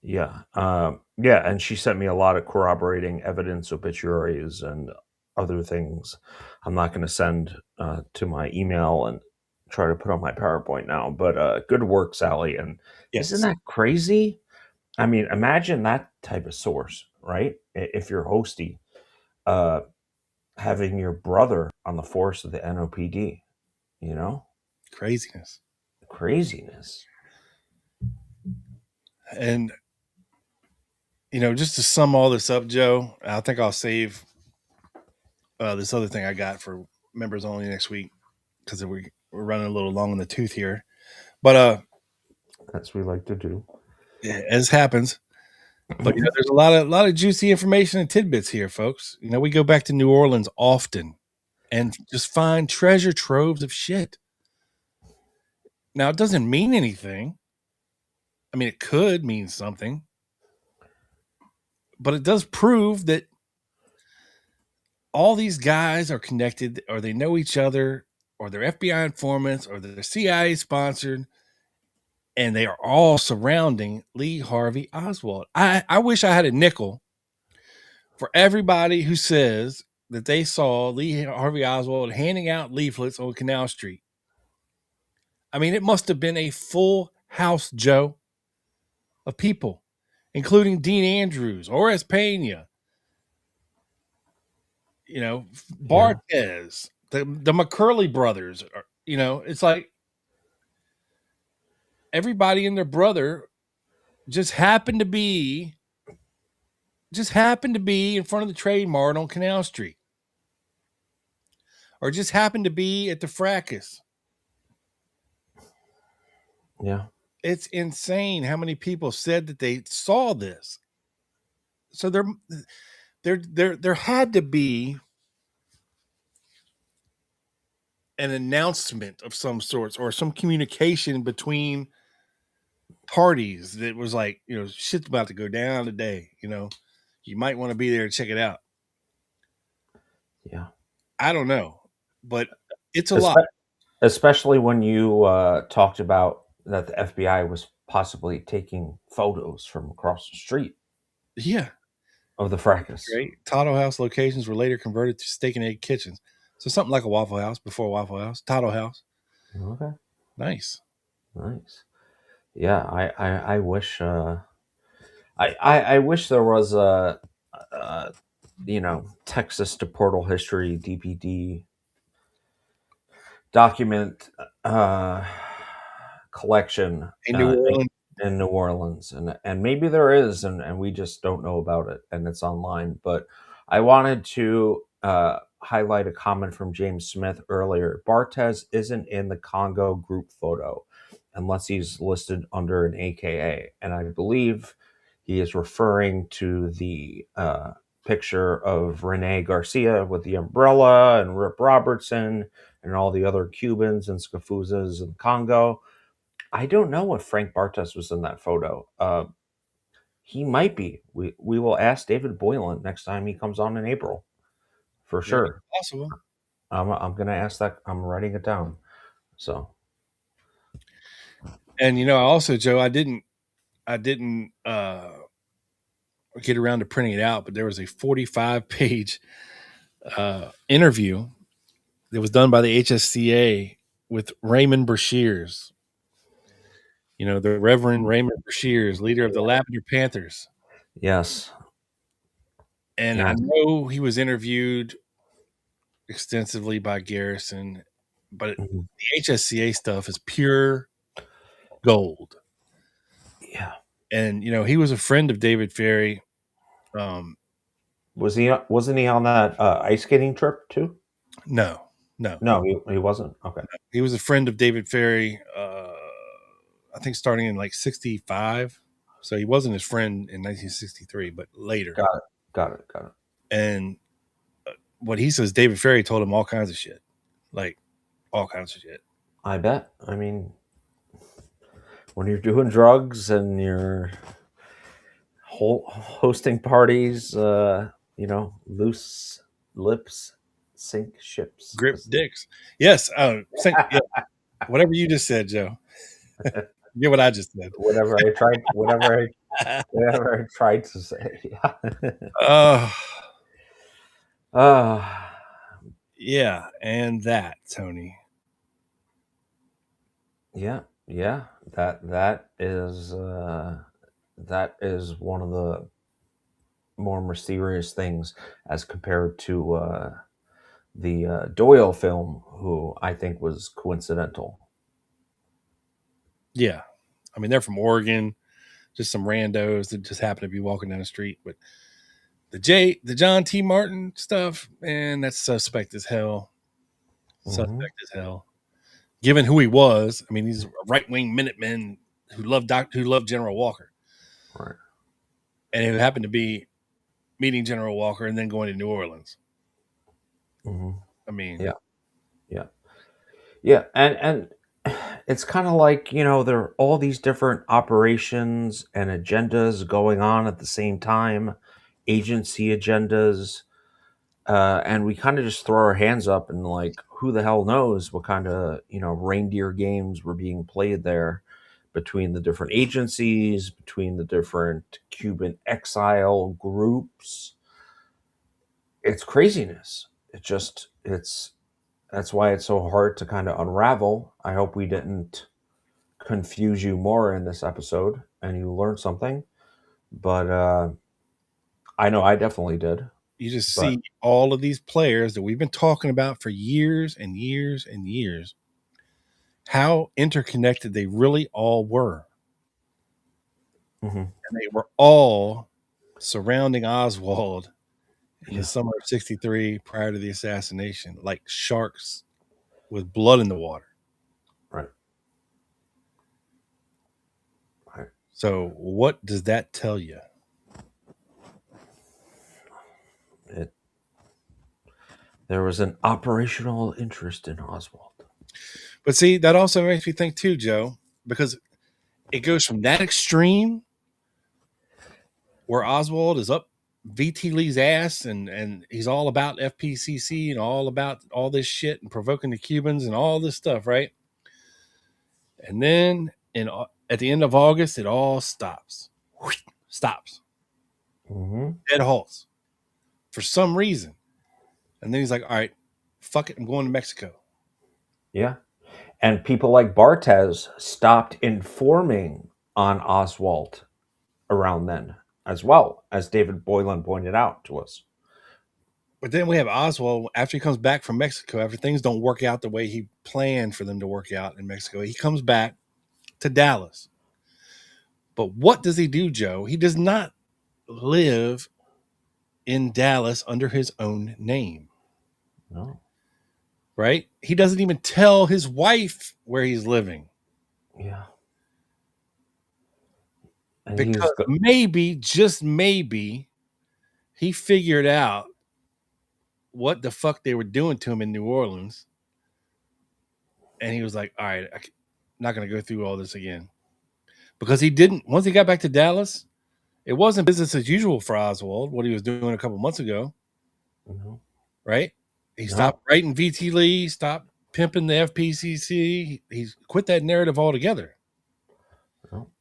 Yeah, yeah, and she sent me a lot of corroborating evidence, obituaries, and other things. I'm not going to send to my email and try to put on my PowerPoint now, but good work, Sally. And Yes. isn't that crazy? I mean, imagine that type of source, right? If you're hosty, having your brother on the force of the NOPD, you know, Craziness. craziness. And, just to sum all this up, Joe, I think I'll save this other thing I got for members only next week because we're running a little long in the tooth here. But As we like to do. as happens. But there's a lot of juicy information and tidbits here, folks. We go back to New Orleans often and just find treasure troves of shit. Now, it doesn't mean anything. I mean, it could mean something, but it does prove that all these guys are connected, or they know each other, or they're FBI informants, or they're CIA sponsored, and they are all surrounding Lee Harvey Oswald. I wish I had a nickel for everybody who says that they saw Lee Harvey Oswald handing out leaflets on Canal Street. I mean, it must have been a full house, Joe, of people, including Dean Andrews, Horace Pena, Bartes, the McCurley brothers. It's like everybody and their brother just happened to be in front of the Trade Mart on Canal Street, or just happened to be at the fracas. Yeah. It's insane how many people said that they saw this. So there had to be an announcement of some sorts, or some communication between parties that was like, shit's about to go down today. You might want to be there to check it out. Yeah. I don't know, but it's a lot. Especially when you talked about that the FBI was possibly taking photos from across the street. Yeah. Of the fracas. Great. Totto House locations were later converted to steak and egg kitchens. So something like a Waffle House before Waffle House. Totto House. Okay. Nice. Yeah, I wish I wish there was a Texas to Portal History DPD document collection in New Orleans, and maybe there is, and we just don't know about it, and it's online. But I wanted to highlight a comment from James Smith earlier. Bartes isn't in the Congo group photo unless he's listed under an AKA, and I believe he is referring to the picture of Rene Garcia with the umbrella and Rip Robertson and all the other Cubans and Scafuzas in Congo. I don't know if Frank Bartes was in that photo. He might be. We will ask David Boylan next time he comes on in April, for sure. Possible. I'm going to ask that. I'm writing it down. So, and also, Joe, I didn't get around to printing it out, but there was a 45-page interview that was done by the HSCA with Raymond Brashears. The Reverend Raymond Brashears, leader of the Lavender Panthers. Yes. And I know he was interviewed extensively by Garrison, but the HSCA stuff is pure gold. Yeah. And, he was a friend of David Ferrie. Wasn't he on that ice skating trip too? No, he wasn't. Okay. He was a friend of David Ferrie, I think starting in like 65. So he wasn't his friend in 1963, but later. Got it. And what he says, David Ferrie told him all kinds of shit. Like, all kinds of shit. I bet. I mean, when you're doing drugs and you're hosting parties, loose lips sink ships. Grip dicks. Yes. Yeah. Whatever you just said, Joe. Get what I just said. Whatever I tried to say. Yeah, and that, Tony. Yeah. That is one of the more mysterious things as compared to the Doyle film, who I think was coincidental. Yeah. I mean, they're from Oregon, just some randos that just happen to be walking down the street. But the John T. Martin stuff, man, that's suspect as hell. Suspect as hell. Given who he was, I mean, he's a right-wing Minuteman who loved General Walker. Right. And it happened to be meeting General Walker and then going to New Orleans. I mean, yeah, and it's kind of like, there are all these different operations and agendas going on at the same time, agency agendas, and we kind of just throw our hands up and like, who the hell knows what kind of reindeer games were being played there between the different agencies, between the different Cuban exile groups. It's craziness. That's why it's so hard to kind of unravel. I hope we didn't confuse you more in this episode and you learned something. But I know I definitely did. You just see all of these players that we've been talking about for years and years and years, how interconnected they really all were. And they were all surrounding Oswald in the summer of '63 prior to the assassination, like sharks with blood in the water. Right. So what does that tell you? There was an operational interest in Oswald. But see, that also makes me think too, Joe, because it goes from that extreme where Oswald is up VT Lee's ass and he's all about FPCC and all about all this shit and provoking the Cubans and all this stuff, right? And then at the end of August, it all stops. Dead halts for some reason. And then he's like, all right, fuck it, I'm going to Mexico. Yeah. And people like Bartes stopped informing on Oswald around then, as well, as David Boylan pointed out to us. But then we have Oswald, after he comes back from Mexico, after things don't work out the way he planned for them to work out in Mexico, he comes back to Dallas. But what does he do, Joe? He does not live in Dallas under his own name. No. Right? He doesn't even tell his wife where he's living. Yeah. And because maybe, just maybe, he figured out what the fuck they were doing to him in New Orleans. And he was like, all right, I'm not going to go through all this again. Because he didn't, once he got back to Dallas, it wasn't business as usual for Oswald, what he was doing a couple months ago. Right? He stopped writing VT Lee, stopped pimping the FPCC. He quit that narrative altogether.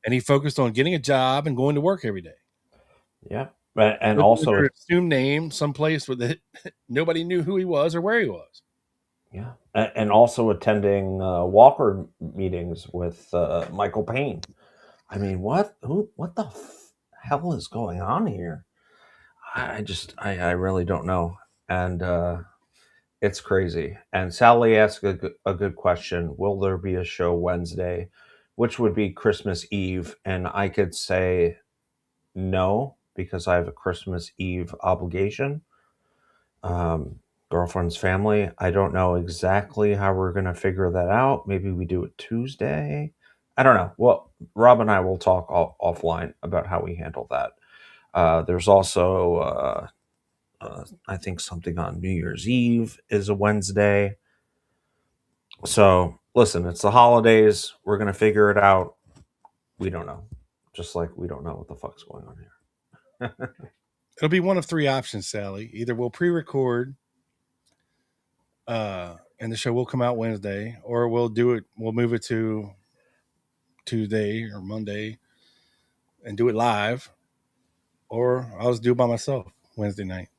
And he focused on getting a job and going to work every day. Yeah. And also an assumed name, someplace where nobody knew who he was or where he was. Yeah. And also attending Walker meetings with Michael Payne. I mean, what the hell is going on here? I really don't know. And it's crazy. And Sally asked a good question. Will there be a show Wednesday, which would be Christmas Eve? And I could say no, because I have a Christmas Eve obligation. Girlfriend's family. I don't know exactly how we're going to figure that out. Maybe we do it Tuesday. I don't know. Well, Rob and I will talk offline about how we handle that. There's also, I think something on New Year's Eve is a Wednesday. So listen, it's the holidays. We're going to figure it out. We don't know. Just like we don't know what the fuck's going on here. It'll be one of three options, Sally. Either we'll pre-record And the show will come out Wednesday, or we'll move it to Tuesday or Monday and do it live, or I'll just do it by myself Wednesday night.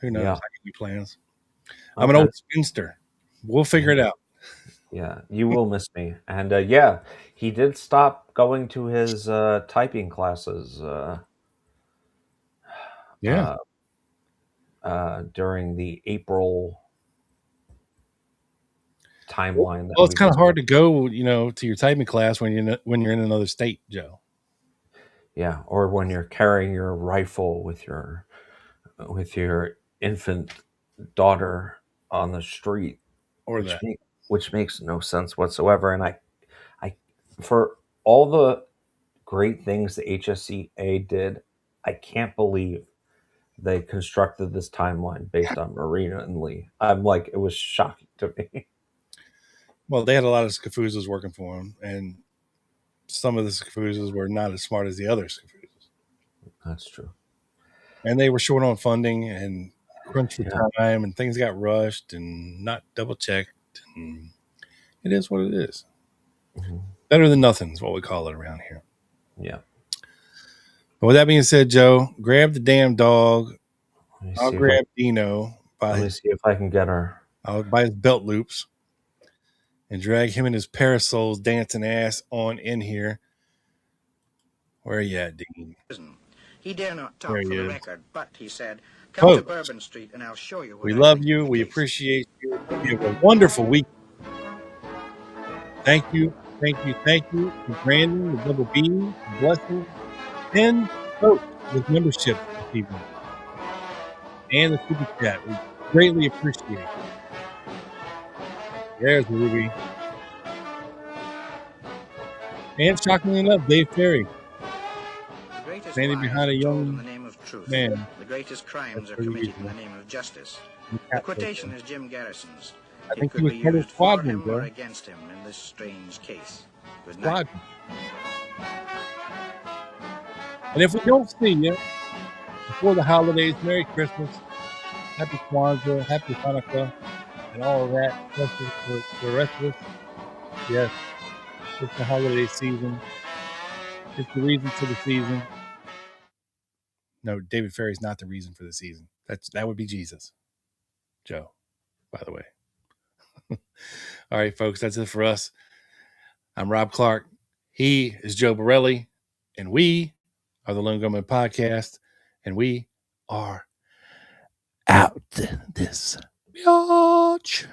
Who knows? Yeah. I got any plans. I'm an old spinster. We'll figure it out. Yeah, you will miss me. And he did stop going to his typing classes during the April timeline. Well, it's kind of hard to go, to your typing class when you're in another state, Joe. Yeah, or when you're carrying your rifle with your infant daughter on the street, or which makes no sense whatsoever. And I for all the great things the HSCA did, I can't believe they constructed this timeline based on Marina and Lee. I'm like, it was shocking to me. Well, they had a lot of Scafuzas working for them, and some of the Scafuzas were not as smart as the other Scafuzas. That's true. And they were short on funding and crunched for time, and things got rushed and not double checked. And it is what it is. Mm-hmm. Better than nothing is what we call it around here. Yeah. But with that being said, Joe, grab the damn dog. I'll grab Dino. Let me see if I can get her. I'll buy his belt loops and drag him and his parasols dancing ass on in here. Where are you at, Dean? He dare not talk for the record, but he said, "Come to Bourbon Street and I'll show you." We love you. We appreciate you. You have a wonderful week. Thank you. To Brandon, the Double B, the Blessing, and Coach with membership this evening. And the super chat. We greatly appreciate it. There's Ruby. And shockingly enough, Dave Ferrie. Standing behind a young man. The greatest crimes are committed in the name of justice. The quotation is Jim Garrison's. I think he was part of Squadron, bro. Against him in this strange case. Good night. Squadron. And if we don't see you before the holidays, Merry Christmas, Happy Kwanzaa, Happy Hanukkah, and all of that for the rest of us. Yes, it's the holiday season. It's the reason for the season. No, David Ferrie is not the reason for the season. That would be Jesus. Joe, by the way. All right, folks, that's it for us. I'm Rob Clark. He is Joe Borelli, and we are the Lone Gunman Podcast, and we are out this biatch.